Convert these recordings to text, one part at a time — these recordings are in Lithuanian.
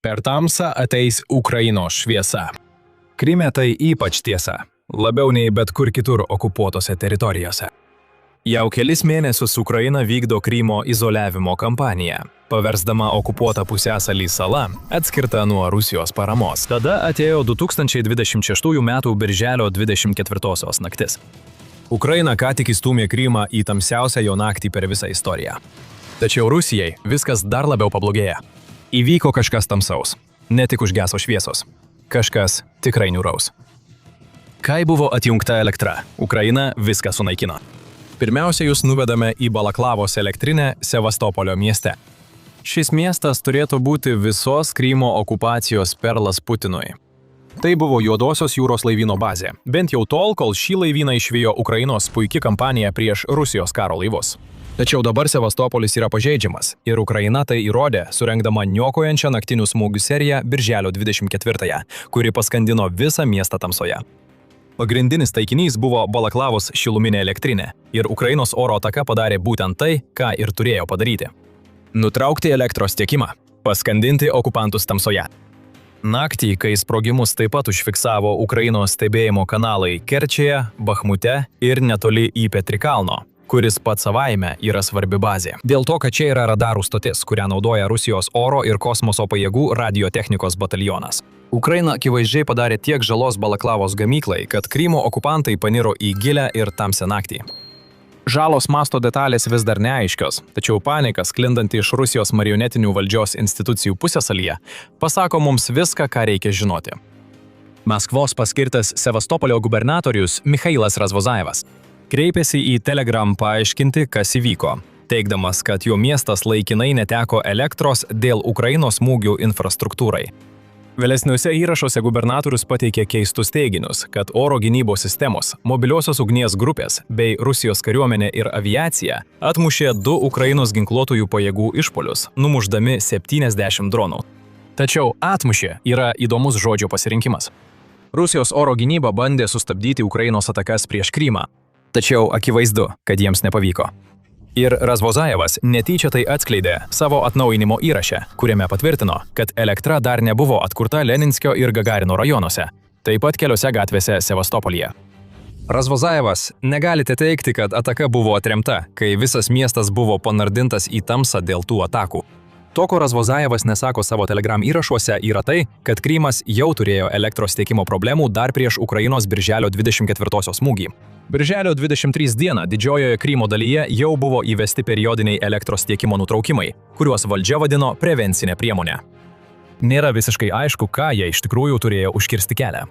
Per tamsą ateis Ukrainos šviesa. Kryme tai ypač tiesa, labiau nei bet kur kitur okupuotose teritorijose. Jau kelis mėnesius Ukraina vykdo Krymo izoliavimo kampaniją, paversdama okupuotą pusiasalį sala atskirta nuo Rusijos paramos. Tada atėjo 2026 m. birželio 24 naktis. Ukraina ką tik įstūmė Krymą į tamsiausią jo naktį per visą istoriją. Tačiau Rusijai viskas dar labiau pablogėja. Įvyko kažkas tamsaus, ne tik užgeso šviesos. Kažkas tikrai niūraus. Kai buvo atjungta elektra, Ukraina viską sunaikino. Pirmiausia, jūs nuvedame į Balaklavos elektrinę Sevastopolio mieste. Šis miestas turėtų būti visos Krymo okupacijos perlas Putinui. Tai buvo Juodosios jūros laivyno bazė, bent jau tol, kol šį laivyną išvijo Ukrainos puiki kampanija prieš Rusijos karo laivus. Tačiau dabar Sevastopolis yra pažeidžiamas ir Ukraina tai įrodė, surengdama niokojančią naktinių smūgių seriją birželio 24-ąją, kuri paskandino visą miestą tamsoje. Pagrindinis taikinys buvo Balaklavos šiluminė elektrinė ir Ukrainos oro ataka padarė būtent tai, ką ir turėjo padaryti. Nutraukti elektros tiekimą, paskandinti okupantus tamsoje. Naktį, kai sprogimus taip pat užfiksavo Ukrainos stebėjimo kanalai Kerčėje, Bachmute ir netoli į Petrikalno, kuris pats savaime yra svarbi bazė. Dėl to, kad čia yra radarų stotis, kurią naudoja Rusijos oro ir kosmoso pajėgų radiotechnikos batalionas. Ukraina akivaizdžiai padarė tiek žalos Balaklavos gamyklai, kad Krymo okupantai paniro į gilią ir tamsią naktį. Žalos masto detalės vis dar neaiškios, tačiau panika sklindanti iš Rusijos marionetinių valdžios institucijų pusiasalyje pasako mums viską, ką reikia žinoti. Maskvos paskirtas Sevastopolio gubernatorius Michailas Razvozajevas kreipėsi į Telegram paaiškinti, kas įvyko, teigdamas, kad jo miestas laikinai neteko elektros dėl Ukrainos smūgių infrastruktūrai. Vėlesniuose įrašuose gubernatorius pateikė keistus teiginius, kad oro gynybos sistemos, mobiliosios ugnies grupės bei Rusijos kariuomenė ir aviacija atmušė 2 Ukrainos ginkluotųjų pajėgų išpuolius, numušdami 70 dronų. Tačiau atmušė yra įdomus žodžio pasirinkimas. Rusijos oro gynyba bandė sustabdyti Ukrainos atakas prieš Krymą, tačiau akivaizdu, kad jiems nepavyko. Ir Razvozajevas netyčia tai atskleidė savo atnaujinimo įraše, kuriame patvirtino, kad elektra dar nebuvo atkurta Leninskio ir Gagarino rajonuose, taip pat keliose gatvėse Sevastopolyje. Razvozajevas, negalite teigti, kad ataka buvo atremta, kai visas miestas buvo panardintas į tamsą dėl tų atakų. To, ko Razvozajevas nesako savo Telegram įrašuose, yra tai, kad Krymas jau turėjo elektros tiekimo problemų dar prieš Ukrainos birželio 24 smūgį. Birželio 23 dieną didžiojoje Krymo dalyje jau buvo įvesti periodiniai elektros tiekimo nutraukimai, kuriuos valdžia vadino prevencinė priemonė. Nėra visiškai aišku, ką jie iš tikrųjų turėjo užkirsti kelią.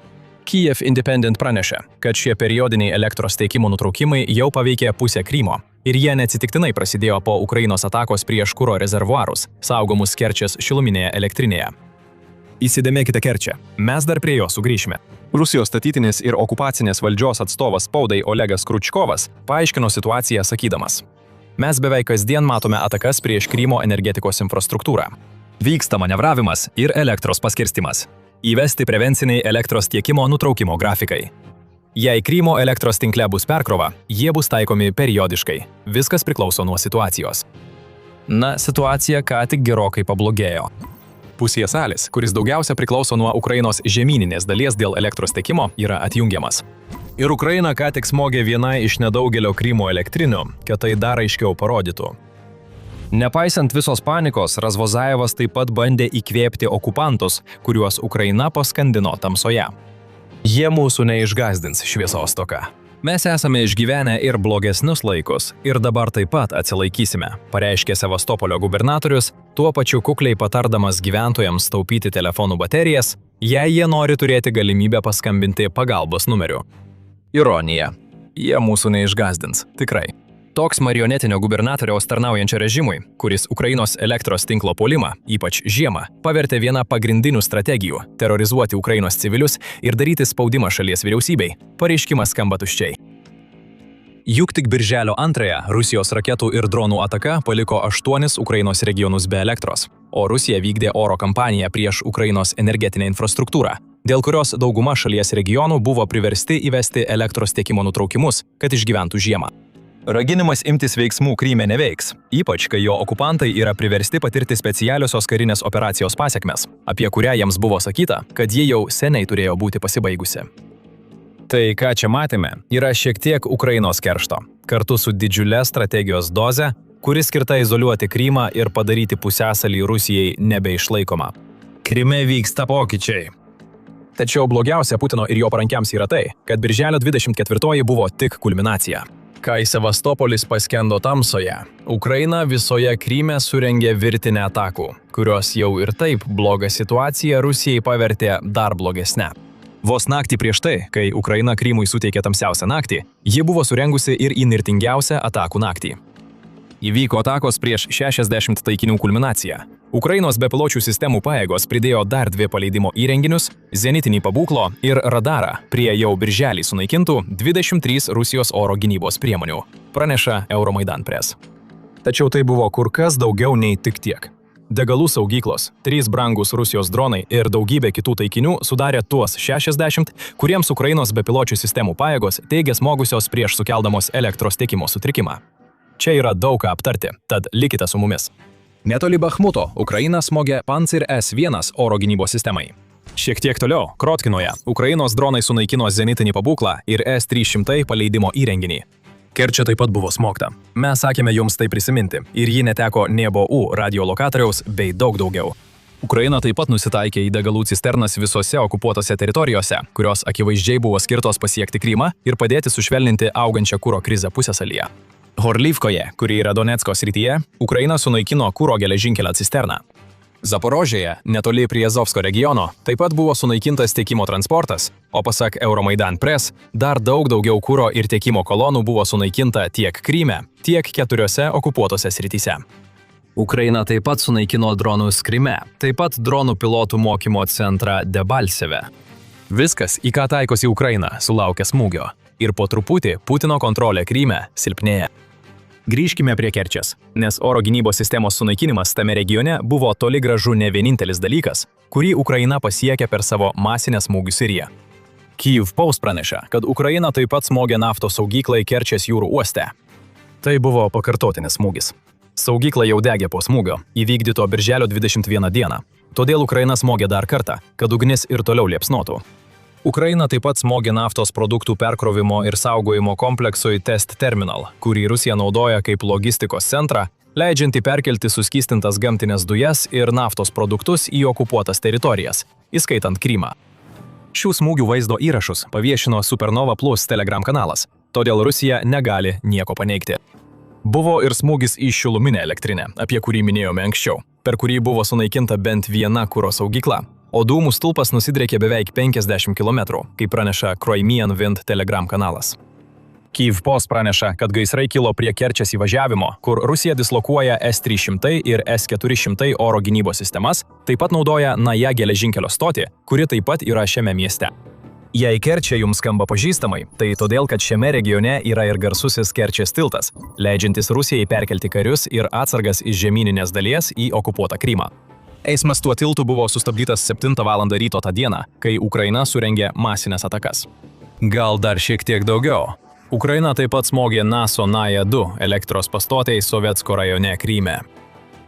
Kyiv Independent pranešė, kad šie periodiniai elektros tiekimo nutraukimai jau paveikė pusę Krymo. Ir jie neatsitiktinai prasidėjo po Ukrainos atakos prieš kuro rezervuarus, saugomus Kerčės šiluminėje elektrinėje. Įsidėmėkite Kerčę, mes dar prie jo sugrįšime. Rusijos statytinės ir okupacinės valdžios atstovas spaudai Olegas Kručkovas paaiškino situaciją sakydamas: Mes beveik kasdien matome atakas prieš Krymo energetikos infrastruktūrą. Vyksta manevravimas ir elektros paskirstimas. Įvesti prevenciniai elektros tiekimo nutraukimo grafikai. Jei Krymo elektros tinkle bus perkrova, jie bus taikomi periodiškai. Viskas priklauso nuo situacijos. Na, situacija ką tik gerokai pablogėjo. Pusiasalis, kuris daugiausia priklauso nuo Ukrainos žemyninės dalies dėl elektros tiekimo, yra atjungiamas. Ir Ukraina ką tik smogė vienai iš nedaugelio Krymo elektrinių, kad tai dar aiškiau parodytų. Nepaisant visos panikos, Razvozajevas taip pat bandė įkvėpti okupantus, kuriuos Ukraina paskandino tamsoje. Jie mūsų neišgazdins šviesos stoka. Mes esame išgyvenę ir blogesnius laikus, ir dabar taip pat atsilaikysime, pareiškė Sevastopolio gubernatorius, tuo pačiu kukliai patardamas gyventojams taupyti telefonų baterijas, jei jie nori turėti galimybę paskambinti pagalbos numeriu. Ironija. Jie mūsų neišgazdins, tikrai. Toks marionetinio gubernatoriaus tarnaujančio režimui, kuris Ukrainos elektros tinklo puolimą, ypač žiemą, pavertė vieną pagrindinių strategijų – terorizuoti Ukrainos civilius ir daryti spaudimą šalies vyriausybei, pareiškimas skamba tuščiai. Juk tik birželio 2-ąją Rusijos raketų ir dronų ataka paliko 8 Ukrainos regionus be elektros, o Rusija vykdė oro kampaniją prieš Ukrainos energetinę infrastruktūrą, dėl kurios dauguma šalies regionų buvo priversti įvesti elektros tiekimo nutraukimus, kad išgyventų žiemą. Raginimas imtis veiksmų Kryme neveiks, ypač kai jo okupantai yra priversti patirti specialiosios karinės operacijos pasekmes, apie kurią jiems buvo sakyta, kad ji jau seniai turėjo būti pasibaigusi. Tai, ką čia matėme, yra šiek tiek Ukrainos keršto, kartu su didžiulė strategijos doze, kuri skirta izoliuoti Krymą ir padaryti pusiasalį Rusijai nebeišlaikoma. Kryme vyksta pokyčiai. Tačiau blogiausia Putino ir jo parankiams yra tai, kad birželio 24 buvo tik kulminacija. Kai Sevastopolis paskendo tamsoje, Ukraina visoje Kryme surengė virtinę atakų, kurios jau ir taip blogą situaciją Rusijai pavertė dar blogesnę. Vos naktį prieš tai, kai Ukraina Krymui suteikė tamsiausią naktį, ji buvo surengusi ir įnirtingiausią atakų naktį. Įvyko atakos prieš 60 taikinių kulminaciją. Ukrainos bepiločių sistemų pajėgos pridėjo dar 2 paleidimo įrenginius, zenitinį pabūklo ir radarą prie jau birželį sunaikintų 23 Rusijos oro gynybos priemonių, praneša Euromaidan Press. Tačiau tai buvo kur kas daugiau nei tik tiek. Degalų saugyklos, 3 brangus Rusijos dronai ir daugybė kitų taikinių sudarė tuos 60, kuriems Ukrainos bepiločių sistemų pajėgos teigia smogusios prieš sukeldamos elektros tiekimo sutrikimą. Čia yra daug ką aptarti, tad likite su mumis. Netoli Bachmuto Ukraina smogė Pantsir S-1 oro gynybos sistemai. Šiek tiek toliau, Krotkinoje, Ukrainos dronai sunaikino zenitinį pabūklą ir S-300 paleidimo įrenginį. Kerče taip pat buvo smogta. Mes sakėme jums tai prisiminti ir ji neteko Nebo-U radiolokatoriaus bei daug daugiau. Ukraina taip pat nusitaikė į degalų cisternas visose okupuotose teritorijose, kurios akivaizdžiai buvo skirtos pasiekti Krymą ir padėti sušvelninti augančią kuro krizę pusiasalyje. Horlyvkoje, kuri yra Donecko srityje, Ukraina sunaikino kuro geležinkelio cisterną. Zaporožėje, netoli prie Azovsko regiono, taip pat buvo sunaikintas tiekimo transportas, o pasak Euromaidan Press, dar daug daugiau kuro ir tiekimo kolonų buvo sunaikinta tiek Kryme, tiek 4 okupuotose srityse. Ukraina taip pat sunaikino dronus Kryme, taip pat dronų pilotų mokymo centrą Debalseve. Viskas, į ką taikosi Ukraina, sulaukia smūgio. Ir po truputį Putino kontrolė Kryme silpnėja. Grįžkime prie Kerčės, nes oro gynybos sistemos sunaikinimas tame regione buvo toli gražu ne vienintelis dalykas, kurį Ukraina pasiekė per savo masinę smūgių seriją. Kyiv Post praneša, kad Ukraina taip pat smogė naftos saugyklai Kerčės jūrų uoste. Tai buvo pakartotinis smūgis. Saugykla jau degė po smūgio, įvykdyto birželio 21 dieną. Todėl Ukraina smogė dar kartą, kad ugnis ir toliau liepsnotų. Ukraina taip pat smogė naftos produktų perkrovimo ir saugojimo kompleksui Test Terminal, kurį Rusija naudoja kaip logistikos centrą, leidžiantį perkelti suskystintas gamtinės dujas ir naftos produktus į okupuotas teritorijas, įskaitant Krymą. Šių smūgių vaizdo įrašus paviešino Supernova Plus Telegram kanalas, todėl Rusija negali nieko paneigti. Buvo ir smūgis į šiluminę elektrinę, apie kurį minėjome anksčiau, per kurį buvo sunaikinta bent viena kuro saugykla. O dūmų stulpas nusidriekė beveik 50 km, kaip praneša Crimean Wind Telegram kanalas. Kyiv Post praneša, kad gaisrai kilo prie Kerčės įvažiavimo, kur Rusija dislokuoja S-300 ir S-400 oro gynybos sistemas, taip pat naudoja Naja geležinkelio stotį, kuri taip pat yra šiame mieste. Jei Kerčė jums skamba pažįstamai, tai todėl, kad šiame regione yra ir garsusis Kerčės tiltas, leidžiantis Rusijai perkelti karius ir atsargas iš žemyninės dalies į okupuotą Krymą. Eismas tuo tiltu buvo sustabdytas 7 val. Ryto tą dieną, kai Ukraina surengė masinės atakas. Gal dar šiek tiek daugiau. Ukraina taip pat smogė Naso Naja-2 elektros pastotei Sovetsko rajone Kryme.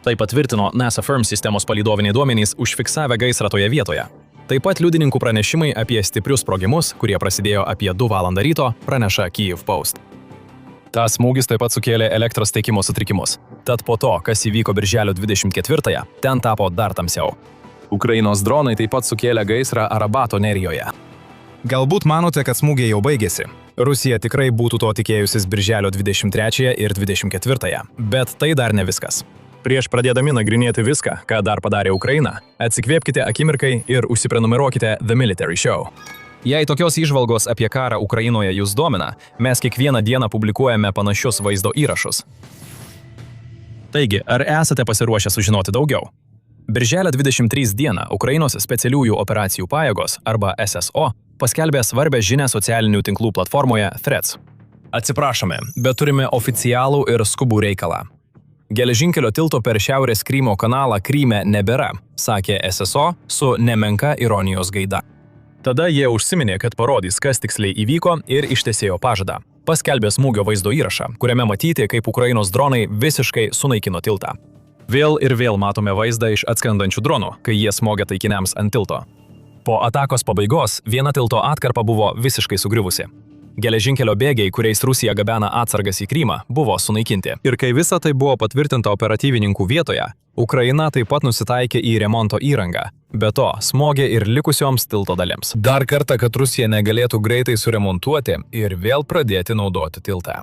Tai patvirtino NASA Firm sistemos palydoviniai duomenys užfiksavę gaisrą toje vietoje. Taip pat liudininkų pranešimai apie stiprius sprogimus, kurie prasidėjo apie 2 val. Ryto, praneša Kyiv Post. Tas smūgis taip pat sukėlė elektros tiekimo sutrikimus. Tad po to, kas įvyko birželio 24-ąją, ten tapo dar tamsiau. Ukrainos dronai taip pat sukėlė gaisrą Arabato nerijoje. Galbūt manote, kad smūgiai jau baigėsi. Rusija tikrai būtų to tikėjusis birželio 23 ir 24, bet tai dar ne viskas. Prieš pradėdami nagrinėti viską, ką dar padarė Ukraina, atsikvėpkite akimirkai ir užsiprenumeruokite The Military Show. Jei tokios įžvalgos apie karą Ukrainoje jūs domina, mes kiekvieną dieną publikuojame panašius vaizdo įrašus. Taigi, ar esate pasiruošę sužinoti daugiau? Birželio 23 dieną Ukrainos specialiųjų operacijų pajėgos, arba SSO, paskelbė svarbę žinią socialinių tinklų platformoje Threads. Atsiprašome, bet turime oficialų ir skubų reikalą. Geležinkelio tilto per Šiaurės Krymo kanalą Kryme nebėra, sakė SSO su nemenka ironijos gaida. Tada jie užsiminė, kad parodys, kas tiksliai įvyko ir ištesėjo pažadą. paskelbė smūgio vaizdo įrašą, kuriame matyti, kaip Ukrainos dronai visiškai sunaikino tiltą. Vėl ir vėl matome vaizdą iš atskrendančių dronų, kai jie smogia taikiniams ant tilto. Po atakos pabaigos viena tilto atkarpa buvo visiškai sugriuvusi. Geležinkelio bėgiai, kuriais Rusija gabena atsargas į Krymą, buvo sunaikinti. Ir kai visa tai buvo patvirtinta operatyvininkų vietoje, Ukraina taip pat nusitaikė į remonto įrangą. Be to, smogė ir likusioms tilto dalims. Dar kartą, kad Rusija negalėtų greitai suremontuoti ir vėl pradėti naudoti tiltą.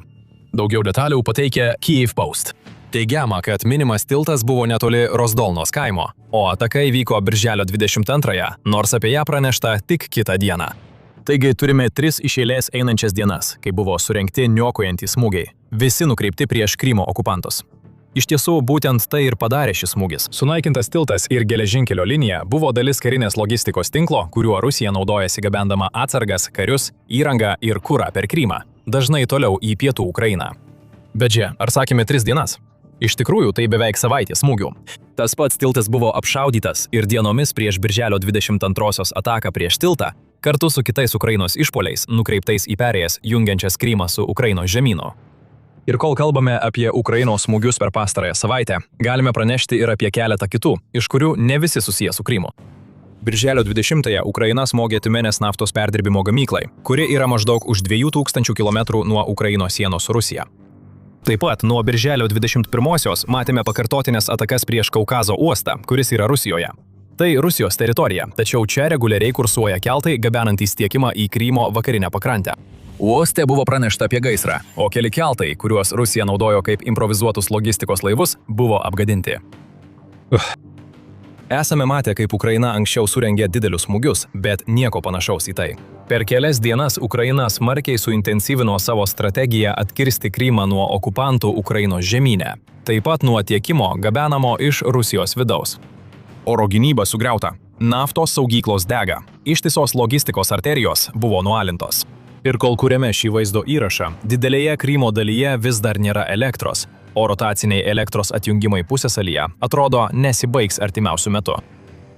Daugiau detalių pateikė Kyiv Post. Teigiama, kad minimas tiltas buvo netoli Rozdolnos kaimo, o ataka įvyko birželio 22-ąją, nors apie ją pranešta tik kitą dieną. Taigi turime 3 iš eilės einančias dienas, kai buvo surengti niokojantys smūgiai, visi nukreipti prieš Krymo okupantus. Iš tiesų, būtent tai ir padarė šis smūgis. Sunaikintas tiltas ir geležinkelio linija buvo dalis karinės logistikos tinklo, kuriuo Rusija naudojasi gabendama atsargas, karius, įrangą ir kurą per Krymą, dažnai toliau į pietų Ukrainą. Bet čia, ar sakėme 3 dienas? Iš tikrųjų, tai beveik savaitė smūgių. Tas pats tiltas buvo apšaudytas ir dienomis prieš birželio 22-osios ataką prieš tiltą, kartu su kitais Ukrainos išpoliais, nukreiptais į perėjas, jungiančias Krymą su Ukrainos žemynu. Ir kol kalbame apie Ukrainos smūgius per pastarąją savaitę, galime pranešti ir apie keletą kitų, iš kurių ne visi susiję su Krymu. Birželio 20-ąją Ukraina smogė Tiumenės naftos perdirbimo gamyklai, kuri yra maždaug už 2000 km nuo Ukrainos sienos su Rusija. Taip pat nuo birželio 21-osios matėme pakartotinės atakas prieš Kaukazo uostą, kuris yra Rusijoje. Tai Rusijos teritorija, tačiau čia reguliariai kursuoja keltai, gabenantys tiekimą į Krymo vakarinę pakrantę. Uoste buvo pranešta apie gaisrą, o keli keltai, kuriuos Rusija naudojo kaip improvizuotus logistikos laivus, buvo apgadinti. Esame matę, kaip Ukraina anksčiau surengė didelius smūgius, bet nieko panašaus į tai. Per kelias dienas Ukraina smarkiai suintensyvino savo strategiją atkirsti Krymą nuo okupantų Ukrainos žemyne, taip pat nuo tiekimo gabenamo iš Rusijos vidaus. Oro gynyba sugriauta, naftos saugyklos dega, ištisos logistikos arterijos buvo nualintos. Ir kol kuriame šį vaizdo įrašą, didelėje Krymo dalyje vis dar nėra elektros, o rotaciniai elektros atjungimai pusiasalyje atrodo nesibaigs artimiausiu metu.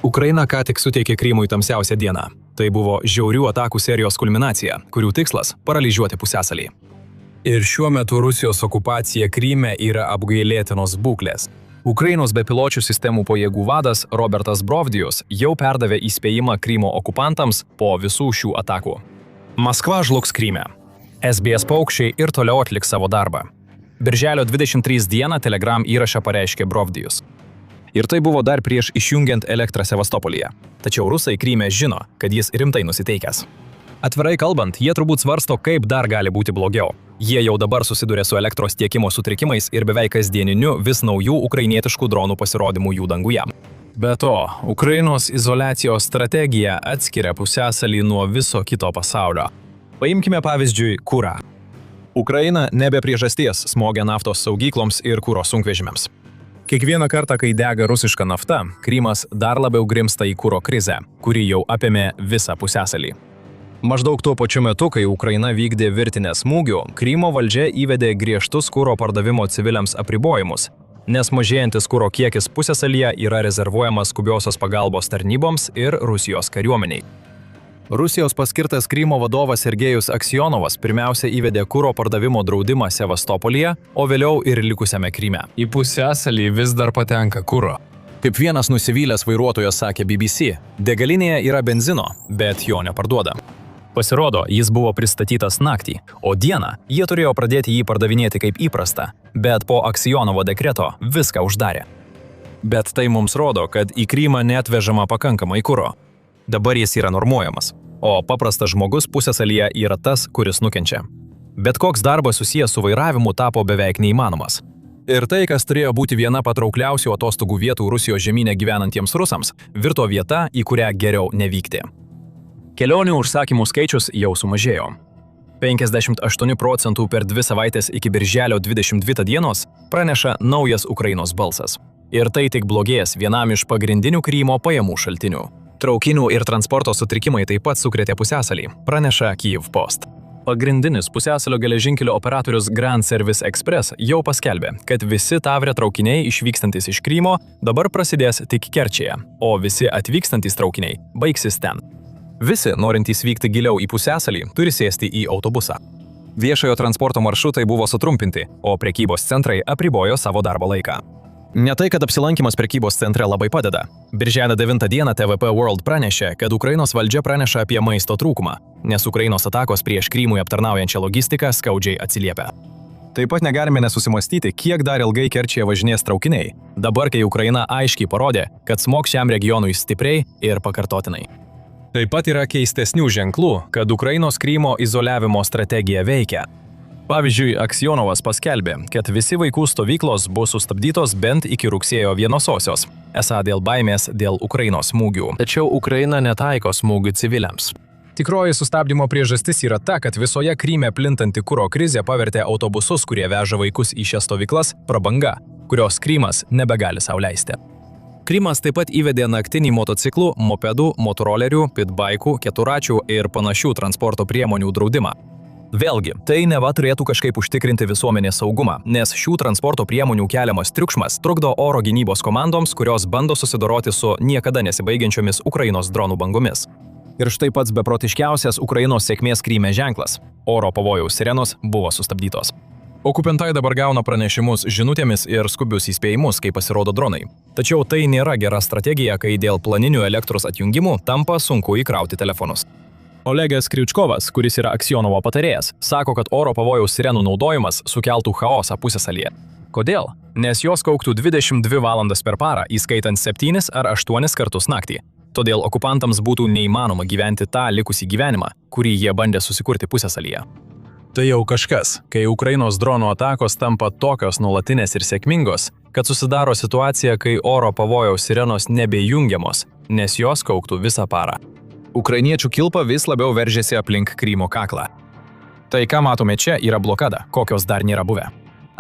Ukraina ką tik suteikė Krymui tamsiausią dieną. Tai buvo žiaurių atakų serijos kulminacija, kurių tikslas – paralyžiuoti pusiasalį. Ir šiuo metu Rusijos okupacija Kryme yra apgailėtinos būklės. Ukrainos bepiločių sistemų pajėgų vadas Robertas Brovdijus jau perdavė įspėjimą Krymo okupantams po visų šių atakų. Maskva žlugs Kryme. SBS paukščiai ir toliau atliks savo darbą. Birželio 23 dieną Telegram įrašą pareiškė Brovdijus. Ir tai buvo dar prieš išjungiant elektrą Sevastopolyje. Tačiau rusai Kryme žino, kad jis rimtai nusiteikęs. Atvirai kalbant, jie turbūt svarsto, kaip dar gali būti blogiau. Jie jau dabar susiduria su elektros tiekimo sutrikimais ir beveik kasdieniniu vis naujų ukrainietiškų dronų pasirodymų jų danguje. Be to, Ukrainos izoliacijos strategija atskiria pusiasalį nuo viso kito pasaulio. Paimkime pavyzdžiui kurą. Ukraina nebe priežasties smogia naftos saugykloms ir kuro sunkvežimiams. Kiekvieną kartą, kai dega rusiška nafta, Krymas dar labiau grimsta į kuro krizę, kuri jau apėmė visą pusiasalį. Maždaug tuo pačiu metu, kai Ukraina vykdė virtinę smūgių, Krymo valdžia įvedė griežtus kuro pardavimo civiliams apribojimus, nes mažėjantis kuro kiekis pusiasalyje yra rezervuojamas skubiosios pagalbos tarnyboms ir Rusijos kariuomeniai. Rusijos paskirtas Krymo vadovas Sergejus Aksionovas pirmiausia įvedė kuro pardavimo draudimą Sevastopolyje, o vėliau ir likusiame Kryme. Į pusiasalį vis dar patenka kuro. Kaip vienas nusivylęs vairuotojas sakė BBC, degalinėje yra benzino, bet jo neparduoda. Pasirodo, jis buvo pristatytas naktį, o dieną jie turėjo pradėti jį pardavinėti kaip įprasta, bet po Aksionovo dekreto viską uždarė. Bet tai mums rodo, kad į Krymą neatvežama pakankamai kuro. Dabar jis yra normuojamas, o paprastas žmogus pusiasalyje yra tas, kuris nukenčia. Bet koks darbas susijęs su vairavimu tapo beveik neįmanomas. Ir tai, kas turėjo būti viena patraukliausių atostogų vietų Rusijos žemyne gyvenantiems rusams, virto vieta, į kurią geriau nevykti. Kelionių užsakymų skaičius jau sumažėjo. 58% per 2 savaitės iki birželio 22 dienos praneša naujas Ukrainos balsas. Ir tai tik blogės vienam iš pagrindinių Krymo pajamų šaltinių. Traukinių ir transporto sutrikimai taip pat sukrėtė pusiasalį, praneša Kyiv Post. Pagrindinis pusiasalio geležinkelio operatorius Grand Service Express jau paskelbė, kad visi Tavre traukiniai išvykstantis iš Krymo dabar prasidės tik Kerčėje, o visi atvykstantys traukiniai baigsis ten. Visi, norintys vykti giliau į pusiasalį, turi sėsti į autobusą. Viešojo transporto maršrutai buvo sutrumpinti, o prekybos centrai apribojo savo darbo laiką. Ne tai, kad apsilankimas prekybos centre labai padeda. Birželio 9 dieną TVP World pranešė, kad Ukrainos valdžia praneša apie maisto trūkumą, nes Ukrainos atakos prieš Krymui aptarnaujančią logistiką skaudžiai atsiliepia. Taip pat negalime nesusimastyti, kiek dar ilgai Kerčėje važinės traukiniai, dabar, kai Ukraina aiškiai parodė, kad smogs šiam regionui stipriai ir pakartotinai. Taip pat yra keistesnių ženklų, kad Ukrainos Krymo izoliavimo strategija veikia. Pavyzdžiui, Aksionovas paskelbė, kad visi vaikų stovyklos bus sustabdytos bent iki rugsėjo 1-osios, esą dėl baimės dėl Ukrainos smūgių. Tačiau Ukraina netaiko smūgių civiliams. Tikroji sustabdymo priežastis yra ta, kad visoje Kryme plintanti kuro krizė pavertė autobusus, kurie veža vaikus į šias stovyklas, prabanga, kurios Krymas nebegali sau leisti. Krymas taip pat įvedė naktinį motociklų, mopedų, motorolerių, pitbaikų, keturačių ir panašių transporto priemonių draudimą. Vėlgi, tai neva turėtų kažkaip užtikrinti visuomenės saugumą, nes šių transporto priemonių keliamas triukšmas trukdo oro gynybos komandoms, kurios bando susidoroti su niekada nesibaigiančiomis Ukrainos dronų bangomis. Ir štai pats beprotiškiausias Ukrainos sėkmės Kryme ženklas – oro pavojaus sirenos buvo sustabdytos. Okupantai dabar gauna pranešimus žinutėmis ir skubius įspėjimus, kai pasirodo dronai. Tačiau tai nėra gera strategija, kai dėl planinių elektros atjungimų tampa sunku įkrauti telefonus. Olegas Kriučkovas, kuris yra Aksionovo patarėjas, sako, kad oro pavojaus sirenų naudojimas sukeltų chaosą pusiasalyje. Kodėl? Nes jos kauktų 22 valandas per parą, įskaitant 7 ar 8 kartus naktį. Todėl okupantams būtų neįmanoma gyventi tą likusį gyvenimą, kurį jie bandė susikurti pusiasalyje. Tai jau kažkas, kai Ukrainos dronų atakos tampa tokios nuolatinės ir sėkmingos, kad susidaro situacija, kai oro pavojaus sirenos nebejungiamos, nes jos kauktų visą parą. Ukrainiečių kilpa vis labiau veržėsi aplink Krymo kaklą. Tai, ką matome čia, yra blokada, kokios dar nėra buvę.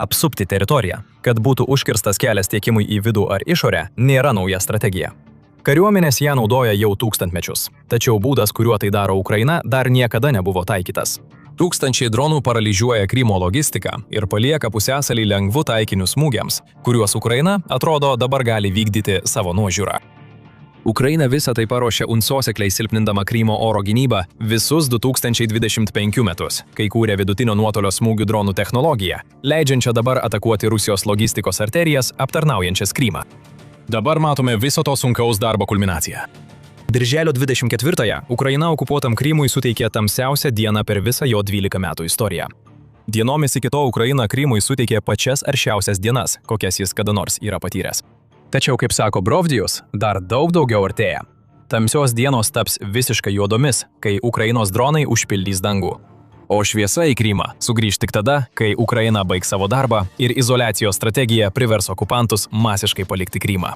Apsupti teritoriją, kad būtų užkirstas kelias tiekimui į vidų ar išorę, nėra nauja strategija. Kariuomenės ją naudoja jau tūkstantmečius, tačiau būdas, kuriuo tai daro Ukraina, dar niekada nebuvo taikytas. Tūkstančiai dronų paralyžiuoja Krymo logistiką ir palieka pusiasalį lengvų taikinių smūgiams, kuriuos Ukraina, atrodo, dabar gali vykdyti savo nuožiūrą. Ukraina visą tai paruošė unsosekliai silpnindama Krymo oro gynybą visus 2025 metus, kai kūrė vidutinio nuotolio smūgių dronų technologiją, leidžiančią dabar atakuoti Rusijos logistikos arterijas, aptarnaujančias Krymą. Dabar matome viso to sunkaus darbo kulminaciją. Birželio 24-ąją Ukraina okupuotam Krymui suteikė tamsiausią dieną per visą jo 12 metų istoriją. Dienomis iki to Ukraina Krymui suteikė pačias aršiausias dienas, kokias jis kada nors yra patyręs. Tačiau, kaip sako Brovdijus, dar daug daugiau artėja. Tamsios dienos taps visiškai juodomis, kai Ukrainos dronai užpildys dangų. O šviesa į Krymą sugrįž tik tada, kai Ukraina baigs savo darbą ir izoliacijos strategija privers okupantus masiškai palikti Krymą.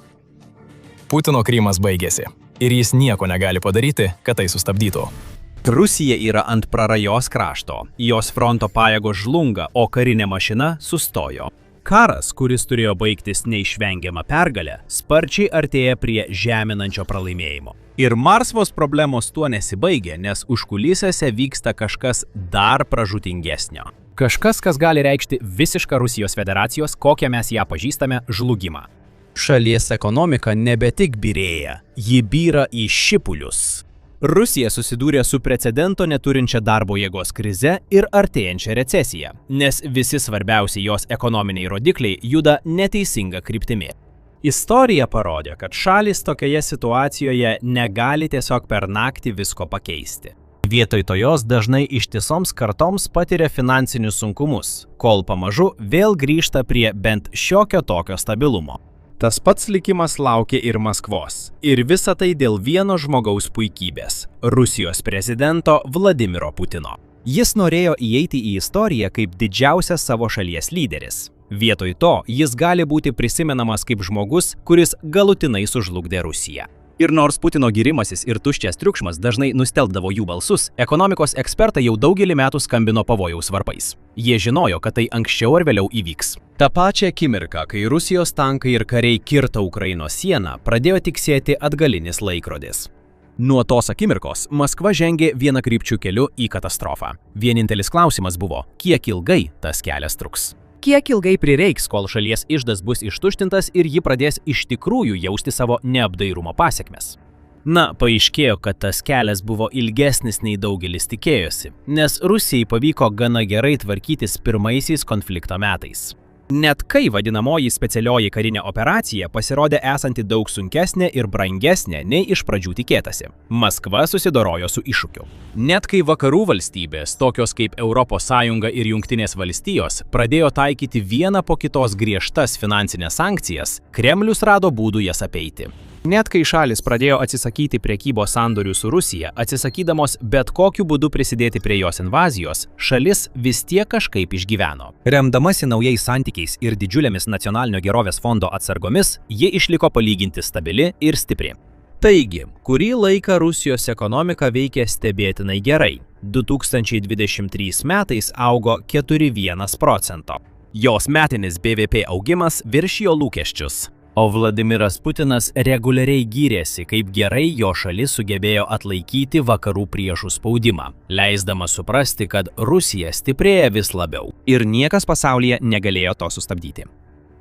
Putino Krymas baigėsi. Ir jis nieko negali padaryti, kad tai sustabdytų. Rusija yra ant prarajos krašto, jos fronto pajėgos žlunga, o karinė mašina sustojo. Karas, kuris turėjo baigtis neišvengiama pergalė, sparčiai artėja prie žeminančio pralaimėjimo. Ir Marsvos problemos tuo nesibaigė, nes užkulisiuose vyksta kažkas dar pražūtingesnio. Kažkas, kas gali reikšti visišką Rusijos federacijos, kokią mes ją pažįstame, žlugimą. Šalies ekonomika nebe tik byrėja, ji byra į šipulius. Rusija susidūrė su precedento neturinčia darbo jėgos krize ir artėjančia recesija, nes visi svarbiausi jos ekonominiai rodikliai juda neteisinga kryptimi. Istorija parodė, kad šalis tokioje situacijoje negali tiesiog per naktį visko pakeisti. Vietoj to jos dažnai ištisoms kartoms patiria finansinius sunkumus, kol pamažu vėl grįžta prie bent šiokio tokio stabilumo. Tas pats likimas laukia ir Maskvos. Ir visa tai dėl vieno žmogaus puikybės – Rusijos prezidento Vladimiro Putino. Jis norėjo įeiti į istoriją kaip didžiausias savo šalies lyderis. Vietoj to jis gali būti prisimenamas kaip žmogus, kuris galutinai sužlugdė Rusiją. Ir nors Putino girimasis ir tuščias triukšmas dažnai nustelbdavo jų balsus, ekonomikos ekspertai jau daugelį metų skambino pavojaus varpais. Jie žinojo, kad tai anksčiau ar vėliau įvyks. Ta pačia akimirka, kai Rusijos tankai ir kariai kirto Ukrainos sieną, pradėjo tiksėti atgalinis laikrodis. Nuo tos akimirkos Maskva žengė vienakrypčiu keliu į katastrofą. Vienintelis klausimas buvo, kiek ilgai tas kelias truks. Kiek ilgai prireiks, kol šalies iždas bus ištuštintas ir ji pradės iš tikrųjų jausti savo neapdairumo pasekmes. Na, paaiškėjo, kad tas kelias buvo ilgesnis nei daugelis tikėjosi, nes Rusijai pavyko gana gerai tvarkytis pirmaisiais konflikto metais. Net kai vadinamoji specialioji karinė operacija pasirodė esanti daug sunkesnė ir brangesnė nei iš pradžių tikėtasi, Maskva susidorojo su iššūkiu. Net kai vakarų valstybės, tokios kaip ES ir Jungtinės valstijos, pradėjo taikyti vieną po kitos griežtas finansinės sankcijas, Kremlius rado būdų jas apeiti. Net kai šalis pradėjo atsisakyti prekybos sandorių su Rusija, atsisakydamos bet kokiu būdu prisidėti prie jos invazijos, šalis vis tiek kažkaip išgyveno. Remdamasi naujais santykiais ir didžiulėmis nacionalinio gerovės fondo atsargomis, ji išliko palyginti stabili ir stipri. Taigi, kurį laiką Rusijos ekonomika veikė stebėtinai gerai. 2023 metais augo 4,1%. Jos metinis BVP augimas viršijo lūkesčius. O Vladimiras Putinas reguliariai gyrėsi, kaip gerai jo šalis sugebėjo atlaikyti vakarų priešų spaudimą, leisdama suprasti, kad Rusija stiprėja vis labiau ir niekas pasaulyje negalėjo to sustabdyti.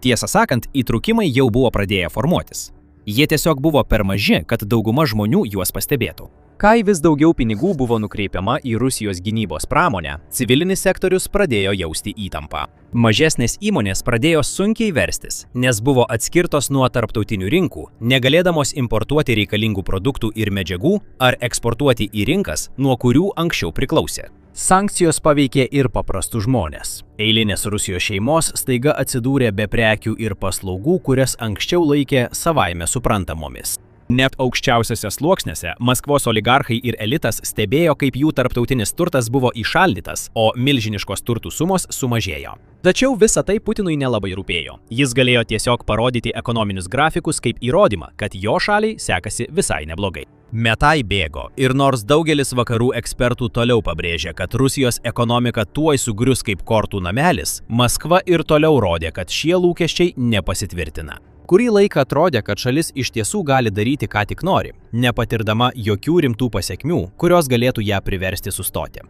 Tiesą sakant, įtrūkimai jau buvo pradėję formuotis. Jie tiesiog buvo per maži, kad dauguma žmonių juos pastebėtų. Kai vis daugiau pinigų buvo nukreipiama į Rusijos gynybos pramonę, civilinis sektorius pradėjo jausti įtampą. Mažesnės įmonės pradėjo sunkiai verstis, nes buvo atskirtos nuo tarptautinių rinkų, negalėdamos importuoti reikalingų produktų ir medžiagų ar eksportuoti į rinkas, nuo kurių anksčiau priklausė. Sankcijos paveikė ir paprastus žmonės. Eilinės Rusijos šeimos staiga atsidūrė be prekių ir paslaugų, kurias anksčiau laikė savaime suprantamomis. Net aukščiausiose sluoksniuose Maskvos oligarchai ir elitas stebėjo, kaip jų tarptautinis turtas buvo įšaldytas, o milžiniškos turtų sumos sumažėjo. Tačiau visa tai Putinui nelabai rūpėjo. Jis galėjo tiesiog parodyti ekonominius grafikus kaip įrodymą, kad jo šaliai sekasi visai neblogai. Metai bėgo ir nors daugelis vakarų ekspertų toliau pabrėžė, kad Rusijos ekonomika tuoj sugrius kaip kortų namelis, Maskva ir toliau rodė, kad šie lūkesčiai nepasitvirtina. Kurį laiką atrodė, kad šalis iš tiesų gali daryti, ką tik nori, nepatirdama jokių rimtų pasekmių, kurios galėtų ją priversti sustoti.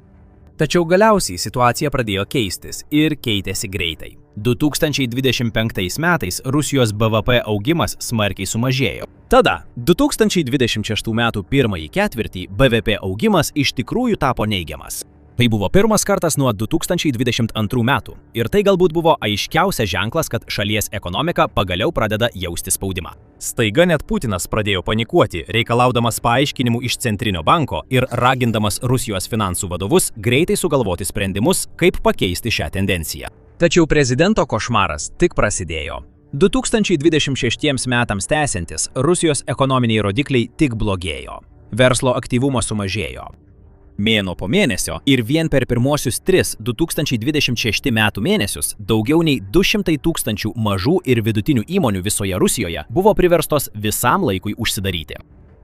Tačiau galiausiai situacija pradėjo keistis ir keitėsi greitai. 2025 metais Rusijos BVP augimas smarkiai sumažėjo. Tada 2026 metų pirmąjį ketvirtį BVP augimas iš tikrųjų tapo neigiamas. Tai buvo pirmas kartas nuo 2022 metų ir tai galbūt buvo aiškiausias ženklas, kad šalies ekonomika pagaliau pradeda jausti spaudimą. Staiga net Putinas pradėjo panikuoti, reikalaudamas paaiškinimų iš Centrinio banko ir ragindamas Rusijos finansų vadovus greitai sugalvoti sprendimus, kaip pakeisti šią tendenciją. Tačiau prezidento košmaras tik prasidėjo. 2026 metams tęsiantis, Rusijos ekonominiai rodikliai tik blogėjo. Verslo aktyvumo sumažėjo. Mėnuo po mėnesio ir vien per pirmuosius 2026 metų mėnesius daugiau nei 200 000 mažų ir vidutinių įmonių visoje Rusijoje buvo priverstos visam laikui užsidaryti.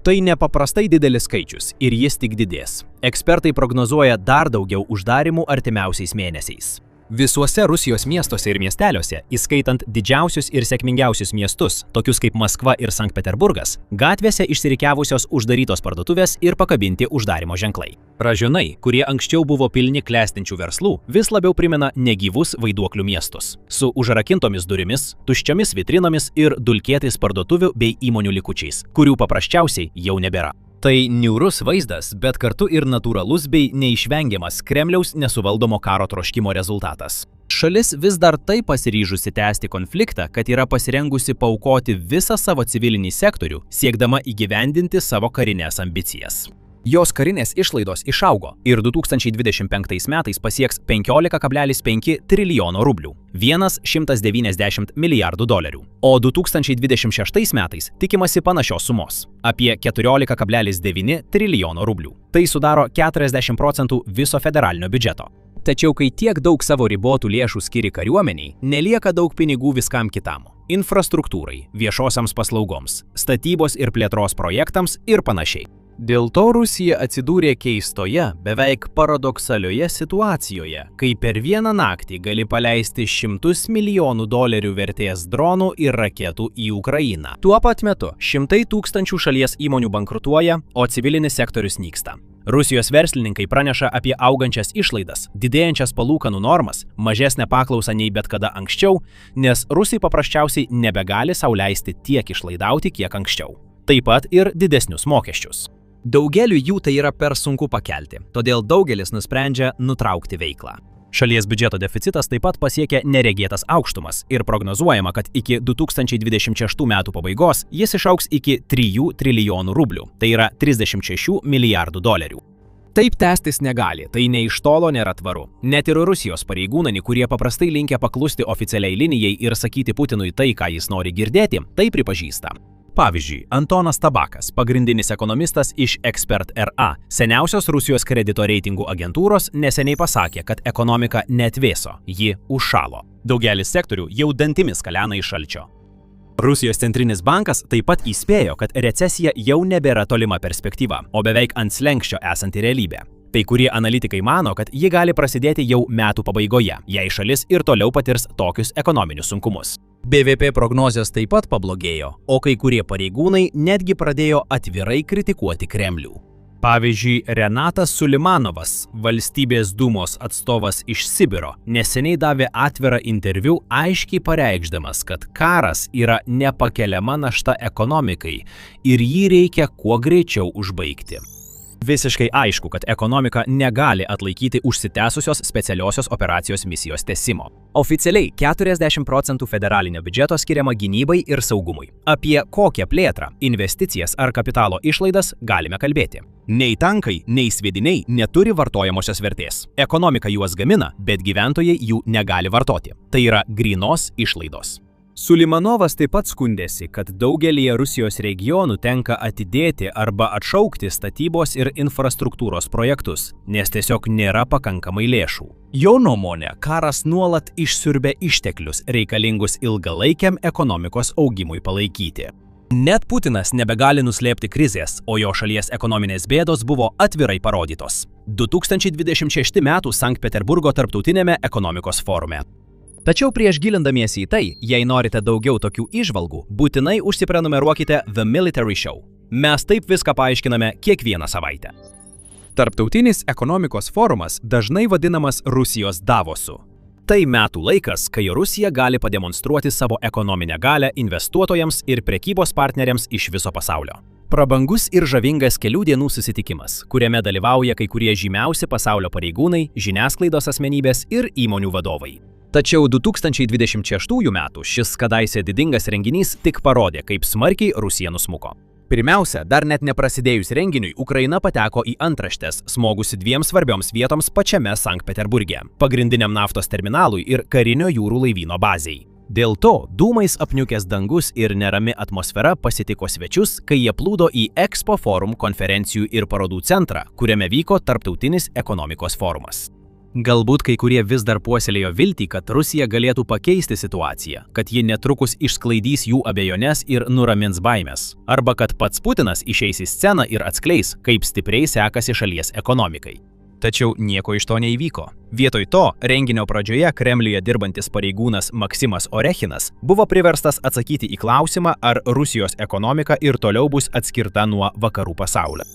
Tai nepaprastai didelis skaičius ir jis tik didės. Ekspertai prognozuoja dar daugiau uždarimų artimiausiais mėnesiais. Visuose Rusijos miestuose ir miesteliuose, įskaitant didžiausius ir sėkmingiausius miestus, tokius kaip Maskva ir Sankt Peterburgas, gatvėse išsirikiavusios uždarytos parduotuvės ir pakabinti uždarimo ženklai. Rajonai, kurie anksčiau buvo pilni klestinčių verslų, vis labiau primena negyvus vaiduoklių miestus, su užrakintomis durimis, tuščiomis vitrinomis ir dulkėtais parduotuvių bei įmonių likučiais, kurių paprasčiausiai jau nebėra. Tai niūrus vaizdas, bet kartu ir natūralus bei neišvengiamas Kremliaus nesuvaldomo karo troškimo rezultatas. Šalis vis dar taip pasiryžusi tęsti konfliktą, kad yra pasirengusi paaukoti visą savo civilinį sektorių, siekdama įgyvendinti savo karinės ambicijas. Jos karinės išlaidos išaugo ir 2025 metais pasieks 15,5 trilijono rublių, 190 milijardų dolerių, o 2026 metais tikimasi panašios sumos – apie 14,9 trilijono rublių. Tai sudaro 40% viso federalinio biudžeto. Tačiau kai tiek daug savo ribotų lėšų skiri kariuomeniai, nelieka daug pinigų viskam kitam – infrastruktūrai, viešosiams paslaugoms, statybos ir plėtros projektams ir panašiai. Dėl to Rusija atsidūrė keistoje, beveik paradoksalioje situacijoje, kai per vieną naktį gali paleisti $100 milijonų vertės dronų ir raketų į Ukrainą. Tuo pat metu šimtai tūkstančių šalies įmonių bankrutuoja, o civilinis sektorius nyksta. Rusijos verslininkai praneša apie augančias išlaidas, didėjančias palūkanų normas, mažesnę paklausą nei bet kada anksčiau, nes Rusai paprasčiausiai nebegali sau leisti tiek išlaidauti, kiek anksčiau. taip pat ir didesnius mokesčius. Daugeliu jų tai yra per sunku pakelti, todėl daugelis nusprendžia nutraukti veiklą. Šalies biudžeto deficitas taip pat pasiekė neregėtas aukštumas ir prognozuojama, kad iki 2026 metų pabaigos jis išaugs iki 3 trilijonų rublių, tai yra 36 milijardų dolerių. Taip tęstis negali, tai nei iš tolo nėra tvaru. Net ir Rusijos pareigūnai, kurie paprastai linkę paklusti oficialiai linijai ir sakyti Putinui tai, ką jis nori girdėti, tai pripažįsta. Pavyzdžiui, Antonas Tabakas, pagrindinis ekonomistas iš Expert RA, seniausios Rusijos kredito reitingų agentūros, neseniai pasakė, kad ekonomika neatvėso, ji užšalo. Daugelis sektorių jau dantimis kalena iš šalčio. Rusijos centrinis bankas taip pat įspėjo, kad recesija jau nebėra tolima perspektyva, o beveik ant slenksčio esanti realybė. Kai kurie analitikai mano, kad ji gali prasidėti jau metų pabaigoje, jei šalis ir toliau patirs tokius ekonominius sunkumus. BVP prognozijos taip pat pablogėjo, o kai kurie pareigūnai netgi pradėjo atvirai kritikuoti Kremlių. Pavyzdžiui, Renatas Sulimanovas, valstybės dūmos atstovas iš Sibiro, neseniai davė atvirą interviu, aiškiai pareikšdamas, kad karas yra nepakeliama našta ekonomikai ir jį reikia kuo greičiau užbaigti. Visiškai aišku, kad ekonomika negali atlaikyti užsitęsusios specialiosios operacijos misijos tęsimo. Oficialiai 40% federalinio biudžeto skiriama gynybai ir saugumui. Apie kokią plėtrą, investicijas ar kapitalo išlaidas galime kalbėti. Nei tankai, nei sviediniai neturi vartojamosios vertės. Ekonomika juos gamina, bet gyventojai jų negali vartoti. Tai yra grynos išlaidos. Sulimanovas taip pat skundėsi, kad daugelyje Rusijos regionų tenka atidėti arba atšaukti statybos ir infrastruktūros projektus, nes tiesiog nėra pakankamai lėšų. Jo nuomone, karas nuolat išsiurbia išteklius reikalingus ilgalaikiam ekonomikos augimui palaikyti. Net Putinas nebegali nuslėpti krizės, o jo šalies ekonominės bėdos buvo atvirai parodytos. 2026 m. Sankt Peterburgo tarptautinėme ekonomikos forume. Tačiau prieš gilindamiesi į tai, jei norite daugiau tokių įžvalgų, būtinai užsiprenumeruokite The Military Show. Mes taip viską paaiškiname kiekvieną savaitę. Tarptautinis ekonomikos forumas dažnai vadinamas Rusijos Davosu. Tai metų laikas, kai Rusija gali pademonstruoti savo ekonominę galią investuotojams ir prekybos partneriams iš viso pasaulio. Prabangus ir žavingas kelių dienų susitikimas, kuriame dalyvauja kai kurie žymiausi pasaulio pareigūnai, žiniasklaidos asmenybės ir įmonių vadovai. Tačiau 2026 metų šis kadaise didingas renginys tik parodė, kaip smarkiai Rusija nusmuko. Pirmiausia, dar net neprasidėjus renginiui, Ukraina pateko į antraštes, smogusi 2 svarbioms vietoms pačiame Sankt Peterburge – pagrindiniam naftos terminalui ir karinio jūrų laivyno bazei. Dėl to dūmais apniukęs dangus ir nerami atmosfera pasitiko svečius, kai jie plūdo į Expo Forum konferencijų ir parodų centrą, kuriame vyko tarptautinis ekonomikos forumas. Galbūt kai kurie vis dar puoselėjo viltį, kad Rusija galėtų pakeisti situaciją, kad ji netrukus išsklaidys jų abejones ir nuramins baimės, arba kad pats Putinas išeis į sceną ir atskleis, kaip stipriai sekasi šalies ekonomikai. Tačiau nieko iš to neįvyko. Vietoj to, renginio pradžioje Kremliuje dirbantis pareigūnas Maksimas Orechinas buvo priverstas atsakyti į klausimą, ar Rusijos ekonomika ir toliau bus atskirta nuo vakarų pasaulio.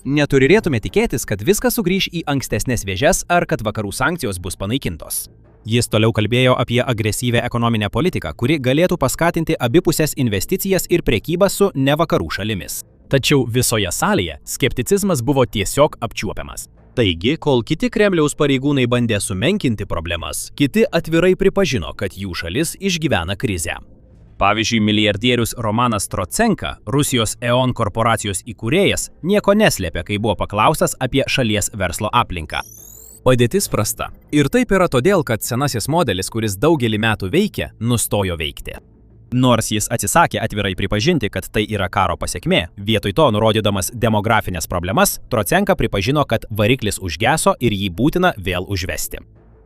Neturėtume tikėtis, kad viskas sugrįš į ankstesnės vėžes ar kad vakarų sankcijos bus panaikintos. Jis toliau kalbėjo apie agresyvę ekonominę politiką, kuri galėtų paskatinti abipusės investicijas ir prekybą su ne vakarų šalimis. Tačiau visoje salėje skepticizmas buvo tiesiog apčiuopiamas. Taigi, kol kiti Kremliaus pareigūnai bandė sumenkinti problemas, kiti atvirai pripažino, kad jų šalis išgyvena krizę. Pavyzdžiui, milijardierius Romanas Trocenka, Rusijos E.ON korporacijos įkūrėjas, nieko neslėpė, kai buvo paklaustas apie šalies verslo aplinką. Padėtis prasta. Ir taip yra todėl, kad senasis modelis, kuris daugelį metų veikia, nustojo veikti. Nors jis atsisakė atvirai pripažinti, kad tai yra karo pasekmė, vietoj to nurodydamas demografinės problemas, Trocenka pripažino, kad variklis užgeso ir jį būtina vėl užvesti.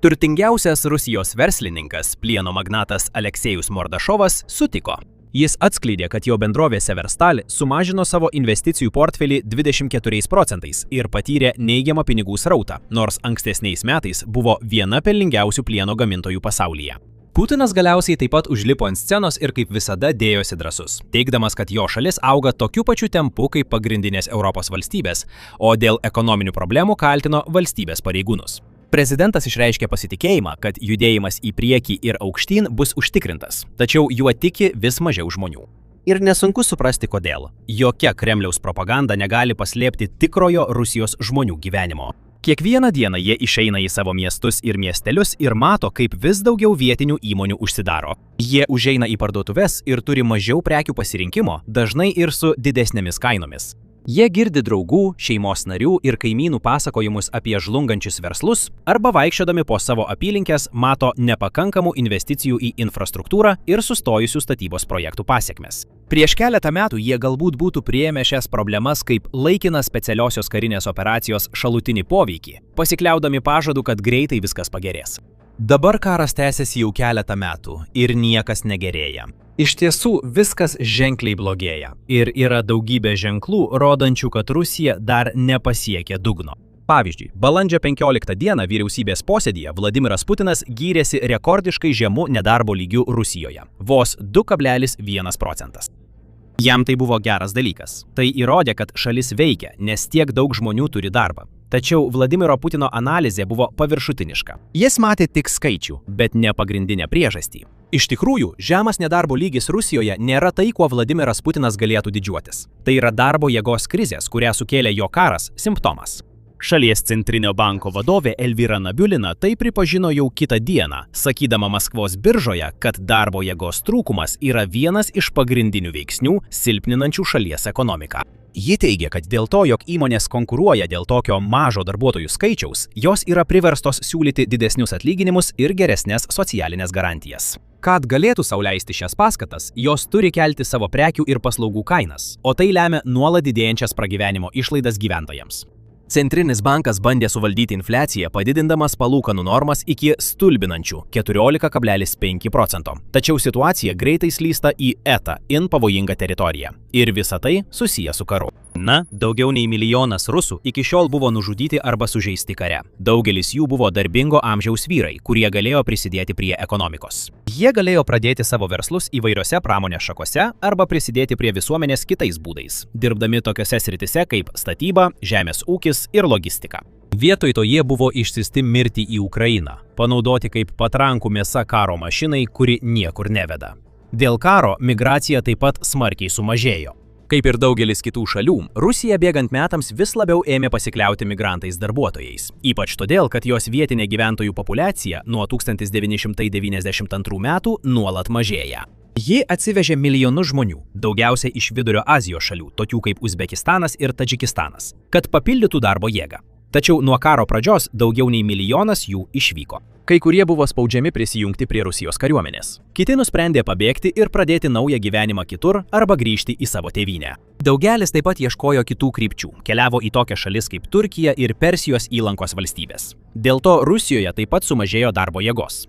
Turtingiausias Rusijos verslininkas, plieno magnatas Aleksejus Mordašovas, sutiko. Jis atskleidė, kad jo bendrovė Severstal sumažino savo investicijų portfelį 24% ir patyrė neigiamą pinigų srautą, nors ankstesniais metais buvo viena pelningiausių plieno gamintojų pasaulyje. Putinas galiausiai taip pat užlipo ant scenos ir kaip visada dėjosi drąsus, teigdamas, kad jo šalis auga tokiu pačiu tempu kaip pagrindinės Europos valstybės, o dėl ekonominių problemų kaltino valstybės pareigūnus. Prezidentas išreiškė pasitikėjimą, kad judėjimas į priekį ir aukštyn bus užtikrintas, tačiau juo tiki vis mažiau žmonių. Ir nesunku suprasti kodėl. Jokia Kremliaus propaganda negali paslėpti tikrojo Rusijos žmonių gyvenimo. Kiekvieną dieną jie išeina į savo miestus ir miestelius ir mato, kaip vis daugiau vietinių įmonių užsidaro. Jie užeina į parduotuves ir turi mažiau prekių pasirinkimo, dažnai ir su didesnėmis kainomis. Jie girdi draugų, šeimos narių ir kaimynų pasakojimus apie žlungančius verslus arba vaikščiodami po savo apylinkes mato nepakankamų investicijų į infrastruktūrą ir sustojusių statybos projektų pasekmes. Prieš keletą metų jie galbūt būtų priėmę šias problemas kaip laikiną specialiosios karinės operacijos šalutinį poveikį, pasikliaudami pažadu, kad greitai viskas pagerės. Dabar karas tęsiasi jau keletą metų ir niekas negerėja. Iš tiesų, viskas ženkliai blogėja ir yra daugybė ženklų, rodančių, kad Rusija dar nepasiekė dugno. Pavyzdžiui, balandžio 15 dieną vyriausybės posėdyje Vladimiras Putinas gyrėsi rekordiškai žemu nedarbo lygiu Rusijoje – vos 2,1%. Jam tai buvo geras dalykas. Tai įrodė, kad šalis veikia, nes tiek daug žmonių turi darbą. Tačiau Vladimiro Putino analizė buvo paviršutiniška. Jis matė tik skaičių, bet ne pagrindinę priežastį. Iš tikrųjų, žemas nedarbo lygis Rusijoje nėra tai, kuo Vladimiras Putinas galėtų didžiuotis. Tai yra darbo jėgos krizės, kurią sukėlė jo karas, simptomas. Šalies centrinio banko vadovė Elvyra Nabiulina tai pripažino jau kitą dieną, sakydama Maskvos biržoje, kad darbo jėgos trūkumas yra vienas iš pagrindinių veiksnių silpninančių šalies ekonomiką. Ji teigia, kad dėl to, jog įmonės konkuruoja dėl tokio mažo darbuotojų skaičiaus, jos yra priverstos siūlyti didesnius atlyginimus ir geresnės socialinės garantijas. Kad galėtų sau leisti šias paskatas, jos turi kelti savo prekių ir paslaugų kainas, o tai lemia nuolat didėjančias pragyvenimo išlaidas gyventojams. Centrinis bankas bandė suvaldyti infliaciją, padidindamas palūkanų normas iki stulbinančių 14,5%. Tačiau situacija greitai slysta į pavojingą teritoriją. Ir visa tai susiję su karu. Na, daugiau nei 1 milijonas rusų iki šiol buvo nužudyti arba sužeisti kare. Daugelis jų buvo darbingo amžiaus vyrai, kurie galėjo prisidėti prie ekonomikos. Jie galėjo pradėti savo verslus įvairiose pramonės šakose arba prisidėti prie visuomenės kitais būdais, dirbdami tokiose sritise kaip statyba, žemės ūkis ir logistika. Vietoj to jie buvo išsiųsti mirti į Ukrainą, panaudoti kaip patrankų mėsa karo mašinai, kuri niekur neveda. Dėl karo migracija taip pat smarkiai sumažėjo. Kaip ir daugelis kitų šalių, Rusija bėgant metams vis labiau ėmė pasikliauti migrantais darbuotojais. Ypač todėl, kad jos vietinė gyventojų populiacija nuo 1992 metų nuolat mažėja. Ji atsivežė milijonus žmonių, daugiausiai iš Vidurio Azijos šalių, tokių kaip Uzbekistanas ir Tadžikistanas, kad papildytų darbo jėgą. Tačiau nuo karo pradžios daugiau nei 1 milijonas jų išvyko. Kai kurie buvo spaudžiami prisijungti prie Rusijos kariuomenės. Kiti nusprendė pabėgti ir pradėti naują gyvenimą kitur arba grįžti į savo tėvynę. Daugelis taip pat ieškojo kitų krypčių, keliavo į tokias šalis kaip Turkija ir Persijos įlankos valstybės. Dėl to Rusijoje taip pat sumažėjo darbo jėgos.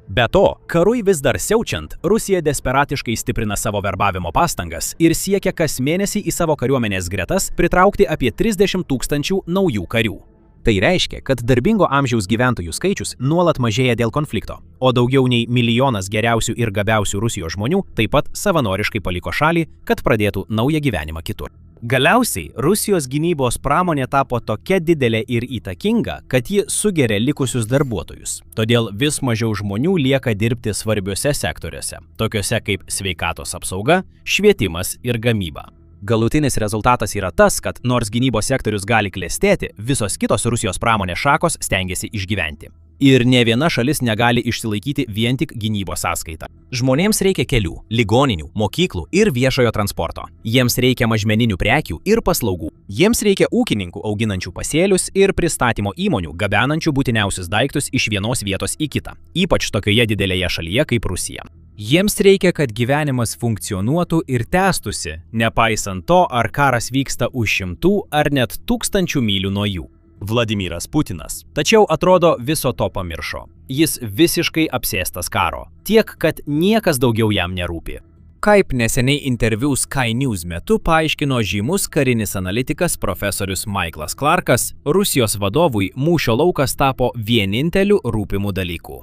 Be to, karui vis dar siaučiant, Rusija desperatiškai stiprina savo verbavimo pastangas ir siekia kas mėnesį į savo kariuomenės gretas pritraukti apie 30 000 naujų karių. Tai reiškia, kad darbingo amžiaus gyventojų skaičius nuolat mažėja dėl konflikto, o daugiau nei 1 milijonas geriausių ir gabiausių Rusijos žmonių taip pat savanoriškai paliko šalį, kad pradėtų naują gyvenimą kitur. Galiausiai Rusijos gynybos pramonė tapo tokia didelė ir įtakinga, kad ji sugeria likusius darbuotojus. Todėl vis mažiau žmonių lieka dirbti svarbiuose sektoriuose, tokiuose kaip sveikatos apsauga, švietimas ir gamyba. Galutinis rezultatas yra tas, kad nors gynybos sektorius gali klestėti, visos kitos Rusijos pramonės šakos stengiasi išgyventi. Ir ne viena šalis negali išsilaikyti vien tik gynybos sąskaita. Žmonėms reikia kelių, ligoninių, mokyklų ir viešojo transporto. Jiems reikia mažmeninių prekių ir paslaugų. Jiems reikia ūkininkų auginančių pasėlius ir pristatymo įmonių gabenančių būtiniausius daiktus iš vienos vietos į kitą, ypač tokioje didelėje šalyje kaip Rusija. Jiems reikia, kad gyvenimas funkcionuotų ir tęstųsi, nepaisant to, ar karas vyksta už 100 ar net 1000 mylių nuo jų. Vladimiras Putinas. Tačiau atrodo viso to pamiršo. Jis visiškai apsėstas karo. Tiek, kad niekas daugiau jam nerūpi. Kaip neseniai interviu Sky News metu paaiškino žymus karinis analitikas profesorius Michaelas Clarkas, Rusijos vadovui mūšio laukas tapo vieninteliu rūpimu dalyku.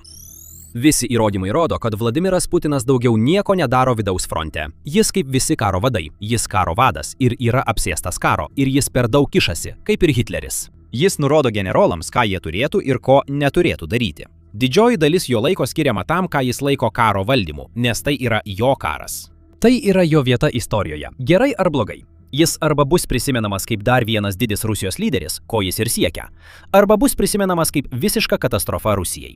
Visi įrodymai rodo, kad Vladimiras Putinas daugiau nieko nedaro vidaus fronte. Jis kaip visi karo vadai, jis karo vadas ir yra apsėstas karo, ir jis per daug kišasi, kaip ir Hitleris. Jis nurodo generolams, ką jie turėtų ir ko neturėtų daryti. Didžioji dalis jo laiko skiriama tam, ką jis laiko karo valdymu, nes tai yra jo karas. Tai yra jo vieta istorijoje. Gerai ar blogai? Jis arba bus prisimenamas kaip dar vienas didis Rusijos lyderis, ko jis ir siekia, arba bus prisimenamas kaip visiška katastrofa Rusijai.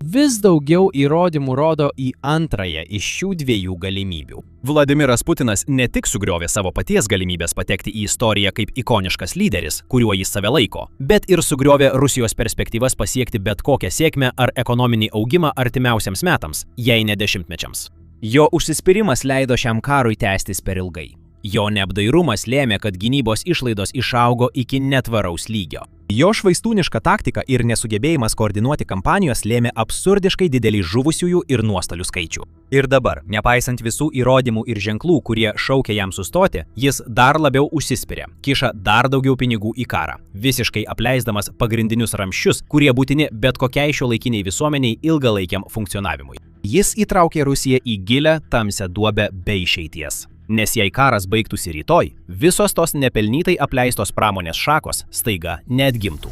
Vis daugiau įrodymų rodo į antrąją iš šių dviejų galimybių. Vladimiras Putinas ne tik sugriovė savo paties galimybės patekti į istoriją kaip ikoniškas lyderis, kuriuo jis save laiko, bet ir sugriovė Rusijos perspektyvas pasiekti bet kokią sėkmę ar ekonominį augimą artimiausiams metams, jei ne dešimtmečiams. Jo užsispyrimas leido šiam karui tęstis per ilgai. Jo neapdairumas lėmė, kad gynybos išlaidos išaugo iki netvaraus lygio. Jo švaistūniška taktika ir nesugebėjimas koordinuoti kampanijos lėmė absurdiškai didelį žuvusiųjų ir nuostolių skaičių. Ir dabar, nepaisant visų įrodymų ir ženklų, kurie šaukia jam sustoti, jis dar labiau užsispiria, kiša dar daugiau pinigų į karą, visiškai apleisdamas pagrindinius ramsčius, kurie būtini bet kokiai šiuolaikiniai visuomeniai ilgalaikiam funkcionavimui. Jis įtraukė Rusiją į gilią, tamsią duobę be išeities. Nes jei karas baigtųsi rytoj, visos tos nepelnytai apleistos pramonės šakos staiga neatgimtų.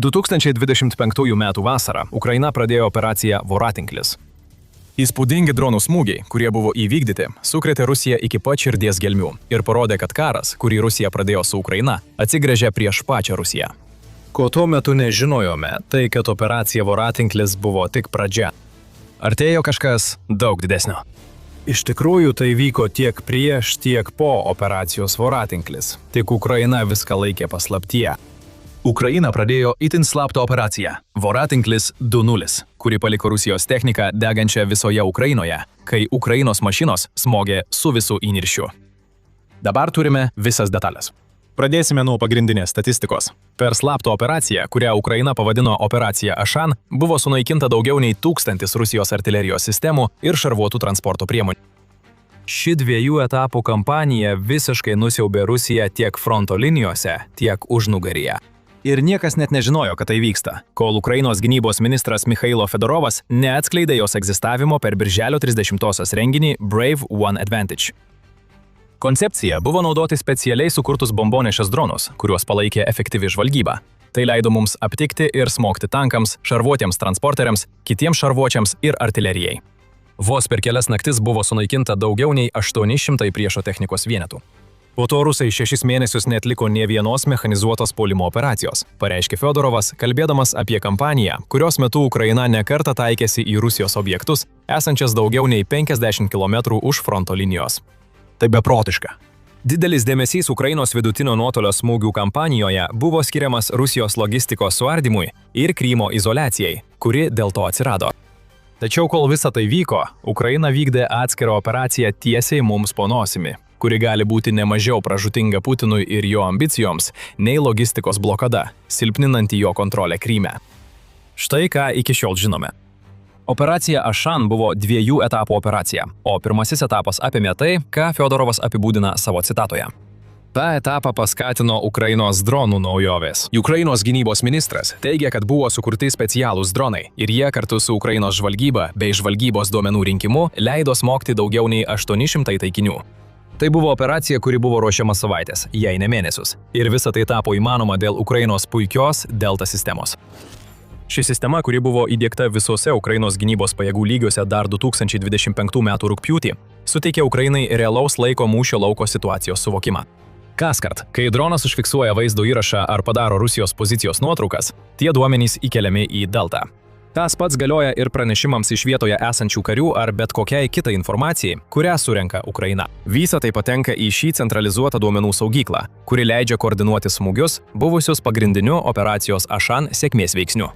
2025 m. vasarą Ukraina pradėjo operaciją Voratinklis. Įspūdingi dronų smūgiai, kurie buvo įvykdyti, sukrėtė Rusiją iki pat širdies gelmių ir parodė, kad karas, kurį Rusija pradėjo su Ukraina, atsigręžė prieš pačią Rusiją. Ko tuo metu nežinojome, tai kad operacija Voratinklis buvo tik pradžia. Artėjo kažkas daug didesnio. Iš tikrųjų, tai vyko tiek prieš, tiek po operacijos Voratinklis. Tik Ukraina viską laikė paslaptyje. Ukraina pradėjo itin slaptą operaciją Voratinklis 2.0, kuri paliko Rusijos techniką degančią visoje Ukrainoje, kai Ukrainos mašinos smogė su visu įniršiu. Dabar turime visas detalės. Pradėsime nuo pagrindinės statistikos. Per slaptą operaciją, kurią Ukraina pavadino operacija Ašan, buvo sunaikinta daugiau nei 1000 Rusijos artilerijos sistemų ir šarvuotų transporto priemonių. Ši dviejų etapų kampanija visiškai nusiaubė Rusiją tiek fronto linijose, tiek užnugaryje. Ir niekas net nežinojo, kad tai vyksta, kol Ukrainos gynybos ministras Mikhailo Fedorovas neatskleidė jos egzistavimo per birželio 30-osios renginį Brave One Advantage. Koncepcija buvo naudoti specialiai sukurtus bombonešės dronus, kuriuos palaikė efektyvi žvalgyba. Tai leido mums aptikti ir smogti tankams, šarvuotiems transporteriams, kitiems šarvuočiams ir artilerijai. Vos per kelias naktis buvo sunaikinta daugiau nei 800 priešo technikos vienetų. Po to rusai 6 mėnesius neatliko nė vienos mechanizuotos puolimo operacijos, pareiškė Fedorovas, kalbėdamas apie kampaniją, kurios metu Ukraina nekartą taikėsi į Rusijos objektus, esančias daugiau nei 50 km už fronto linijos. Tai beprotiška. Didelis dėmesys Ukrainos vidutinio nuotolio smūgių kampanijoje buvo skiriamas Rusijos logistikos suardymui ir Krymo izoliacijai, kuri dėl to atsirado. Tačiau kol visa tai vyko, Ukraina vykdė atskirą operaciją tiesiai mums po nosimi, kuri gali būti nemažiau pražūtinga Putinui ir jo ambicijoms, nei logistikos blokada, silpninanti jo kontrolę Kryme. Štai ką iki šiol žinome. Operacija Ašan buvo 2 etapų operacija, o pirmasis etapas apėmė tai, ką Fedorovas apibūdina savo citatoje. Ta etapą paskatino Ukrainos dronų naujovės. Ukrainos gynybos ministras teigia, kad buvo sukurti specialūs dronai ir jie kartu su Ukrainos žvalgyba bei žvalgybos duomenų rinkimu leido smogti daugiau nei 800 taikinių. Tai buvo operacija, kuri buvo ruošiama savaitės, jei ne mėnesius, ir visa tai tapo įmanoma dėl Ukrainos puikios Delta sistemos. Ši sistema, kuri buvo įdiegta visose Ukrainos gynybos pajėgų lygiuose dar 2025 m. rugpjūtį, suteikė Ukrainai realaus laiko mūšio lauko situacijos suvokimą. Kaskart, kai dronas užfiksuoja vaizdo įrašą ar padaro Rusijos pozicijos nuotraukas, tie duomenys įkeliami į Delta. Tas pats galioja ir pranešimams iš vietoje esančių karių ar bet kokiai kitai informacijai, kurią surenka Ukraina. Visa tai patenka į šį centralizuotą duomenų saugyklą, kuri leidžia koordinuoti smūgius, buvusius pagrindiniu operacijos Ašan sėkmės veiksniu.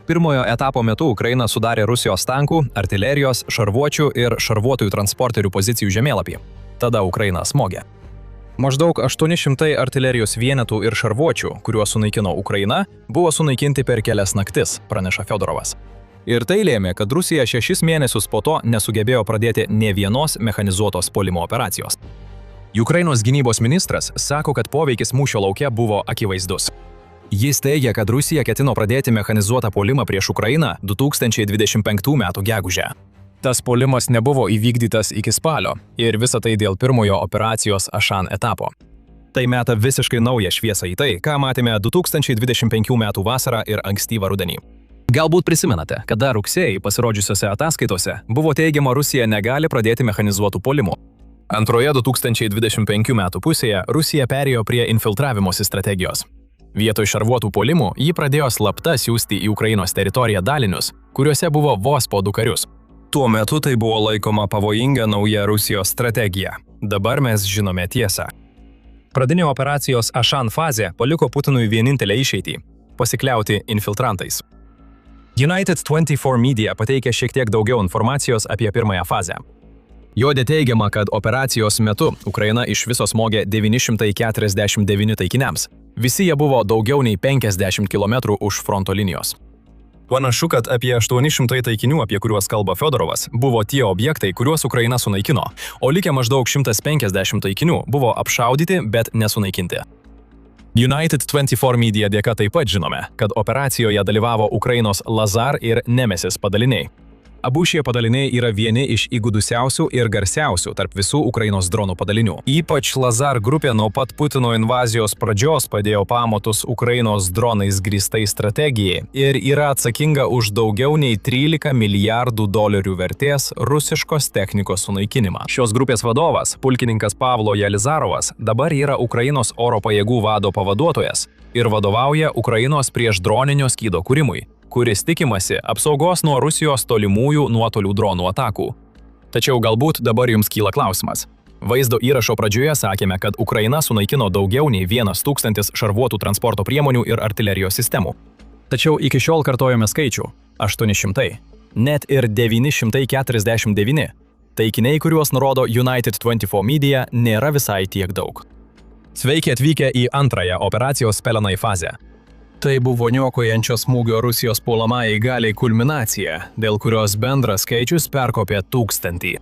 Pirmojo etapo metu Ukraina sudarė Rusijos tankų, artilerijos, šarvuočių ir šarvuotojų transporterių pozicijų žemėlapį. Tada Ukraina smogė. Maždaug 800 artilerijos vienetų ir šarvuočių, kuriuos sunaikino Ukraina, buvo sunaikinti per kelias naktis, praneša Fedorovas. Ir tai lėmė, kad Rusija 6 mėnesius po to nesugebėjo pradėti nė vienos mechanizuotos puolimo operacijos. Ukrainos gynybos ministras sako, kad poveikis mūšio lauke buvo akivaizdus. Jis teigia, kad Rusija ketino pradėti mechanizuotą puolimą prieš Ukrainą 2025 m. gegužę. Tas puolimas nebuvo įvykdytas iki spalio ir visa tai dėl pirmojo operacijos Ašan etapo. Tai meta visiškai naują šviesą į tai, ką matėme 2025 m. vasarą ir ankstyvą rudenį. Galbūt prisimenate, kad dar rugsėjį pasirodžiusiose ataskaitose buvo teigiama, Rusija negali pradėti mechanizuotų puolimų. Antroje 2025 metų pusėje Rusija perėjo prie infiltravimosi strategijos. Vietoj šarvuotų puolimų ji pradėjo slapta siųsti į Ukrainos teritoriją dalinius, kuriuose buvo vos po 2 karius. Tuo metu tai buvo laikoma pavojinga nauja Rusijos strategija. Dabar mes žinome tiesą. Pradinė operacijos Ašan fazė paliko Putinui vienintelę išeitį – pasikliauti infiltrantais. United 24 Media pateikė šiek tiek daugiau informacijos apie pirmąją fazę. Jode teigiama, kad operacijos metu Ukraina iš viso smogė 949 taikiniams. Visi jie buvo daugiau nei 50 km už fronto linijos. Panašu, kad apie 800 taikinių, apie kuriuos kalba Fedorovas, buvo tie objektai, kuriuos Ukraina sunaikino, o likę maždaug 150 taikinių buvo apšaudyti, bet nesunaikinti. United 24 Media dėka taip pat žinome, kad operacijoje dalyvavo Ukrainos Lazar ir Nemesis padaliniai. Abu šie padaliniai yra vieni iš įgudusiausių ir garsiausių tarp visų Ukrainos dronų padalinių. Ypač Lazar grupė nuo pat Putino invazijos pradžios padėjo pamatus Ukrainos dronais grįstai strategijai ir yra atsakinga už daugiau nei 13 milijardų dolerių vertės rusiškos technikos sunaikinimą. Šios grupės vadovas, pulkininkas Pavlo Jelizarovas, dabar yra Ukrainos oro pajėgų vado pavaduotojas ir vadovauja Ukrainos priešdroninio skydo kūrimui, kuris tikimasi apsaugos nuo Rusijos tolimųjų nuotolių dronų atakų. Tačiau galbūt dabar jums kyla klausimas. Vaizdo įrašo pradžioje sakėme, kad Ukraina sunaikino daugiau nei 1000 šarvuotų transporto priemonių ir artilerijos sistemų. Tačiau iki šiol kartojame skaičių – 800. Net ir 949. Taikiniai, kuriuos nurodo United 24 Media, nėra visai tiek daug. Sveiki atvykę į antrąją operacijos Pelenai fazę. Tai buvo niokojančio smūgio Rusijos puolamajai galiai kulminacija, dėl kurios bendras skaičius perkopė 1000.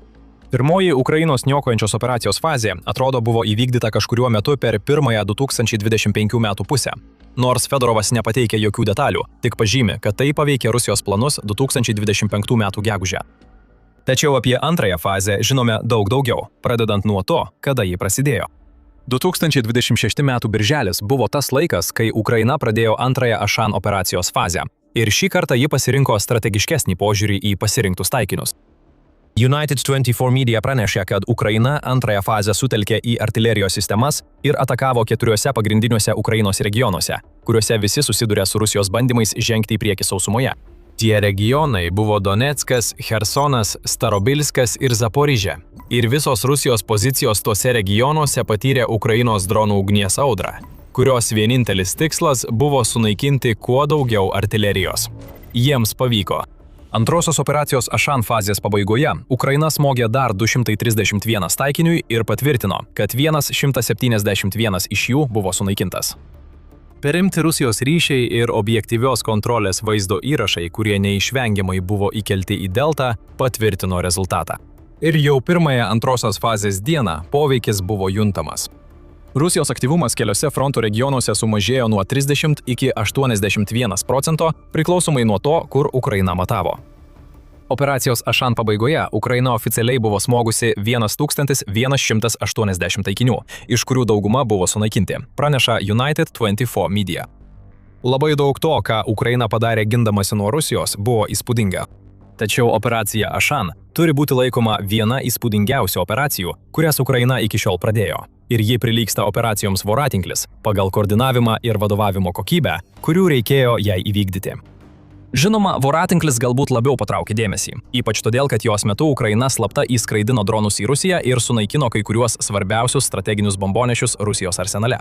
Pirmoji Ukrainos niokojančios operacijos fazė, atrodo, buvo įvykdyta kažkuriuo metu per pirmąją 2025 metų pusę. Nors Fedorovas nepateikė jokių detalių, tik pažymi, kad tai paveikė Rusijos planus 2025 metų gegužę. Tačiau apie antrąją fazę žinome daug daugiau, pradedant nuo to, kada ji prasidėjo. 2026 metų birželis buvo tas laikas, kai Ukraina pradėjo antrąją Ašan operacijos fazę. Ir šį kartą ji pasirinko strategiškesnį požiūrį į pasirinktus taikinius. United 24 Media pranešė, kad Ukraina antrąją fazę sutelkė į artilerijos sistemas ir atakavo 4 pagrindiniuose Ukrainos regionuose, kuriuose visi susiduria su Rusijos bandymais žengti į priekį sausumoje. Tie regionai buvo Doneckas, Chersonas, Starobilskas ir Zaporižė. Ir visos Rusijos pozicijos tuose regionuose patyrė Ukrainos dronų ugnies audrą, kurios vienintelis tikslas buvo sunaikinti kuo daugiau artilerijos. Jiems pavyko. Antrosios operacijos Ašan fazės pabaigoje Ukraina smogė dar 231 taikiniui ir patvirtino, kad 171 iš jų buvo sunaikintas. Perimti Rusijos ryšiai ir objektyvios kontrolės vaizdo įrašai, kurie neišvengiamai buvo įkelti į Deltą, patvirtino rezultatą. Ir jau pirmąją antrosios fazės dieną poveikis buvo juntamas. Rusijos aktyvumas keliose fronto regionuose sumažėjo nuo 30 iki 81%, priklausomai nuo to, kur Ukraina matavo. Operacijos Ašan pabaigoje Ukraina oficialiai buvo smogusi 1180 taikinių, iš kurių dauguma buvo sunaikinti, praneša United 24 Media. Labai daug to, ką Ukraina padarė gindamasi nuo Rusijos, buvo įspūdinga. Tačiau operacija Ašan turi būti laikoma viena įspūdingiausių operacijų, kurias Ukraina iki šiol pradėjo. Ir ji prilygsta operacijoms Voratinklis pagal koordinavimą ir vadovavimo kokybę, kurių reikėjo jai įvykdyti. Žinoma, Voratinklis galbūt labiau patraukė dėmesį, ypač todėl, kad jos metu Ukraina slapta įskraidino dronus į Rusiją ir sunaikino kai kuriuos svarbiausius strateginius bombonešius Rusijos arsenale.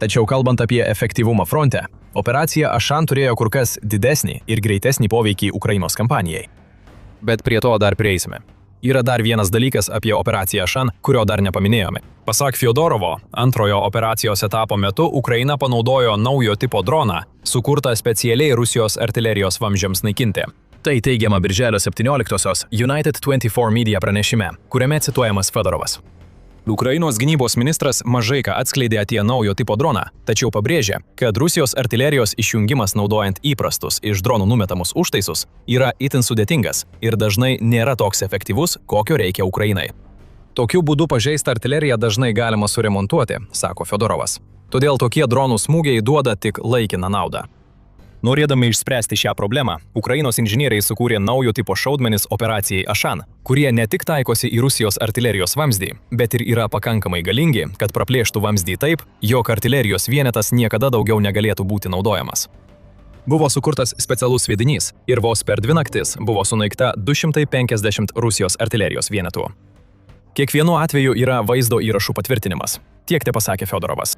Tačiau kalbant apie efektyvumą fronte, operacija Ašan turėjo kur kas didesnį ir greitesnį poveikį Ukrainos kampanijai. Bet prie to dar prieisime. Yra dar vienas dalykas apie operaciją Ašan, kurio dar nepaminėjome. Pasak Fjodorovo, antrojo operacijos etapo metu Ukraina panaudojo naujo tipo droną, sukurtą specialiai Rusijos artilerijos vamzdžiams naikinti. Tai teigiama birželio 17-osios United 24 Media pranešime, kuriame cituojamas Fedorovas. Ukrainos gynybos ministras mažai ką atskleidė apie naujo tipo droną, tačiau pabrėžė, kad Rusijos artilerijos išjungimas naudojant įprastus iš dronų numetamus užtaisus yra itin sudėtingas ir dažnai nėra toks efektyvus, kokio reikia Ukrainai. Tokiu būdu pažeistą artileriją dažnai galima suremontuoti, sako Fedorovas. Todėl tokie dronų smūgiai duoda tik laikiną naudą. Norėdami išspręsti šią problemą, Ukrainos inžinieriai sukūrė naujo tipo šaudmenis operacijai Ashan, kurie ne tik taikosi į Rusijos artilerijos vamzdį, bet ir yra pakankamai galingi, kad praplėštų vamzdį taip, jog artilerijos vienetas niekada daugiau negalėtų būti naudojamas. Buvo sukurtas specialus sviedinys ir vos per 2 naktis buvo sunaikta 250 Rusijos artilerijos vienetų. Kiekvienu atveju yra vaizdo įrašų patvirtinimas, tiek te pasakė Fedorovas.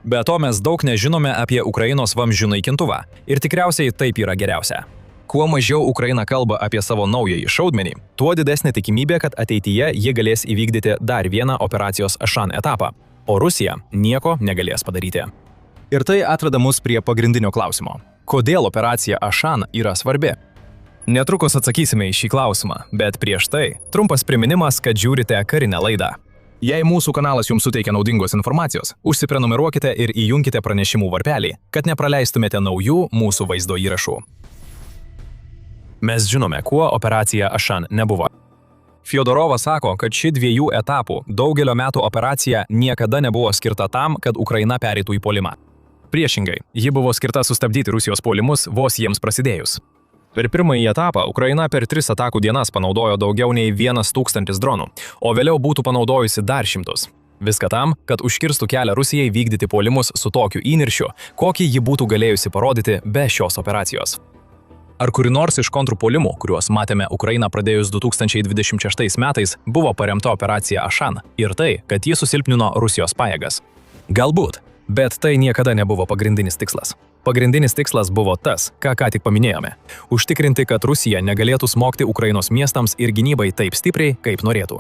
Be to mes daug nežinome apie Ukrainos vamzdžių naikintuvą ir tikriausiai taip yra geriausia. Kuo mažiau Ukraina kalba apie savo naująjį šaudmenį, tuo didesnė tikimybė, kad ateityje jie galės įvykdyti dar vieną operacijos Ashan etapą, o Rusija nieko negalės padaryti. Ir tai atveda mus prie pagrindinio klausimo. Kodėl operacija Ashan yra svarbi? Netrukus atsakysime į šį klausimą, bet prieš tai trumpas priminimas, kad žiūrite karinę laidą. Jei mūsų kanalas jums suteikia naudingos informacijos, užsiprenumeruokite ir įjunkite pranešimų varpelį, kad nepraleistumėte naujų mūsų vaizdo įrašų. Mes žinome, kuo operacija Ashan nebuvo. Fiodorovas sako, kad ši 2 etapų daugelio metų operacija niekada nebuvo skirta tam, kad Ukraina pereitų į puolimą. Priešingai, ji buvo skirta sustabdyti Rusijos puolimus vos jiems prasidėjus. Per pirmąjį etapą Ukraina per 3 atakų dienas panaudojo daugiau nei 1000 dronų, o vėliau būtų panaudojusi dar 100. Viską tam, kad užkirstų kelią Rusijai vykdyti puolimus su tokiu įniršiu, kokį ji būtų galėjusi parodyti be šios operacijos. Ar kuri nors iš kontrpuolimų, kuriuos matėme Ukrainą pradėjus 2026 metais, buvo paremta operacija Ashan ir tai, kad ji susilpnino Rusijos pajėgas? Galbūt, bet tai niekada nebuvo pagrindinis tikslas. Pagrindinis tikslas buvo tas, ką tik paminėjome – užtikrinti, kad Rusija negalėtų smogti Ukrainos miestams ir gynybai taip stipriai, kaip norėtų.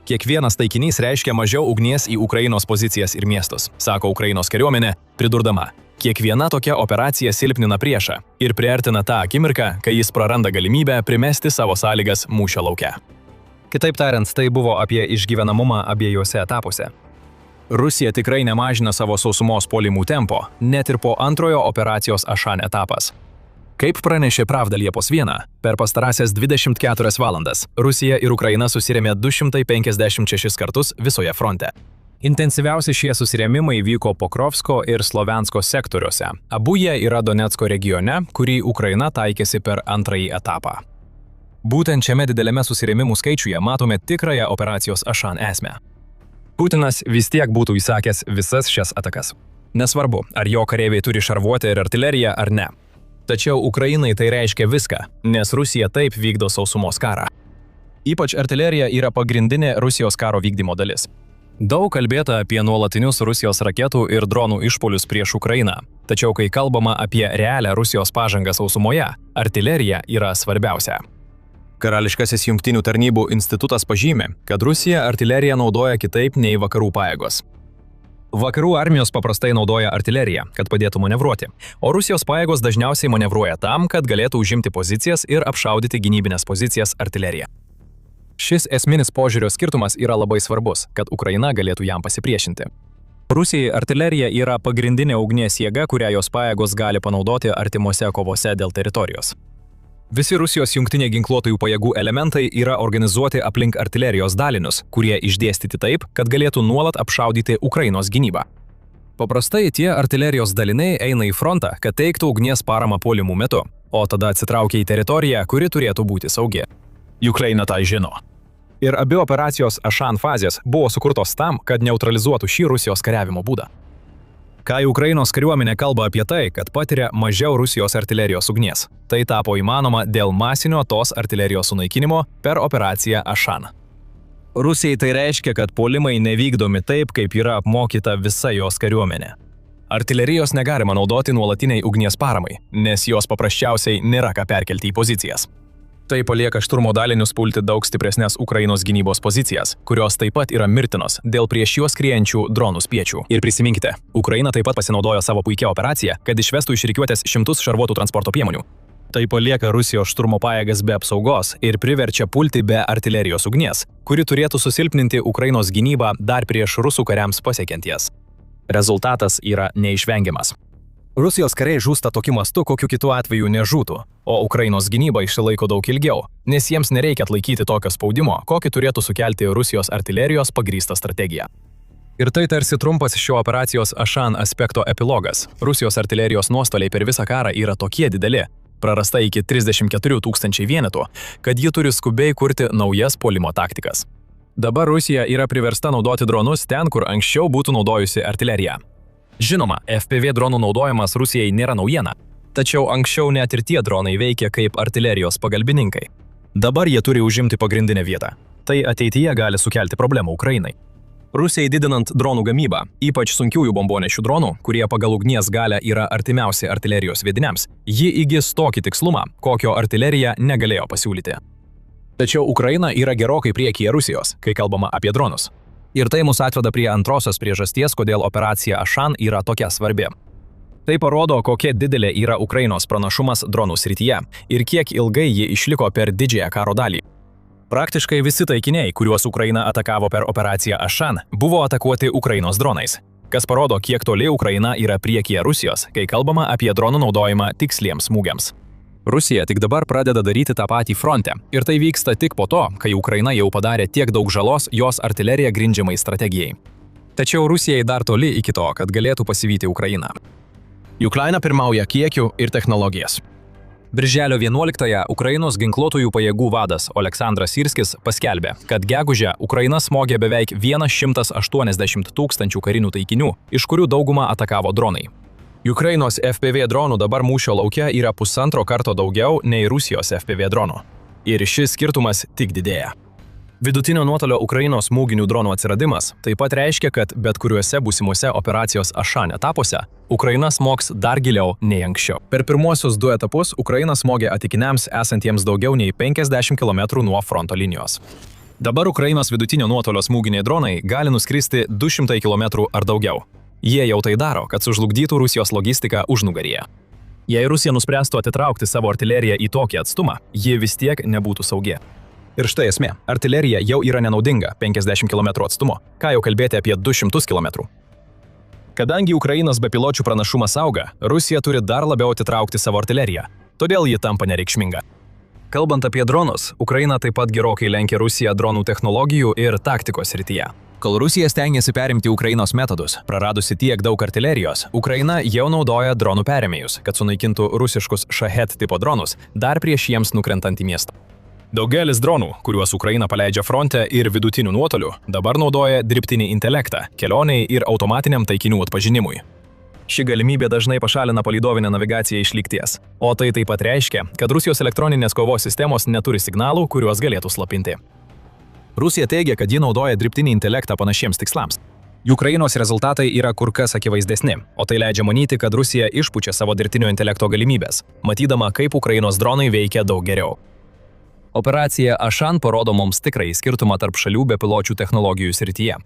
Kiekvienas taikinys reiškia mažiau ugnies į Ukrainos pozicijas ir miestus, sako Ukrainos kariuomenė, pridurdama. Kiekviena tokia operacija silpnina priešą ir priartina tą akimirką, kai jis praranda galimybę primesti savo sąlygas mūšio lauke. Kitaip tariant, tai buvo apie išgyvenamumą abiejose etapuose. Rusija tikrai nemažina savo sausumos puolimų tempo, net ir po antrojo operacijos Ashan etapas. Kaip pranešė Pravda Liepos 1, per pastarąsias 24 valandas Rusija ir Ukraina susirėmė 256 kartus visoje fronte. Intensyviausi šie susirėmimai vyko Pokrovsko ir Sloviansko sektoriuose. Abu jie yra Donecko regione, kurį Ukraina taikėsi per antrąjį etapą. Būtent šiame dideliame susirėmimų skaičiuje matome tikrąją operacijos Ashan esmę. Putinas vis tiek būtų įsakęs visas šias atakas. Nesvarbu, ar jo kareiviai turi šarvuotę ir artileriją ar ne. Tačiau Ukrainai tai reiškia viską, nes Rusija taip vykdo sausumos karą. Ypač artilerija yra pagrindinė Rusijos karo vykdymo dalis. Daug kalbėta apie nuolatinius Rusijos raketų ir dronų išpuolius prieš Ukrainą. Tačiau kai kalbama apie realią Rusijos pažangą sausumoje, artilerija yra svarbiausia. Karališkasis jungtinių tarnybų institutas pažymi, kad Rusija artileriją naudoja kitaip nei vakarų pajėgos. Vakarų armijos paprastai naudoja artileriją, kad padėtų manevruoti, o Rusijos pajėgos dažniausiai manevruoja tam, kad galėtų užimti pozicijas ir apšaudyti gynybinės pozicijas artilerija. Šis esminis požiūrio skirtumas yra labai svarbus, kad Ukraina galėtų jam pasipriešinti. Rusijai artilerija yra pagrindinė ugnies jėga, kurią jos pajėgos gali panaudoti artimuose kovose dėl teritorijos. Visi Rusijos jungtinė ginkluotųjų pajėgų elementai yra organizuoti aplink artilerijos dalinius, kurie išdėstyti taip, kad galėtų nuolat apšaudyti Ukrainos gynybą. Paprastai tie artilerijos daliniai eina į frontą, kad teiktų ugnies paramą puolimų metu, o tada atsitraukia į teritoriją, kuri turėtų būti saugi. Ukraina tai žino. Ir abi operacijos Ashan fazės buvo sukurtos tam, kad neutralizuotų šį Rusijos kariavimo būdą. Kai Ukrainos kariuomenė kalba apie tai, kad patiria mažiau Rusijos artilerijos ugnies, tai tapo įmanoma dėl masinio tos artilerijos sunaikinimo per operaciją Ashan. Rusijai tai reiškia, kad puolimai nevykdomi taip, kaip yra apmokyta visa jos kariuomenė. Artilerijos negalima naudoti nuolatiniai ugnies paramai, nes jos paprasčiausiai nėra ką perkelti į pozicijas. Tai palieka šturmo dalinius pulti daug stipresnės Ukrainos gynybos pozicijas, kurios taip pat yra mirtinos dėl prieš juos skriejančių dronų spiečių. Ir prisiminkite, Ukraina taip pat pasinaudojo savo puikia operacija, kad išvestų iš rikiuotės 100 šarvuotų transporto priemonių. Tai palieka Rusijos šturmo pajėgas be apsaugos ir priverčia pulti be artilerijos ugnies, kuri turėtų susilpninti Ukrainos gynybą dar prieš rusų kariams pasiekiant jas. Rezultatas yra neišvengiamas. Rusijos kariai žūsta tokiu mastu, kokiu kitu atveju nežūtų, o Ukrainos gynyba išsilaiko daug ilgiau, nes jiems nereikia atlaikyti tokio spaudimo, kokį turėtų sukelti Rusijos artilerijos pagrįsta strategija. Ir tai tarsi trumpas šio operacijos Ašan aspekto epilogas. Rusijos artilerijos nuostoliai per visą karą yra tokie dideli, prarasta iki 34 000 vienetų, kad ji turi skubiai kurti naujas puolimo taktikas. Dabar Rusija yra priversta naudoti dronus ten, kur anksčiau būtų naudojusi artileriją. Žinoma, FPV dronų naudojimas Rusijai nėra naujiena, tačiau anksčiau net ir tie dronai veikia kaip artilerijos pagalbininkai. Dabar jie turi užimti pagrindinę vietą. Tai ateityje gali sukelti problemų Ukrainai. Rusijai didinant dronų gamybą, ypač sunkiųjų bombonešių dronų, kurie pagal ugnies galią yra artimiausi artilerijos sviediniams, ji įgis tokį tikslumą, kokio artilerija negalėjo pasiūlyti. Tačiau Ukraina yra gerokai priekyje Rusijos, kai kalbama apie dronus. Ir tai mus atveda prie antrosios priežasties, kodėl operacija Ašan yra tokia svarbi. Tai parodo, kokia didelė yra Ukrainos pranašumas dronų srityje ir kiek ilgai ji išliko per didžiąją karo dalį. Praktiškai visi taikiniai, kuriuos Ukraina atakavo per operaciją Ašan, buvo atakuoti Ukrainos dronais, kas parodo, kiek toli Ukraina yra priekyje Rusijos, kai kalbama apie dronų naudojimą tiksliems smūgiams. Rusija tik dabar pradeda daryti tą patį fronte, ir tai vyksta tik po to, kai Ukraina jau padarė tiek daug žalos jos artilerija grindžiamai strategijai. Tačiau Rusijai dar toli iki to, kad galėtų pasivyti Ukrainą. Ukraina pirmauja kiekiu ir technologijas. Birželio 11-ąją Ukrainos ginkluotųjų pajėgų vadas Oleksandras Syrskis paskelbė, kad gegužę Ukraina smogė beveik 180 000 karinių taikinių, iš kurių daugumą atakavo dronai. Ukrainos FPV dronų dabar mūšio lauke yra 1,5 karto daugiau nei Rusijos FPV dronų. Ir šis skirtumas tik didėja. Vidutinio nuotolio Ukrainos smūginių dronų atsiradimas taip pat reiškia, kad bet kuriuose būsimuose operacijos Ašan etapuose Ukraina smogs dar giliau nei anksčiau. Per pirmuosius 2 etapus Ukraina smogė atikiniams esantiems daugiau nei 50 km nuo fronto linijos. Dabar Ukrainos vidutinio nuotolio smūginiai dronai gali nuskristi 200 km ar daugiau. Jie jau tai daro, kad sužlugdytų Rusijos logistiką užnugaryje. Jei Rusija nuspręstų atitraukti savo artileriją į tokį atstumą, ji vis tiek nebūtų saugi. Ir štai esmė, artilerija jau yra nenaudinga 50 km atstumo, ką jau kalbėti apie 200 km. Kadangi Ukrainos bepiločių pranašumas auga, Rusija turi dar labiau atitraukti savo artileriją, todėl ji tampa nereikšminga. Kalbant apie dronus, Ukraina taip pat gerokai lenkia Rusiją dronų technologijų ir taktikos srityje. Kol Rusija stengiasi perimti Ukrainos metodus, praradusi tiek daug artilerijos, Ukraina jau naudoja dronų perėmėjus, kad sunaikintų rusiškus Shahed tipo dronus dar prieš jiems nukrentant į miestą. Daugelis dronų, kuriuos Ukraina paleidžia fronte ir vidutiniu nuotoliu, dabar naudoja dirbtinį intelektą, kelioniai ir automatiniam taikinių atpažinimui. Ši galimybė dažnai pašalina palydovinę navigaciją iš lygties, o tai taip pat reiškia, kad Rusijos elektroninės kovos sistemos neturi signalų, kuriuos galėtų slapinti. Rusija teigia, kad ji naudoja dirbtinį intelektą panašiems tikslams. Ukrainos rezultatai yra kur kas akivaizdesni, o tai leidžia manyti, kad Rusija išpučia savo dirbtinio intelekto galimybės, matydama, kaip Ukrainos dronai veikia daug geriau. Operacija Ašan parodo mums tikrai skirtumą tarp šalių bepiločių technologijų srityje.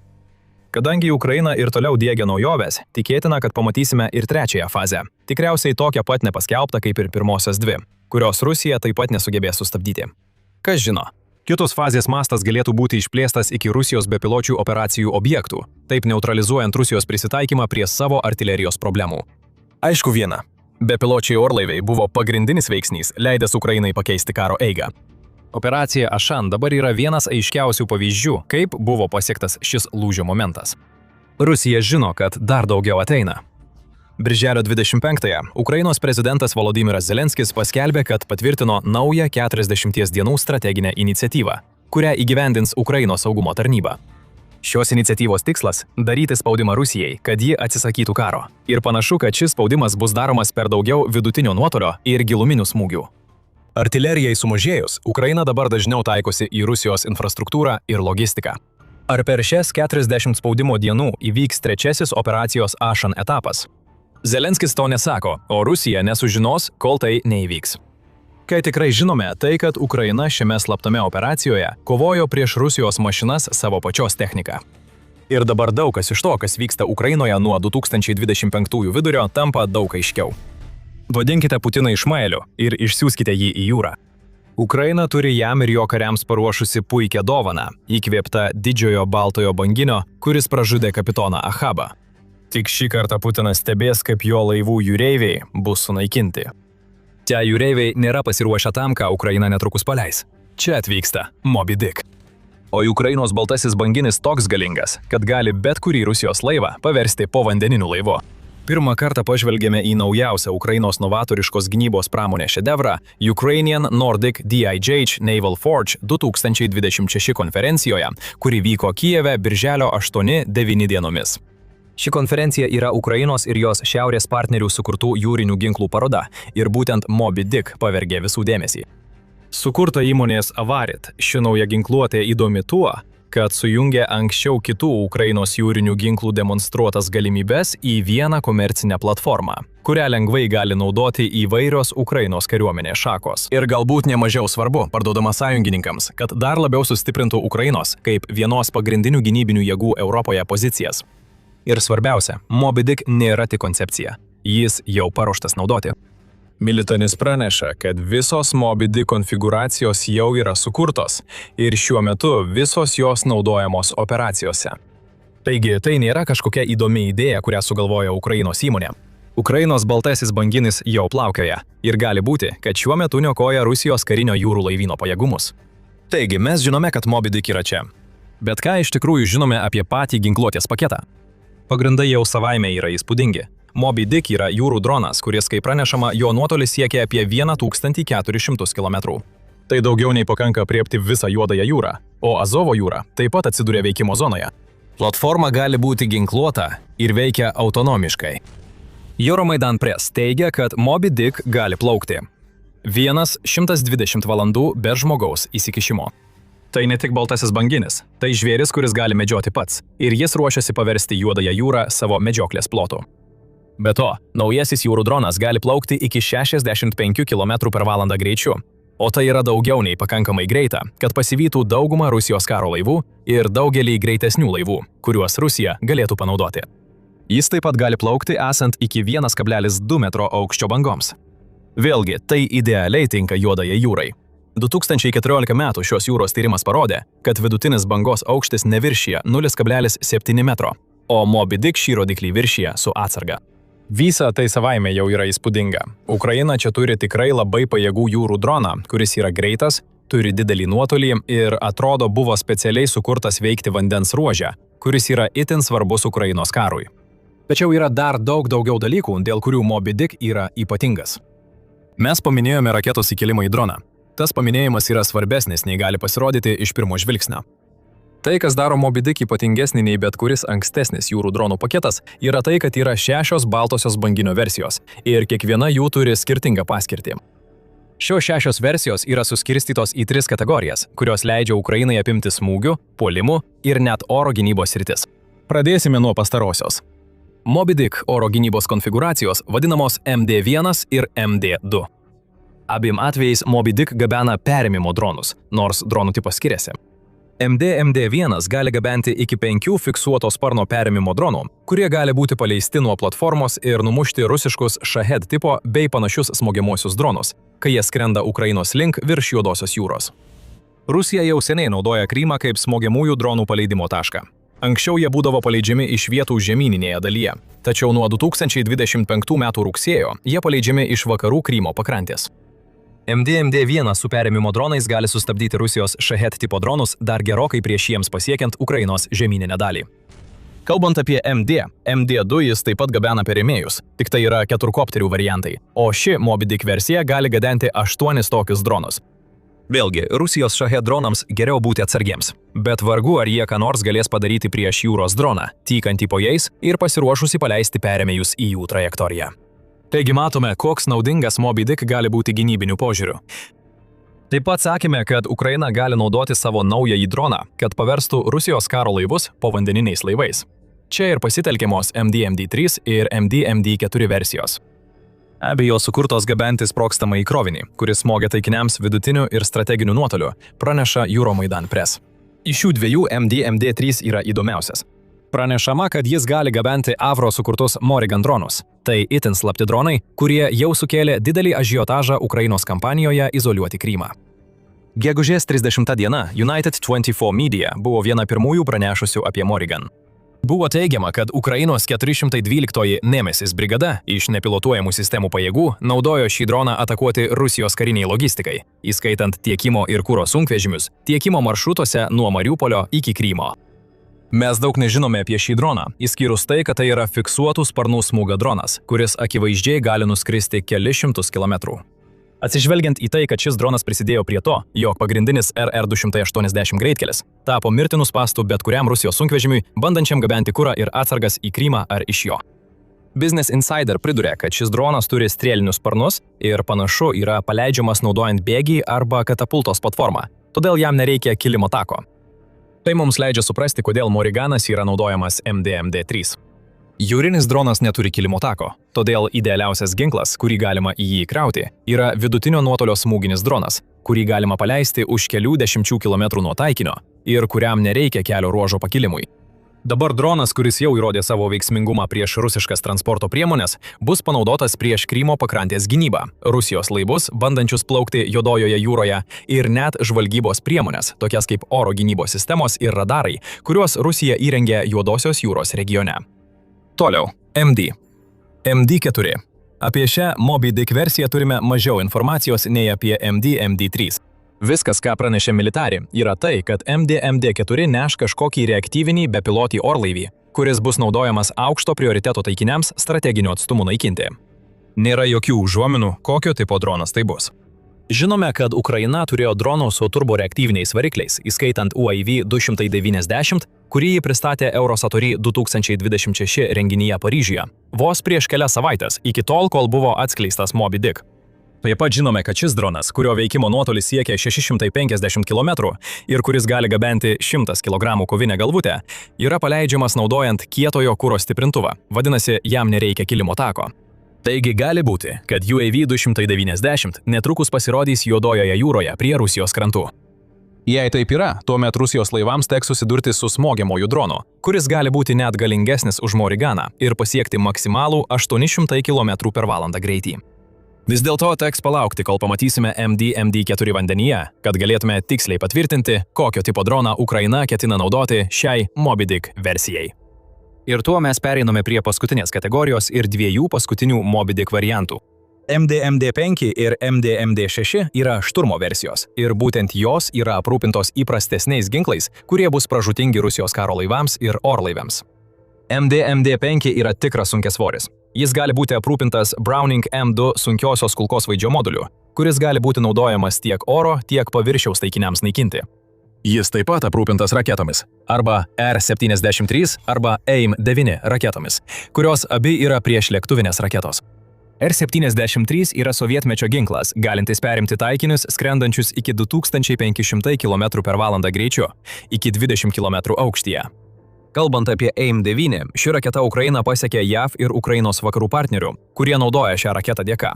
Kadangi Ukraina ir toliau diegia naujoves, tikėtina, kad pamatysime ir trečiąją fazę. Tikriausiai tokią pat nepaskelbtą kaip ir pirmosios 2, kurios Rusija taip pat nesugebės sustabdyti. Kas žino, kitos fazės mastas galėtų būti išplėstas iki Rusijos bepiločių operacijų objektų, taip neutralizuojant Rusijos prisitaikymą prie savo artilerijos problemų. Aišku viena, bepiločiai orlaiviai buvo pagrindinis veiksnys, leidęs Ukrainai pakeisti karo eigą. Operacija Ašan dabar yra vienas aiškiausių pavyzdžių, kaip buvo pasiektas šis lūžio momentas. Rusija žino, kad dar daugiau ateina. Birželio 25-ąją Ukrainos prezidentas Volodymyras Zelenskis paskelbė, kad patvirtino naują 40 dienų strateginę iniciatyvą, kurią įgyvendins Ukrainos saugumo tarnyba. Šios iniciatyvos tikslas – daryti spaudimą Rusijai, kad ji atsisakytų karo. Ir panašu, kad šis spaudimas bus daromas per daugiau vidutinio nuotolio ir giluminių smūgių. Artilerijai sumažėjus, Ukraina dabar dažniau taikosi į Rusijos infrastruktūrą ir logistiką. Ar per šias 40 spaudimo dienų įvyks trečiasis operacijos Ašan etapas? Zelenskis to nesako, o Rusija nesužinos, kol tai neįvyks. Kai tikrai žinome, tai kad Ukraina šiame slaptame operacijoje kovojo prieš Rusijos mašinas savo pačios techniką. Ir dabar daug kas iš to, kas vyksta Ukrainoje nuo 2025 vidurio, tampa daug aiškiau. Vadinkite Putiną Išmaeliu ir išsiųskite jį į jūrą. Ukraina turi jam ir jo kariams paruošusi puikią dovaną, įkvėptą didžiojo baltojo banginio, kuris pražudė kapitoną Achabą. Tik šį kartą Putinas stebės, kaip jo laivų jūreiviai bus sunaikinti. Tie jūreiviai nėra pasiruošę tam, ką Ukraina netrukus paleis. Čia atvyksta Moby Dick. O Ukrainos baltasis banginis toks galingas, kad gali bet kurį Rusijos laivą paversti povandeniniu laivu. Pirmą kartą pažvelgėme į naujausią Ukrainos novatoriškos gynybos pramonės šedevrą Ukrainian Nordic DIGH Naval Forge 2026 konferencijoje, kuri vyko Kijeve birželio 8-9 dienomis. Ši konferencija yra Ukrainos ir jos šiaurės partnerių sukurtų jūrinių ginklų paroda ir būtent Moby Dick pavergė visų dėmesį. Sukurta įmonės Avarit, ši nauja ginkluotė įdomi tuo, kad sujungia anksčiau kitų Ukrainos jūrinių ginklų demonstruotas galimybes į vieną komercinę platformą, kurią lengvai gali naudoti įvairios Ukrainos kariuomenės šakos. Ir galbūt nemažiau svarbu, parduodama sąjungininkams, kad dar labiau sustiprintų Ukrainos kaip vienos pagrindinių gynybinių jėgų Europoje pozicijas. Ir svarbiausia, Moby Dick nėra tik koncepcija, jis jau paruoštas naudoti. Militanis praneša, kad visos Moby Dick konfiguracijos jau yra sukurtos ir šiuo metu visos jos naudojamos operacijose. Taigi, tai nėra kažkokia įdomi idėja, kurią sugalvojo Ukrainos įmonė. Ukrainos baltasis banginis jau plaukioja ir gali būti, kad šiuo metu niokoja Rusijos karinio jūrų laivyno pajėgumus. Taigi, mes žinome, kad Moby Dick yra čia. Bet ką iš tikrųjų žinome apie patį ginkluotės paketą? Pagrindai jau savaime yra įspūdingi. Moby Dick yra jūrų dronas, kuris, kaip pranešama, jo nuotolis siekia apie 1400 km. Tai daugiau nei pakanka apriepti visą Juodąją jūrą, o Azovo jūra taip pat atsiduria veikimo zonoje. Platforma gali būti ginkluota ir veikia autonomiškai. Euromaidan Press teigia, kad Moby Dick gali plaukti 120 valandų be žmogaus įsikišimo. Tai ne tik baltasis banginis, tai žvėris, kuris gali medžioti pats, ir jis ruošiasi paversti Juodąją jūrą savo medžioklės plotu. Be to, naujasis jūrų dronas gali plaukti iki 65 km/h greičiu, o tai yra daugiau nei pakankamai greita, kad pasivytų daugumą Rusijos karo laivų ir daugelį greitesnių laivų, kuriuos Rusija galėtų panaudoti. Jis taip pat gali plaukti esant iki 1,2 metro aukščio bangoms. Vėlgi, tai idealiai tinka Juodajai jūrai. 2014 metų šios jūros tyrimas parodė, kad vidutinis bangos aukštis neviršyje 0,7 metro, o Moby Dick šį rodiklį viršyje su atsarga. Visa tai savaime jau yra įspūdinga. Ukraina čia turi tikrai labai pajėgų jūrų droną, kuris yra greitas, turi didelį nuotolį ir atrodo buvo specialiai sukurtas veikti vandens ruože, kuris yra itin svarbus Ukrainos karui. Tačiau yra dar daugiau dalykų, dėl kurių Moby Dick yra ypatingas. Mes paminėjome raketos įkėlimą į droną. Tas paminėjimas yra svarbesnis, nei gali pasirodyti iš pirmo žvilgsnio. Tai, kas daro Moby Dick ypatingesnį nei bet kuris ankstesnis jūrų dronų paketas, yra tai, kad yra 6 baltosios banginio versijos ir kiekviena jų turi skirtingą paskirtį. Šios 6 versijos yra suskirstytos į 3 kategorijas, kurios leidžia Ukrainai apimti smūgių, puolimų ir net oro gynybos sritis. Pradėsime nuo pastarosios. Moby Dick oro gynybos konfiguracijos vadinamos MD1 ir MD2. Abiem atvejais Moby Dick gabena perėmimo dronus, nors dronų tipas skiriasi. MD1 gali gabenti iki 5 fiksuoto sparno perėmimo dronų, kurie gali būti paleisti nuo platformos ir numušti rusiškus Shahed tipo bei panašius smogiamuosius dronus, kai jie skrenda Ukrainos link virš Juodosios jūros. Rusija jau seniai naudoja Krymą kaip smogiamųjų dronų paleidimo tašką. Anksčiau jie būdavo paleidžiami iš vietų žemyninėje dalyje, tačiau nuo 2025 metų rugsėjo jie paleidžiami iš vakarų Krymo pakrantės. MD1 su perėmimo dronais gali sustabdyti Rusijos Shahed tipo dronus dar gerokai prieš jiems pasiekiant Ukrainos žemyninę dalį. Kalbant apie MD2 jis taip pat gabena perėmėjus, tik tai yra keturkopterių variantai, o ši Moby Dick versija gali gabenti 8 tokius dronus. Vėlgi, Rusijos Shahed dronams geriau būti atsargiems, bet vargu ar jie ką nors galės padaryti prieš jūros droną, tykantį po jais ir pasiruošusi paleisti perėmėjus į jų trajektoriją. Taigi matome, koks naudingas Moby Dick gali būti gynybiniu požiūriu. Taip pat sakėme, kad Ukraina gali naudoti savo naująjį droną, kad paverstų Rusijos karo laivus povandeniniais laivais. Čia ir pasitelkiamos MD3 ir MD4 versijos. Abejos sukurtos gabenti sprogstamą į krovinį, kuris smogia taikiniams vidutiniu ir strateginiu nuotoliu, praneša Euromaidan Press. Iš šių dviejų MD3 yra įdomiausias. Pranešama, kad jis gali gabenti Avro sukurtus Morrigan dronus. Tai itin slapti dronai, kurie jau sukėlė didelį ažiotažą Ukrainos kampanijoje izoliuoti Krymą. Gegužės 30 diena United 24 Media buvo viena pirmųjų pranešusių apie Morrigan. Buvo teigiama, kad Ukrainos 412 Nemesis brigada iš nepilotuojamų sistemų pajėgų naudojo šį droną atakuoti Rusijos kariniai logistikai, įskaitant tiekimo ir kuro sunkvežimius, tiekimo maršrutuose nuo Mariupolio iki Krymo. Mes daug nežinome apie šį droną, išskyrus tai, kad tai yra fiksuotų sparnų smūgio dronas, kuris akivaizdžiai gali nuskristi kelius šimtus kilometrų. Atsižvelgiant į tai, kad šis dronas prisidėjo prie to, jog pagrindinis RR280 greitkelis tapo mirtinų spąstų bet kuriam Rusijos sunkvežimiui, bandančiam gabenti kurą ir atsargas į Krymą ar iš jo. Business Insider priduria, kad šis dronas turi strėlinius sparnus ir panašu yra paleidžiamas naudojant bėgį arba katapultos platformą, todėl jam nereikia kilimo tako. Tai mums leidžia suprasti, kodėl Moriganas yra naudojamas MD-MD3. Jūrinis dronas neturi kilimo tako, todėl idealiausias ginklas, kurį galima į jį įkrauti, yra vidutinio nuotolio smūginis dronas, kurį galima paleisti už kelių dešimčių kilometrų nuo taikinio ir kuriam nereikia kelio ruožo pakilimui. Dabar dronas, kuris jau įrodė savo veiksmingumą prieš rusiškas transporto priemonės, bus panaudotas prieš Krymo pakrantės gynybą, Rusijos laivus, bandančius plaukti Juodojoje jūroje ir net žvalgybos priemonės, tokias kaip oro gynybos sistemos ir radarai, kuriuos Rusija įrengė Juodosios jūros regione. Toliau, MD. MD4. Apie šią Moby Dick versiją turime mažiau informacijos nei apie MD-MD3. Viskas, ką pranešė militari, yra tai, kad MD-MD4 neš kažkokį reaktyvinį bepilotį orlaivį, kuris bus naudojamas aukšto prioriteto taikiniams strateginių atstumų naikinti. Nėra jokių užuominų, kokio tipo dronas tai bus. Žinome, kad Ukraina turėjo dronų su turboreaktyviniais varikliais, įskaitant UAV 290, kurį jį pristatė Eurosatory 2026 renginyje Paryžiuje, vos prieš kelias savaitės, iki tol, kol buvo atskleistas Moby Dick. Taip pat žinome, kad šis dronas, kurio veikimo nuotolis siekia 650 km ir kuris gali gabenti 100 kg kovinę galvutę, yra paleidžiamas naudojant kietojo kuro stiprintuvą, vadinasi, jam nereikia kilimo tako. Taigi gali būti, kad UAV 290 netrukus pasirodys Juodojoje jūroje prie Rusijos krantų. Jei taip yra, tuomet Rusijos laivams teks susidurti su smogiamoju dronu, kuris gali būti net galingesnis už Moriganą ir pasiekti maksimalų 800 km/h greitį. Vis dėlto teks palaukti, kol pamatysime MD-MD4 vandenyje, kad galėtume tiksliai patvirtinti, kokio tipo droną Ukraina ketina naudoti šiai Moby Dick versijai. Ir tuo mes pereiname prie paskutinės kategorijos ir dviejų paskutinių Moby Dick variantų. MD-MD5 ir MD-MD6 yra šturmo versijos, ir būtent jos yra aprūpintos įprastesniais ginklais, kurie bus pražūtingi Rusijos karo laivams ir orlaiviams. MD-MD5 yra tikras sunkiasvoris. Jis gali būti aprūpintas Browning M2 sunkiosios kulkosvaidžio moduliu, kuris gali būti naudojamas tiek oro, tiek paviršiaus taikiniams naikinti. Jis taip pat aprūpintas raketomis, arba R-73 arba AIM-9 raketomis, kurios abi yra priešlėktuvinės raketos. R-73 yra sovietmečio ginklas, galintis perimti taikinius skrendančius iki 2500 km/h greičiu, iki 20 km aukštyje. Kalbant apie AIM-9, ši raketa Ukrainą pasiekė JAV ir Ukrainos vakarų partnerių, kurie naudoja šią raketą dėka.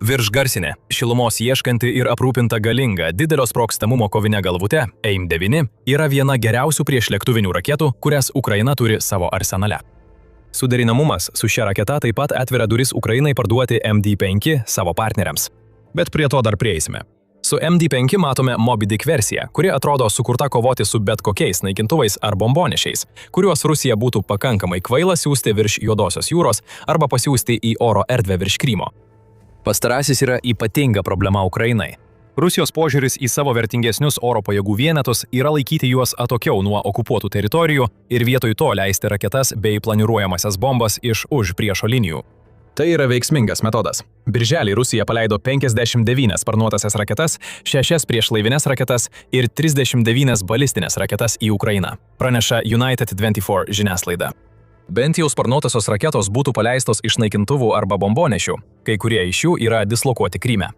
Viršgarsinė, šilumos ieškanti ir aprūpinta galinga didelio sprogstamumo kovinė galvutė AIM-9 yra viena geriausių priešlėktuvinių raketų, kurias Ukraina turi savo arsenale. Suderinamumas su šia raketa taip pat atveria duris Ukrainai parduoti MD5 savo partneriams. Bet prie to dar prieisime. Su MD5 matome Moby Dick versiją, kuri atrodo sukurta kovoti su bet kokiais naikintuvais ar bombonešiais, kuriuos Rusija būtų pakankamai kvaila siųsti virš Juodosios jūros arba pasiųsti į oro erdvę virš Krymo. Pastarasis yra ypatinga problema Ukrainai. Rusijos požiūris į savo vertingesnius oro pajėgų vienetus yra laikyti juos atokiau nuo okupuotų teritorijų ir vietoj to leisti raketas bei planiruojamasias bombas iš už priešo linijų. Tai yra veiksmingas metodas. Birželį Rusija paleido 59 sparnuotasias raketas, 6 priešlaivinės raketas ir 39 balistinės raketas į Ukrainą, praneša United 24 žiniasklaida. Bent jau sparnuotosios raketos būtų paleistos iš naikintuvų arba bombonešių, kai kurie iš jų yra dislokuoti Kryme.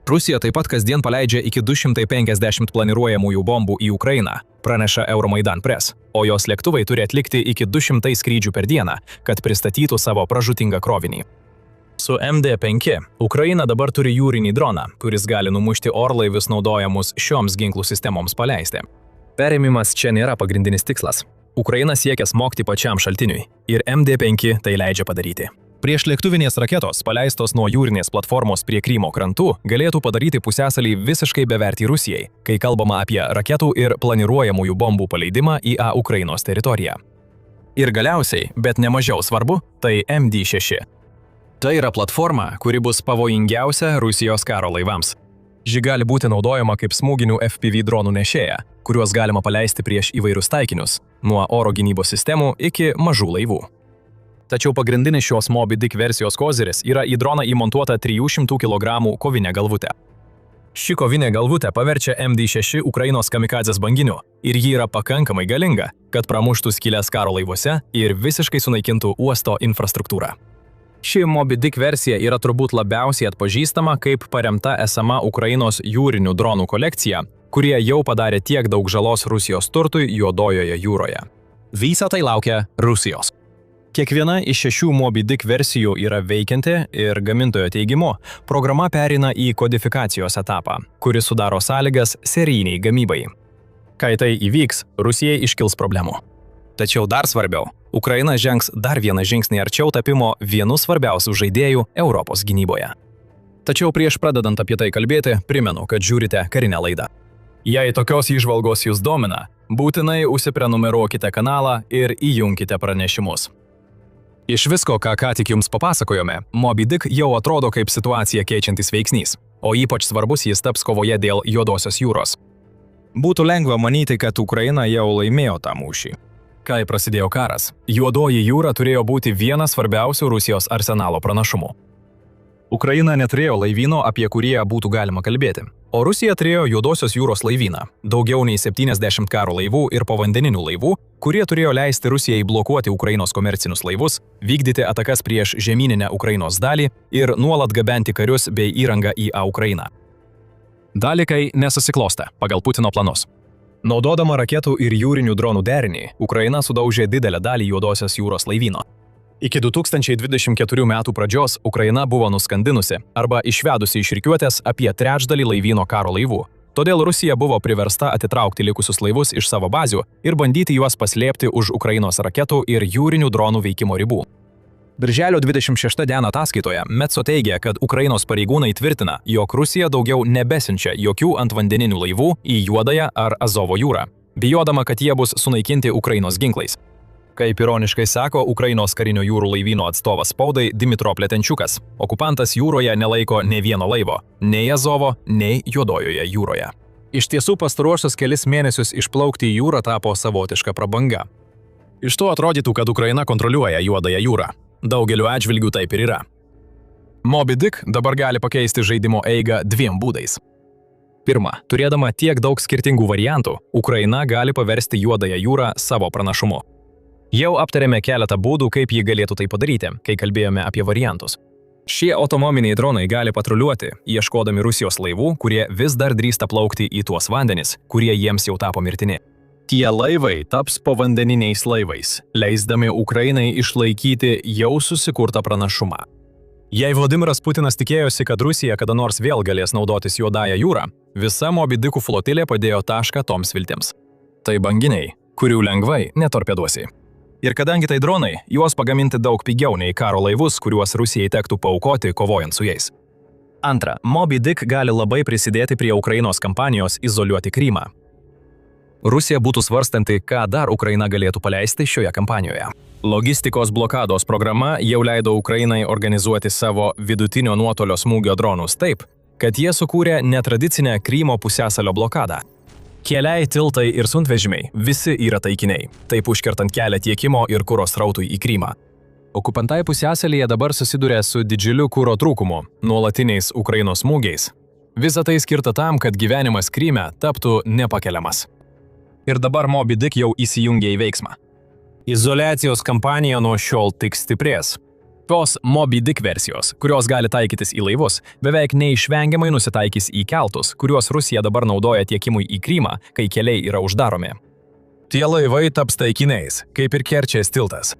Rusija taip pat kasdien paleidžia iki 250 planiruojamųjų bombų į Ukrainą, praneša Euromaidan Press, o jos lėktuvai turi atlikti iki 200 skrydžių per dieną, kad pristatytų savo pražūtingą krovinį. Su MD5 Ukraina dabar turi jūrinį droną, kuris gali numušti orlaivius naudojamus šioms ginklų sistemoms paleisti. Perėmimas čia nėra pagrindinis tikslas. Ukraina siekia smogti pačiam šaltiniui, ir MD5 tai leidžia padaryti. Priešlėktuvinės raketos, paleistos nuo jūrinės platformos prie Krymo krantų, galėtų padaryti pusiasalį visiškai bevertį Rusijai, kai kalbama apie raketų ir planiruojamųjų bombų paleidimą į Ukrainos teritoriją. Ir galiausiai, bet nemažiau svarbu, tai MD6. Tai yra platforma, kuri bus pavojingiausia Rusijos karo laivams. Ji gali būti naudojama kaip smūginių FPV dronų nešėja, kuriuos galima paleisti prieš įvairius taikinius, nuo oro gynybos sistemų iki mažų laivų. Tačiau pagrindinis šios Moby Dick versijos koziris yra į droną įmontuota 300 kg kovinė galvutė. Ši kovinė galvutė paverčia MD6 Ukrainos kamikadzės banginiu ir ji yra pakankamai galinga, kad pramuštų skylės karo laivuose ir visiškai sunaikintų uosto infrastruktūrą. Ši Moby Dick versija yra turbūt labiausiai atpažįstama kaip paremta esama Ukrainos jūrinių dronų kolekcija, kurie jau padarė tiek daug žalos Rusijos turtui Juodojoje jūroje. Visa tai laukia Rusijos. Kiekviena iš 6 Moby Dick versijų yra veikianti ir gamintojo teigimu, programa pereina į kodifikacijos etapą, kuris sudaro sąlygas serijiniai gamybai. Kai tai įvyks, Rusijai iškils problemų. Tačiau dar svarbiau, Ukraina žengs dar vieną žingsnį arčiau tapimo vienu svarbiausių žaidėjų Europos gynyboje. Tačiau prieš pradedant apie tai kalbėti, primenu, kad žiūrite karinę laidą. Jei tokios įžvalgos jūs domina, būtinai užsiprenumeruokite kanalą ir įjunkite pranešimus. Iš visko, ką tik jums papasakojome, Moby Dick jau atrodo kaip situaciją keičiantis veiksnys, o ypač svarbus jis taps kovoje dėl Juodosios jūros. Būtų lengva manyti, kad Ukraina jau laimėjo tą mūšį. Kai prasidėjo karas, Juodoji jūra turėjo būti vienas svarbiausių Rusijos arsenalo pranašumų. Ukraina neturėjo laivyno, apie kurį būtų galima kalbėti, o Rusija turėjo Juodosios jūros laivyną, daugiau nei 70 karo laivų ir povandeninių laivų, kurie turėjo leisti Rusijai blokuoti Ukrainos komercinius laivus, vykdyti atakas prieš žemyninę Ukrainos dalį ir nuolat gabenti karius bei įrangą į Ukrainą. Dalykai nesusiklostė pagal Putino planus. Naudodama raketų ir jūrinių dronų derinį, Ukraina sudaužė didelę dalį Juodosios jūros laivyno. Iki 2024 metų pradžios Ukraina buvo nuskandinusi arba išvedusi iš rikiuotės apie trečdalį laivyno karo laivų. Todėl Rusija buvo priversta atitraukti likusius laivus iš savo bazių ir bandyti juos paslėpti už Ukrainos raketų ir jūrinių dronų veikimo ribų. Birželio 26 dieną ataskaitoje Metso teigia, kad Ukrainos pareigūnai tvirtina, jog Rusija daugiau nebesiunčia jokių antvandeninių laivų į Juodąją ar Azovo jūrą, bijodama, kad jie bus sunaikinti Ukrainos ginklais. Kaip ironiškai sako Ukrainos karinio jūrų laivyno atstovas spaudai Dmitro Pletenčiukas, okupantas jūroje nelaiko ne vieno laivo, nei Azovo, nei Juodojoje jūroje. Iš tiesų pastaruosius kelis mėnesius išplaukti į jūrą tapo savotiška prabanga. Iš to atrodytų, kad Ukraina kontroliuoja Juodąją jūrą. Daugeliu atžvilgių taip ir yra. Moby Dick dabar gali pakeisti žaidimo eigą dviem būdais. Pirma, turėdama tiek daug skirtingų variantų, Ukraina gali paversti Juodąją jūrą savo pranašumu. Jau aptarėme keletą būdų, kaip ji galėtų tai padaryti, kai kalbėjome apie variantus. Šie autonominiai dronai gali patruliuoti, ieškodami Rusijos laivų, kurie vis dar drįsta plaukti į tuos vandenis, kurie jiems jau tapo mirtini. Tie laivai taps povandeniniais laivais, leisdami Ukrainai išlaikyti jau susikurtą pranašumą. Jei Vladimiras Putinas tikėjosi, kad Rusija kada nors vėl galės naudotis Juodąją jūrą, visa Moby Dickų flotilė padėjo tašką toms viltims. Tai banginiai, kurių lengvai netorpeduosi. Ir kadangi tai dronai, juos pagaminti daug pigiau nei karo laivus, kuriuos Rusijai tektų paaukoti kovojant su jais. Antra, Moby Dick gali labai prisidėti prie Ukrainos kampanijos izoliuoti Krymą. Rusija būtų svarstanti, ką dar Ukraina galėtų paleisti šioje kampanijoje. Logistikos blokados programa jau leido Ukrainai organizuoti savo vidutinio nuotolio smūgio dronus taip, kad jie sukūrė netradicinę Krymo pusiasalio blokadą. Keliai, tiltai ir sunkvežimiai visi yra taikiniai, taip užkertant kelią tiekimo ir kuro srautui į Krymą. Okupantai pusiasalyje dabar susiduria su didžiuliu kuro trūkumu, nuolatiniais Ukrainos smūgiais. Visa tai skirta tam, kad gyvenimas Kryme taptų nepakeliamas. Ir dabar Moby Dick jau įsijungia į veiksmą. Izoliacijos kampanija nuo šiol tik stiprės. Tos Moby Dick versijos, kurios gali taikytis į laivus, beveik neišvengiamai nusitaikys į keltus, kuriuos Rusija dabar naudoja tiekimui į Krymą, kai keliai yra uždaromi. Tie laivai taps taikiniais, kaip ir Kerčės tiltas.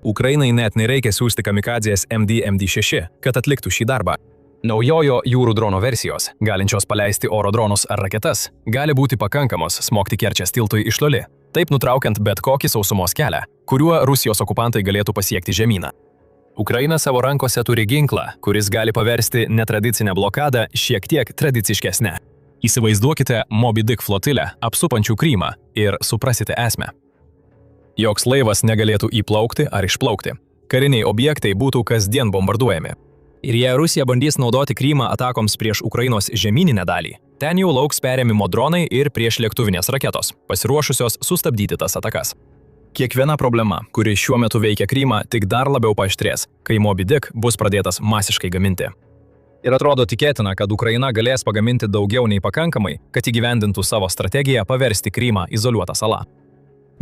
Ukrainai net nereikia siųsti kamikadzės MD-6, kad atliktų šį darbą. Naujojo jūrų drono versijos, galinčios paleisti oro dronus ar raketas, gali būti pakankamos smogti Kerčės tiltui iš toli, taip nutraukiant bet kokį sausumos kelią, kuriuo Rusijos okupantai galėtų pasiekti žemyną. Ukraina savo rankose turi ginklą, kuris gali paversti netradicinę blokadą šiek tiek tradiciškesnę. Įsivaizduokite Moby Dick flotilę apsupančių Krymą ir suprasite esmę. Joks laivas negalėtų įplaukti ar išplaukti. Kariniai objektai būtų kasdien bombarduojami. Ir jei Rusija bandys naudoti Krymą atakoms prieš Ukrainos žemyninę dalį, ten jau lauks perėmimo dronai ir priešlėktuvinės raketos, pasiruošusios sustabdyti tas atakas. Kiekviena problema, kuri šiuo metu veikia Krymą, tik dar labiau paaštrės, kai Moby Dick bus pradėtas masiškai gaminti. Ir atrodo tikėtina, kad Ukraina galės pagaminti daugiau nei pakankamai, kad įgyvendintų savo strategiją paversti Krymą izoliuotą salą.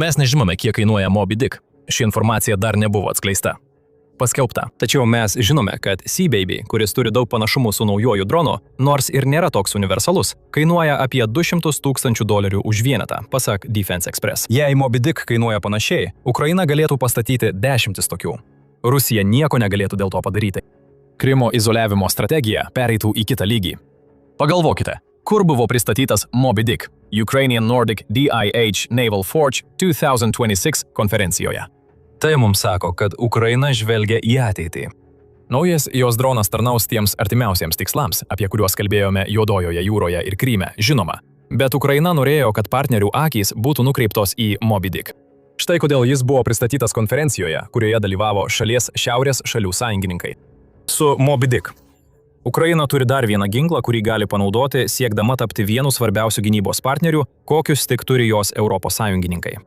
Mes nežinome, kiek kainuoja Moby Dick. Ši informacija dar nebuvo atskleista. Paskelbta. Tačiau mes žinome, kad Sea Baby, kuris turi daug panašumų su naujoju dronu, nors ir nėra toks universalus, kainuoja apie $200 000 už vienetą, pasak Defense Express. Jei Moby Dick kainuoja panašiai, Ukraina galėtų pastatyti 10 tokių. Rusija nieko negalėtų dėl to padaryti. Krymo izoliavimo strategija pereitų į kitą lygį. Pagalvokite, kur buvo pristatytas Moby Dick Ukrainian Nordic DIH Naval Forge 2026 konferencijoje. Tai mums sako, kad Ukraina žvelgia į ateitį. Naujas jos dronas tarnaus tiems artimiausiems tikslams, apie kuriuos kalbėjome Juodojoje jūroje ir Kryme, žinoma. Bet Ukraina norėjo, kad partnerių akys būtų nukreiptos į Moby Dick. Štai kodėl jis buvo pristatytas konferencijoje, kurioje dalyvavo šalies šiaurės šalių sąjungininkai. Su Moby Dick Ukraina turi dar vieną ginklą, kurį gali panaudoti, siekdama tapti vienu svarbiausių gynybos partnerių, kokius tik turi jos Europos sąjungininkai.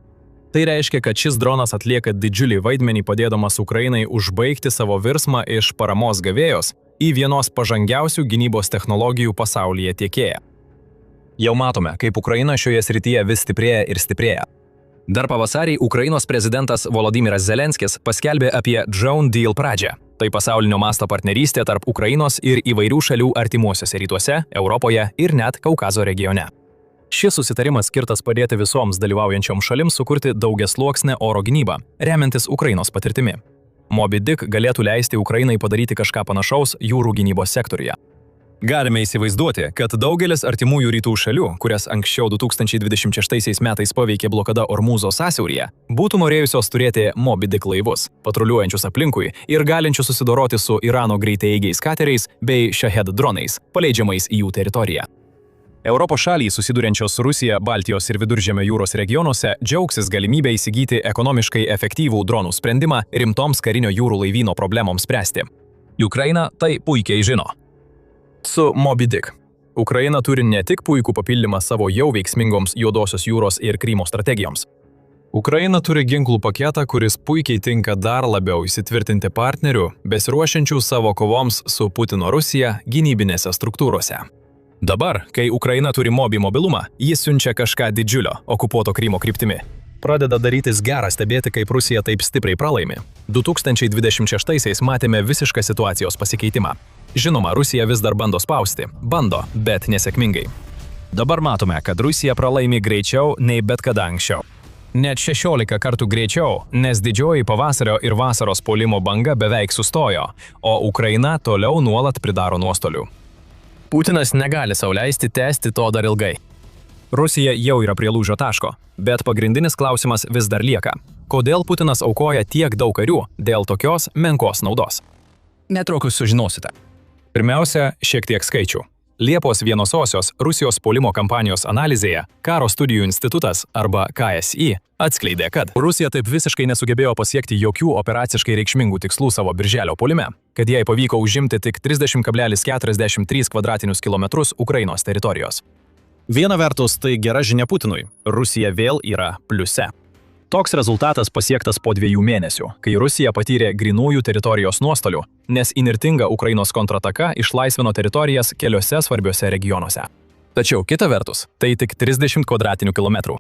Tai reiškia, kad šis dronas atlieka didžiulį vaidmenį padėdamas Ukrainai užbaigti savo virsmą iš paramos gavėjos į vienos pažangiausių gynybos technologijų pasaulyje tiekėją. Jau matome, kaip Ukraina šioje srityje vis stiprėja ir stiprėja. Dar pavasarį Ukrainos prezidentas Volodymyras Zelenskis paskelbė apie Drone Deal pradžią. Tai pasaulinio masto partnerystė tarp Ukrainos ir įvairių šalių artimuosiuose rytuose, Europoje ir net Kaukazo regione. Šis susitarimas skirtas padėti visoms dalyvaujančioms šalims sukurti daugiasluoksnę oro gynybą, remiantis Ukrainos patirtimi. Moby Dick galėtų leisti Ukrainai padaryti kažką panašaus jūrų gynybos sektoriuje. Galime įsivaizduoti, kad daugelis artimųjų rytų šalių, kurias anksčiau 2026 metais paveikė blokada Ormūzo sąsiauryje, būtų norėjusios turėti Moby Dick laivus, patruliuojančius aplinkui ir galinčius susidoroti su Irano greitaeigiais kateriais bei Shahed dronais, paleidžiamais į jų teritoriją. Europos šalys susiduriančios su Rusija, Baltijos ir Viduržemio jūros regionuose džiaugsis galimybę įsigyti ekonomiškai efektyvų dronų sprendimą rimtoms karinio jūrų laivyno problemoms spręsti. Ukraina tai puikiai žino. Su Moby Dick Ukraina turi ne tik puikų papildymą savo jau veiksmingoms Juodosios jūros ir Krymo strategijoms. Ukraina turi ginklų paketą, kuris puikiai tinka dar labiau įsitvirtinti partnerių, besiruošiančių savo kovoms su Putino Rusija gynybinėse struktūrose. Dabar, kai Ukraina turi Moby mobilumą, jis siunčia kažką didžiulio okupuoto Krymo kryptimi. Pradeda darytis gera stebėti, kaip Rusija taip stipriai pralaimi. 2026-aisiais matėme visišką situacijos pasikeitimą. Žinoma, Rusija vis dar bando spausti, bet nesėkmingai. Dabar matome, kad Rusija pralaimi greičiau nei bet kada anksčiau. Net 16 kartų greičiau, nes didžioji pavasario ir vasaros puolimo banga beveik sustojo, o Ukraina toliau nuolat pridaro nuostolių. Putinas negali sau leisti tęsti to dar ilgai. Rusija jau yra prie lūžio taško, bet pagrindinis klausimas vis dar lieka. Kodėl Putinas aukoja tiek daug karių dėl tokios menkos naudos? Netrukus sužinosite. Pirmiausia, šiek tiek skaičių. Liepos 1-osios Rusijos puolimo kampanijos analizėje Karo studijų institutas arba KSI atskleidė, kad Rusija taip visiškai nesugebėjo pasiekti jokių operaciškai reikšmingų tikslų savo birželio puolime, kad jai pavyko užimti tik 30,43 kvadratinius kilometrus Ukrainos teritorijos. Viena vertus, tai gera žinia Putinui. Rusija vėl yra pliuse. Toks rezultatas pasiektas po 2 mėnesių, kai Rusija patyrė grynųjų teritorijos nuostolių, nes įnirtinga Ukrainos kontrataka išlaisvino teritorijas keliose svarbiuose regionuose. Tačiau kita vertus, tai tik 30 kvadratinių kilometrų.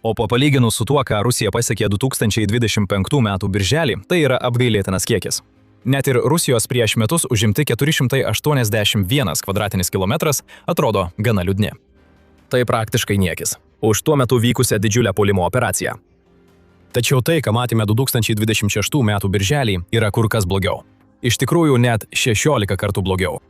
O palyginus su tuo, ką Rusija pasiekė 2025 metų birželį, tai yra apgailėtinas kiekis. Net ir Rusijos prieš metus užimti 481 kvadratinis kilometras atrodo gana liūdni. Tai praktiškai niekis už tuo metu vykusią didžiulę puolimo operaciją. Tačiau tai, ką matėme 2026 metų birželį, yra kur kas blogiau. Iš tikrųjų, net 16 kartų blogiau.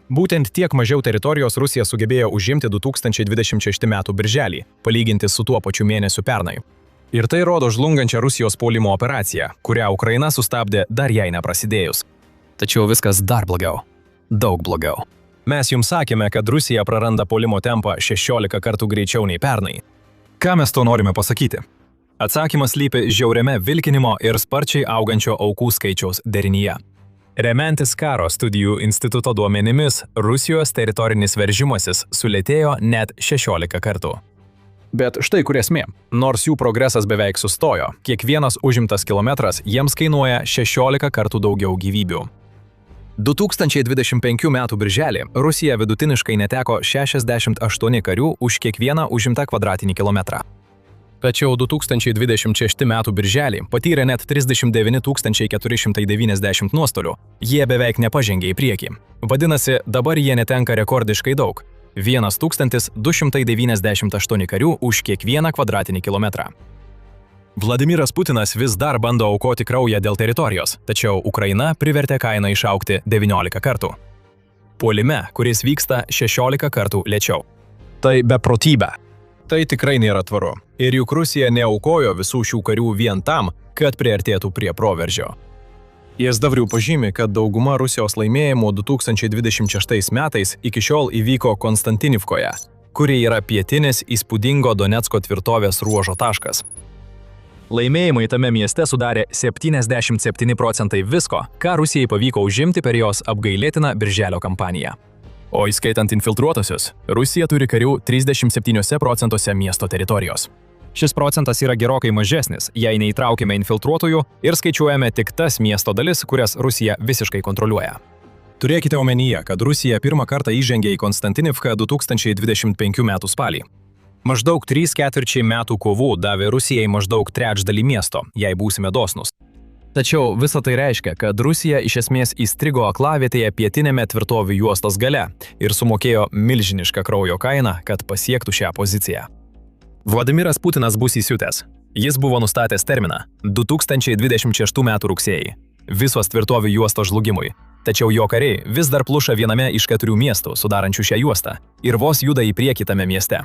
Būtent tiek mažiau teritorijos Rusija sugebėjo užimti 2026 metų birželį, palyginti su tuo pačiu mėnesiu pernai. Ir tai rodo žlungančią Rusijos puolimo operaciją, kurią Ukraina sustabdė dar jai neprasidėjus. Tačiau viskas dar blogiau. Daug blogiau. Mes jums sakėme, kad Rusija praranda puolimo tempą 16 kartų greičiau nei pernai. Ką mes to norime pasakyti? Atsakymas slypi žiauriame vilkinimo ir sparčiai augančio aukų skaičiaus derinyje. Remiantis Karo studijų instituto duomenimis, Rusijos teritorinis veržimasis sulėtėjo net 16 kartų. Bet štai kur esmė. Nors jų progresas beveik sustojo, kiekvienas užimtas kilometras jiems kainuoja 16 kartų daugiau gyvybių. 2025 m. birželį Rusija vidutiniškai neteko 68 karių už kiekvieną užimtą kvadratinį kilometrą. Tačiau 2026 m. birželį patyrė net 39 490 nuostolių. Jie beveik nepažengė į priekį. Vadinasi, dabar jie netenka rekordiškai daug – 1298 karių už kiekvieną kvadratinį kilometrą. Vladimiras Putinas vis dar bando aukoti kraują dėl teritorijos, tačiau Ukraina privertė kainą išaugti 19 kartų. Puolime, kuris vyksta 16 kartų lėčiau. Tai beprotybė. Tai tikrai nėra tvaru. Ir juk Rusija neaukojo visų šių karių vien tam, kad priartėtų prie proveržio. Jazdavrių pažymi, kad dauguma Rusijos laimėjimų 2026 metais iki šiol įvyko Konstantinivkoje, kuri yra pietinis įspūdingo Donecko tvirtovės ruožo taškas. Laimėjimai tame mieste sudarė 77% visko, ką Rusijai pavyko užimti per jos apgailėtiną birželio kampaniją. O įskaitant infiltruotosius, Rusija turi karių 37% miesto teritorijos. Šis procentas yra gerokai mažesnis, jei neįtraukime infiltruotojų ir skaičiuojame tik tas miesto dalis, kurias Rusija visiškai kontroliuoja. Turėkite omenyje, kad Rusija pirmą kartą įžengė į Konstantinivką 2025 m. spalį. Maždaug 3/4 metų kovų davė Rusijai maždaug trečdalį miesto, jei būsime dosnūs. Tačiau visa tai reiškia, kad Rusija iš esmės įstrigo aklavietėje pietinėme tvirtovių juostos gale ir sumokėjo milžinišką kraujo kainą, kad pasiektų šią poziciją. Vladimiras Putinas bus įsiutęs. Jis buvo nustatęs terminą – 2026 m. rugsėjį – visos tvirtovių juostos žlugimui. Tačiau jo kariai vis dar pluša viename iš 4 miestų, sudarančių šią juostą, ir vos juda į priekį tame mieste.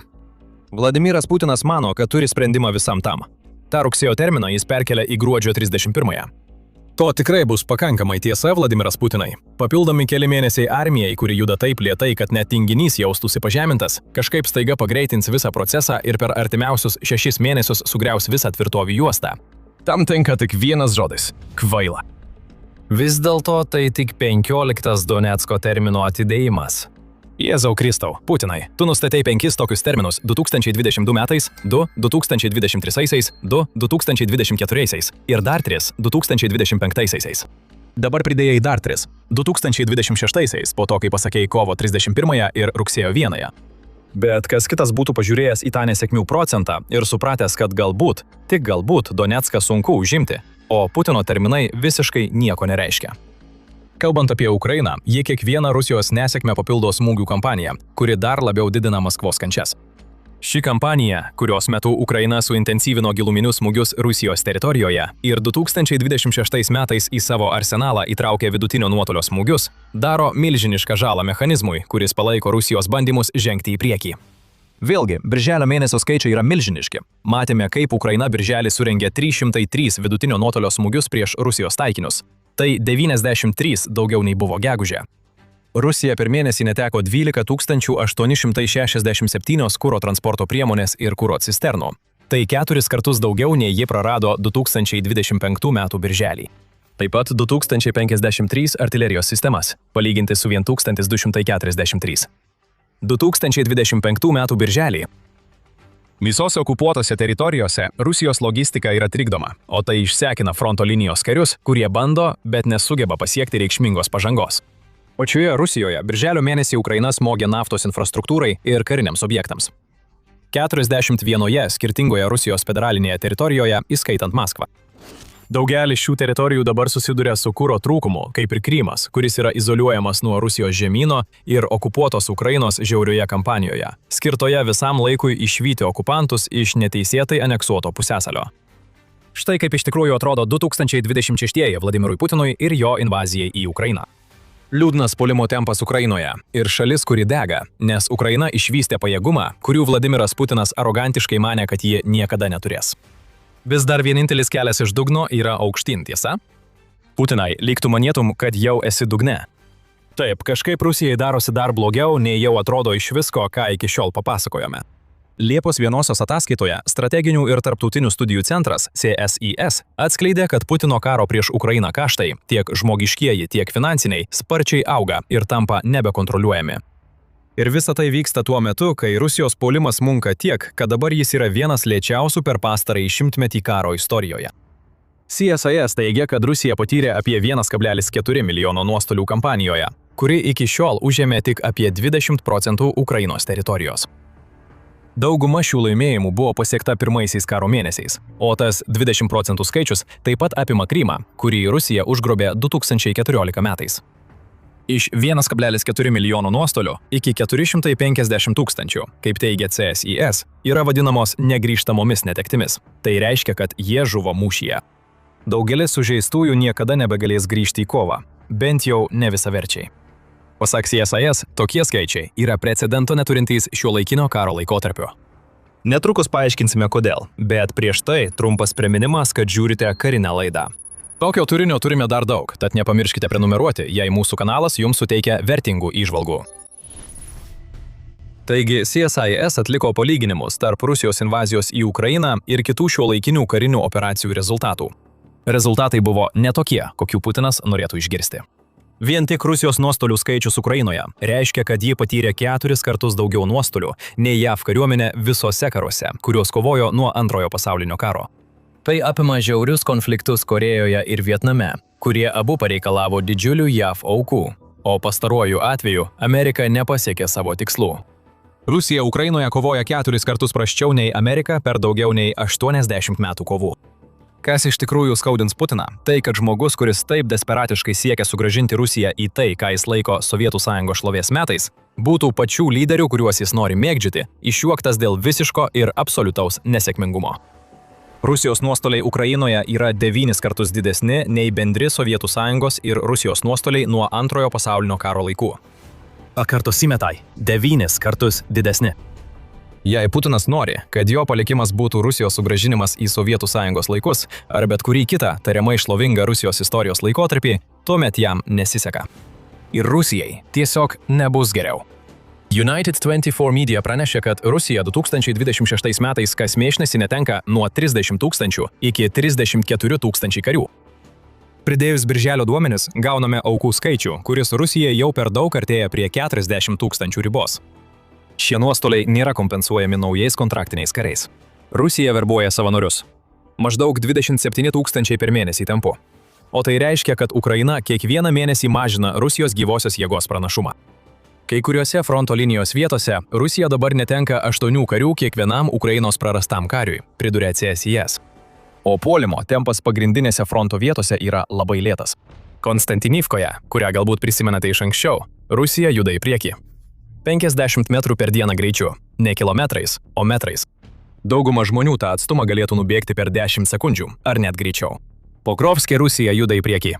Vladimiras Putinas mano, kad turi sprendimą visam tam. Ta rugsėjo terminą jis perkelia į gruodžio 31. To tikrai bus pakankamai tiesa, Vladimiras Putinai. Papildomi keli mėnesiai armijai, kuri juda taip lėtai, kad net tinginys jaustųsi pažemintas, kažkaip staiga pagreitins visą procesą ir per artimiausius 6 mėnesius sugriaus visą tvirtovių juostą. Tam tinka tik vienas žodis – kvaila. Vis dėlto tai tik 15 Donecko termino atidėjimas. Jėzau Kristau, Putinai, tu nustatei 5 tokius terminus 2022 metais, 2 2023, 2 2024 ir dar 3 2025. Dabar pridėjai dar 3 2026 po to, kai pasakei kovo 31 ir rugsėjo 1. Bet kas kitas būtų pažiūrėjęs į tą nesėkmių procentą ir supratęs, kad galbūt, tik galbūt Donecką sunku užimti, o Putino terminai visiškai nieko nereiškia. Kalbant apie Ukrainą, jie kiekvieną Rusijos nesėkmę papildo smūgių kampaniją, kuri dar labiau didina Maskvos kančias. Ši kampanija, kurios metu Ukraina suintensyvino giluminius smūgius Rusijos teritorijoje ir 2026 metais į savo arsenalą įtraukė vidutinio nuotolio smūgius, daro milžinišką žalą mechanizmui, kuris palaiko Rusijos bandymus žengti į priekį. Vėlgi, birželio mėnesio skaičiai yra milžiniški. Matėme, kaip Ukraina birželį surengė 303 vidutinio nuotolio smūgius prieš Rusijos taikinius. Tai 93 daugiau nei buvo gegužė. Rusija per mėnesį neteko 12 867 kuro transporto priemonės ir kuro cisternų. Tai 4 kartus daugiau nei ji prarado 2025 m. birželį. Taip pat 2053 artilerijos sistemas, palyginti su 1243. 2025 m. birželį. Visose okupuotose teritorijose Rusijos logistika yra trikdoma, o tai išsekina fronto linijos karius, kurie bando, bet nesugeba pasiekti reikšmingos pažangos. Pačioje Rusijoje birželio mėnesį Ukraina smogė naftos infrastruktūrai ir kariniams objektams. 41 skirtingoje Rusijos federalinėje teritorijoje, įskaitant Maskvą. Daugelis šių teritorijų dabar susiduria su kuro trūkumu, kaip ir Krymas, kuris yra izoliuojamas nuo Rusijos žemyno ir okupuotos Ukrainos žiaurioje kampanijoje, skirtoje visam laikui išvyti okupantus iš neteisėtai aneksuoto pusiasalio. Štai kaip iš tikrųjų atrodo 2026 Vladimirui Putinui ir jo invazijai į Ukrainą. Liūdnas puolimo tempas Ukrainoje ir šalis, kuri dega, nes Ukraina išvystė pajėgumą, kurių Vladimiras Putinas arogantiškai manė, kad ji niekada neturės. Vis dar vienintelis kelias iš dugno yra aukštyn, tiesa? Putinai, lyg tu manėtum, kad jau esi dugne. Taip, kažkaip Rusijai darosi dar blogiau, nei jau atrodo iš visko, ką iki šiol papasakojome. Liepos 1 ataskaitoje Strateginių ir tarptautinių studijų centras CSIS atskleidė, kad Putino karo prieš Ukrainą kaštai, tiek žmogiškieji, tiek finansiniai, sparčiai auga ir tampa nebekontroliuojami. Ir visa tai vyksta tuo metu, kai Rusijos puolimas munka tiek, kad dabar jis yra vienas lėčiausių per pastarąjį šimtmetį karo istorijoje. CSIS teigia, kad Rusija patyrė apie 1,4 milijono nuostolių kampanijoje, kuri iki šiol užėmė tik apie 20% Ukrainos teritorijos. Dauguma šių laimėjimų buvo pasiekta pirmaisiais karo mėnesiais, o tas 20% skaičius taip pat apima Krymą, kurį Rusija užgrobė 2014 metais. Iš 1,4 milijono nuostolių iki 450 tūkstančių, kaip teigia CSIS, yra vadinamos negrįžtamomis netektimis. Tai reiškia, kad jie žuvo mūšyje. Daugelis sužeistųjų niekada nebegalės grįžti į kovą, bent jau ne visaverčiai. Pasak CSIS, tokie skaičiai yra precedento neturintys šiuolaikinio karo laikotarpio. Netrukus paaiškinsime kodėl, bet prieš tai trumpas priminimas, kad žiūrite karinę laidą. Tokio turinio turime dar daug, tad nepamirškite prenumeruoti, jei mūsų kanalas jums suteikia vertingų įžvalgų. Taigi, CSIS atliko palyginimus tarp Rusijos invazijos į Ukrainą ir kitų šiuolaikinių karinių operacijų rezultatų. Rezultatai buvo netokie, kokių Putinas norėtų išgirsti. Vien tik Rusijos nuostolių skaičius Ukrainoje reiškia, kad ji patyrė 4 kartus daugiau nuostolių nei JAV kariuomenė visose karuose, kuriuos kovojo nuo Antrojo pasaulinio karo. Tai apima žiaurius konfliktus Korėjoje ir Vietname, kurie abu pareikalavo didžiulių JAV aukų, o pastaruoju atveju Amerika nepasiekė savo tikslų. Rusija Ukrainoje kovoja 4 kartus prasčiau nei Amerika per daugiau nei 80 metų kovų. Kas iš tikrųjų skaudins Putiną, tai kad žmogus, kuris taip desperatiškai siekia sugrąžinti Rusiją į tai, ką jis laiko Sovietų Sąjungos šlovės metais, būtų pačių lyderių, kuriuos jis nori mėgdžioti, išjuoktas dėl visiško ir absoliutaus nesėkmingumo. Rusijos nuostoliai Ukrainoje yra 9 kartus didesni nei bendri Sovietų Sąjungos ir Rusijos nuostoliai nuo Antrojo pasaulinio karo laikų. Akartosimetai – 9 kartus didesni. Jei Putinas nori, kad jo palikimas būtų Rusijos sugrąžinimas į Sovietų Sąjungos laikus ar bet kurį kitą tariamai šlovingą Rusijos istorijos laikotarpį, tuomet jam nesiseka. Ir Rusijai tiesiog nebus geriau. United 24 Media pranešė, kad Rusija 2026 metais kas mėnesį netenka nuo 30 tūkstančių iki 34 tūkstančių karių. Pridėjus birželio duomenis, gauname aukų skaičių, kuris Rusija jau per daug artėja prie 40 tūkstančių ribos. Šie nuostoliai nėra kompensuojami naujais kontraktiniais kariais. Rusija verbuoja savanorius. Maždaug 27 tūkstančiai per mėnesį tempu. O tai reiškia, kad Ukraina kiekvieną mėnesį mažina Rusijos gyvosios jėgos pranašumą. Kai kuriuose fronto linijos vietose Rusija dabar netenka 8 karių kiekvienam Ukrainos prarastam kariui, priduria CSIS. O puolimo tempas pagrindinėse fronto vietose yra labai lėtas. Konstantinivkoje, kurią galbūt prisimenate iš anksčiau, Rusija juda į priekį. 50 metrų per dieną greičiu, ne kilometrais, o metrais. Dauguma žmonių tą atstumą galėtų nubėgti per 10 sekundžių, ar net greičiau. Pokrovske Rusija juda į priekį.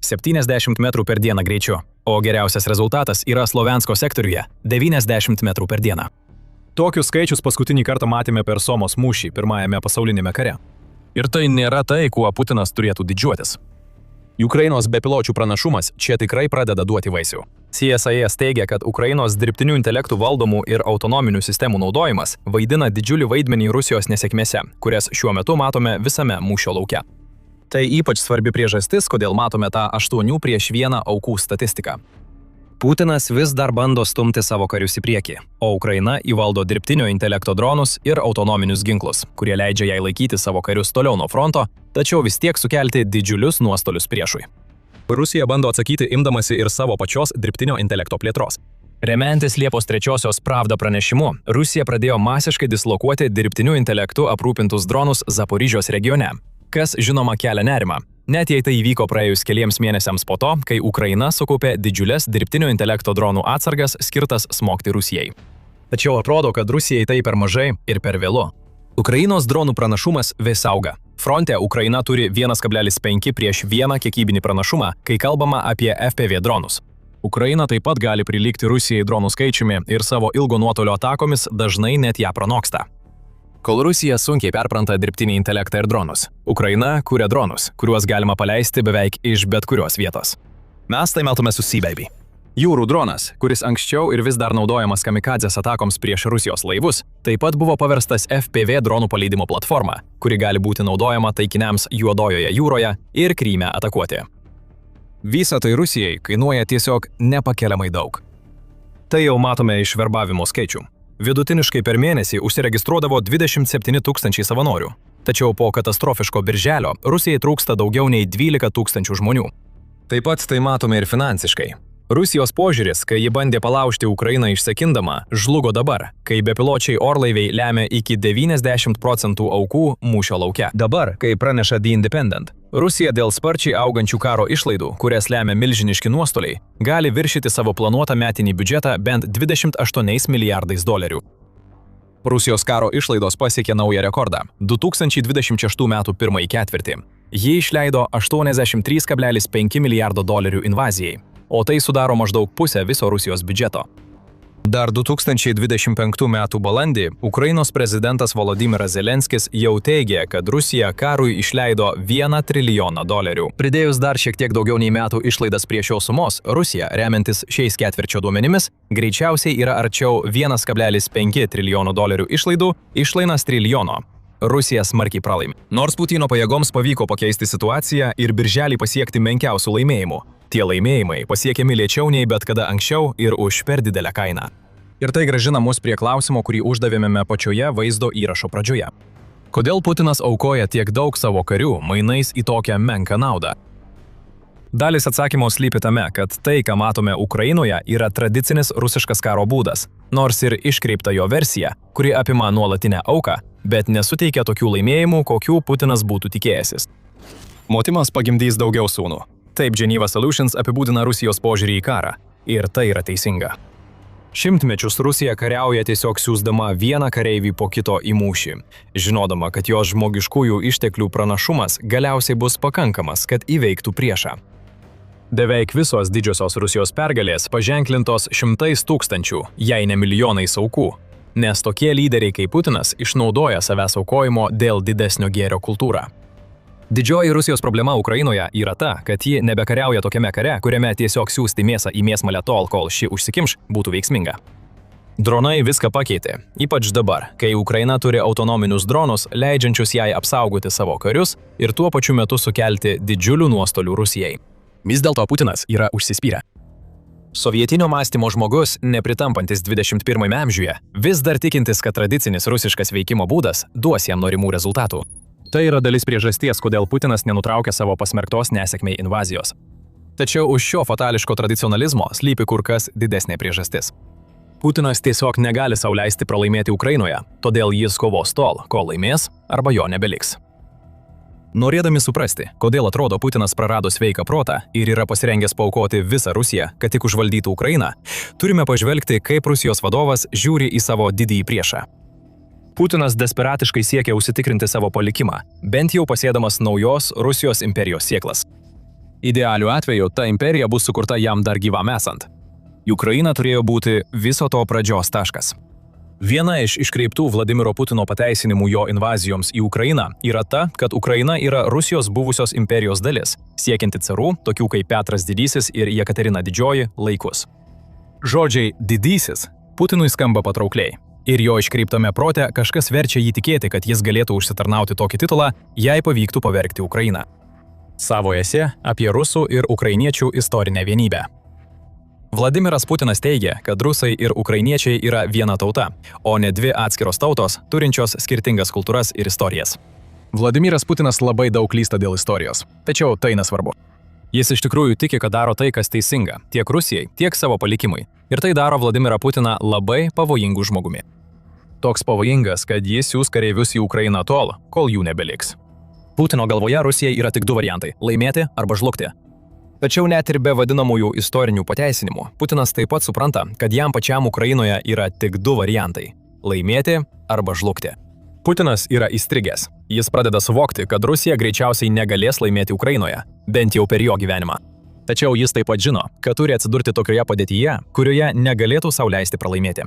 70 metrų per dieną greičiu, o geriausias rezultatas yra Slovensko sektoriuje – 90 metrų per dieną. Tokius skaičius paskutinį kartą matėme per Somos mūšį Pirmajame pasaulinėme kare. Ir tai nėra tai, kuo Putinas turėtų didžiuotis. Ukrainos bepiločių pranašumas čia tikrai pradeda duoti vaisių. CSIS teigia, kad Ukrainos dirbtinių intelektų valdomų ir autonominių sistemų naudojimas vaidina didžiulį vaidmenį Rusijos nesėkmėse, kurias šiuo metu matome visame mūšio lauke. Tai ypač svarbi priežastis, kodėl matome tą 8:1 aukų statistiką. Putinas vis dar bando stumti savo karius į priekį, o Ukraina įvaldo dirbtinio intelekto dronus ir autonominius ginklus, kurie leidžia jai laikyti savo karius toliau nuo fronto, tačiau vis tiek sukelti didžiulius nuostolius priešui. Rusija bando atsakyti imdamasi ir savo pačios dirbtinio intelekto plėtros. Remiantis Liepos 3-osios Pravda pranešimu, Rusija pradėjo masiškai dislokuoti dirbtiniu intelektu aprūpintus dronus Zaporižios regione, kas žinoma kelia nerimą. Net jei tai įvyko praėjus keliems mėnesiams po to, kai Ukraina sukaupė didžiulės dirbtinio intelekto dronų atsargas skirtas smogti Rusijai. Tačiau atrodo, kad Rusijai tai per mažai ir per vėlu. Ukrainos dronų pranašumas vis auga. Fronte Ukraina turi 1,5:1 kiekybinį pranašumą, kai kalbama apie FPV dronus. Ukraina taip pat gali prilygti Rusijai dronų skaičiumi ir savo ilgo nuotolio atakomis dažnai net ją pranoksta. Kol Rusija sunkiai perpranta dirbtinį intelektą ir dronus, Ukraina kuria dronus, kuriuos galima paleisti beveik iš bet kurios vietos. Mes tai matome su Sea Baby. Jūrų dronas, kuris anksčiau ir vis dar naudojamas kamikadzės atakoms prieš Rusijos laivus, taip pat buvo paverstas FPV dronų paleidimo platforma, kuri gali būti naudojama taikiniams Juodojoje jūroje ir Kryme atakuoti. Visa tai Rusijai kainuoja tiesiog nepakeliamai daug. Tai jau matome iš verbavimo skaičių. Vidutiniškai per mėnesį užsiregistruodavo 27 000 savanorių. Tačiau po katastrofiško birželio Rusijai trūksta daugiau nei 12 000 žmonių. Taip pat tai matome ir finansiškai. Rusijos požiūris, kai ji bandė palaužti Ukrainą išsekindama, žlugo dabar, kai bepiločiai orlaiviai lemia iki 90% aukų mūšio lauke. Dabar, kai praneša The Independent, Rusija dėl sparčiai augančių karo išlaidų, kurias lemia milžiniški nuostoliai, gali viršyti savo planuotą metinį biudžetą bent 28 milijardais dolerių. Rusijos karo išlaidos pasiekė naują rekordą – 2026 metų pirmąjį ketvirtį. Ji išleido 83,5 milijardo dolerių invazijai, o tai sudaro maždaug pusę viso Rusijos biudžeto. Dar 2025 metų balandį Ukrainos prezidentas Volodymyras Zelenskis jau teigė, kad Rusija karui išleido $1 trilijoną. Pridėjus dar šiek tiek daugiau nei metų išlaidas prie šios sumos, Rusija, remiantis šiais ketvirčio duomenimis, greičiausiai yra arčiau $1,5 trilijono išlaidų išlainas trilijono. Rusija smarkiai pralaimi. Nors Putino pajėgoms pavyko pakeisti situaciją ir birželį pasiekti menkiausių laimėjimų, tie laimėjimai pasiekiami lėčiau nei bet kada anksčiau ir už per didelę kainą. Ir tai grąžina mus prie klausimo, kurį uždavėme pačioje vaizdo įrašo pradžioje. Kodėl Putinas aukoja tiek daug savo karių mainais į tokią menką naudą? Dalis atsakymo slypi tame, kad tai, ką matome Ukrainoje, yra tradicinis rusiškas karo būdas, nors ir iškreipta jo versija, kuri apima nuolatinę auką, bet nesuteikia tokių laimėjimų, kokių Putinas būtų tikėjęsis. Motimas pagimdys daugiau sūnų. Taip Geneva Solutions apibūdina Rusijos požiūrį į karą. Ir tai yra teisinga. Šimtmečius Rusija kariauja tiesiog siųsdama vieną kareivį po kito į mūšį, žinodama, kad jos žmogiškųjų išteklių pranašumas galiausiai bus pakankamas, kad įveiktų priešą. Beveik visos didžiosios Rusijos pergalės paženklintos šimtais tūkstančių, jei ne milijonais aukų, nes tokie lyderiai kaip Putinas išnaudoja savęs aukojimo dėl didesnio gėrio kultūrą. Didžioji Rusijos problema Ukrainoje yra ta, kad ji nebekariauja tokiame kare, kuriame tiesiog siųsti mėsą į mėsmalę tol, kol ši užsikimš, būtų veiksminga. Dronai viską pakeitė, ypač dabar, kai Ukraina turi autonominius dronus, leidžiančius jai apsaugoti savo karius ir tuo pačiu metu sukelti didžiulių nuostolių Rusijai. Vis dėlto Putinas yra užsispyrę. Sovietinio mąstymo žmogus, nepritampantis 21 amžiuje, vis dar tikintis, kad tradicinis rusiškas veikimo būdas duos jam norimų rezultatų. Tai yra dalis priežasties, kodėl Putinas nenutraukia savo pasmerktos nesėkmei invazijos. Tačiau už šio fatališko tradicionalizmo slypi kur kas didesnė priežastis. Putinas tiesiog negali sau leisti pralaimėti Ukrainoje, todėl jis kovos tol, kol laimės arba jo nebeliks. Norėdami suprasti, kodėl atrodo Putinas prarado sveiką protą ir yra pasirengęs paaukoti visą Rusiją, kad tik užvaldytų Ukrainą, turime pažvelgti, kaip Rusijos vadovas žiūri į savo didįjį priešą. Putinas desperatiškai siekia užsitikrinti savo palikimą, bent jau pasėdamas naujos Rusijos imperijos sėklas. Idealiu atveju ta imperija bus sukurta jam dar gyvam esant. Ukraina turėjo būti viso to pradžios taškas. Viena iš iškreiptų Vladimiro Putino pateisinimų jo invazijoms į Ukrainą yra ta, kad Ukraina yra Rusijos buvusios imperijos dalis, siekianti carų, tokių kaip Petras Didysis ir Jekaterina Didžioji, laikus. Žodžiai didysis Putinui skamba patraukliai. Ir jo iškreiptame prote kažkas verčia jį tikėti, kad jis galėtų užsitarnauti tokį titulą, jei pavyktų pavergti Ukrainą. Savo esė apie rusų ir ukrainiečių istorinę vienybę. Vladimiras Putinas teigia, kad rusai ir ukrainiečiai yra viena tauta, o ne dvi atskiros tautos, turinčios skirtingas kultūras ir istorijas. Vladimiras Putinas labai daug klysta dėl istorijos, tačiau tai nesvarbu. Jis iš tikrųjų tiki, kad daro tai, kas teisinga, tiek Rusijai, tiek savo palikimui, ir tai daro Vladimirą Putiną labai pavojingų žmogumi. Toks pavojingas, kad jis siųs kareivius į Ukrainą tol, kol jų nebeliks. Putino galvoje Rusijai yra tik du variantai – laimėti arba žlugti. Tačiau net ir be vadinamųjų istorinių pateisinimų, Putinas taip pat supranta, kad jam pačiam Ukrainoje yra tik du variantai – laimėti arba žlugti. Putinas yra įstrigęs. Jis pradeda suvokti, kad Rusija greičiausiai negalės laimėti Ukrainoje, bent jau per jo gyvenimą. Tačiau jis taip pat žino, kad turi atsidurti tokioje padėtyje, kurioje negalėtų sau leisti pralaimėti.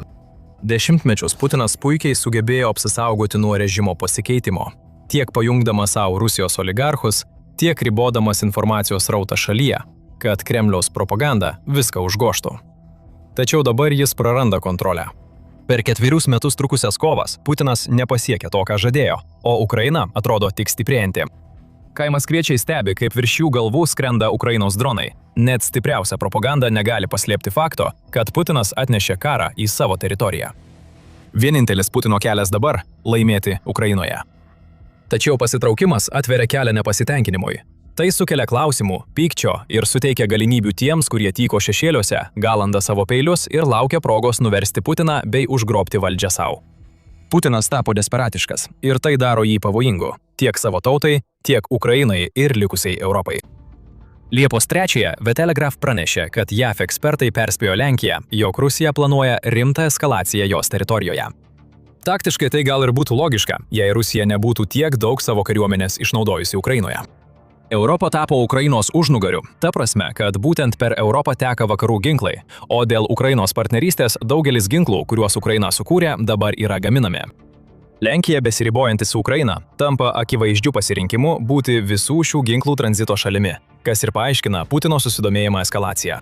Dešimtmečius Putinas puikiai sugebėjo apsisaugoti nuo režimo pasikeitimo, tiek pajungdamas savo Rusijos oligarchus, tiek ribodamas informacijos srautą šalyje, kad Kremliaus propaganda viską užgoštų. Tačiau dabar jis praranda kontrolę. Per 4 metus trukusias kovas Putinas nepasiekė to, ką žadėjo, o Ukraina atrodo tik stiprėjanti. Kai maskviečiai stebi, kaip virš jų galvų skrenda Ukrainos dronai, net stipriausia propaganda negali paslėpti fakto, kad Putinas atnešė karą į savo teritoriją. Vienintelis Putino kelias dabar – laimėti Ukrainoje. Tačiau pasitraukimas atveria kelią nepasitenkinimui. Tai sukelia klausimų, pykčio ir suteikia galimybių tiems, kurie tyko šešėliuose, galanda savo peilius ir laukia progos nuversti Putiną bei užgrobti valdžią savo. Putinas tapo desperatiškas ir tai daro jį pavojingu tiek savo tautai, tiek Ukrainai ir likusiai Europai. Liepos 3-ąją The Telegraph pranešė, kad JAV ekspertai perspėjo Lenkiją, jog Rusija planuoja rimtą eskalaciją jos teritorijoje. Taktiškai tai gal ir būtų logiška, jei Rusija nebūtų tiek daug savo kariuomenės išnaudojusi Ukrainoje. Europa tapo Ukrainos užnugariu, ta prasme, kad būtent per Europą teka vakarų ginklai, o dėl Ukrainos partnerystės daugelis ginklų, kuriuos Ukraina sukūrė, dabar yra gaminami. Lenkija, besiribojanti su Ukraina, tampa akivaizdžiu pasirinkimu būti visų šių ginklų tranzito šalimi, kas ir paaiškina Putino susidomėjimą eskalaciją.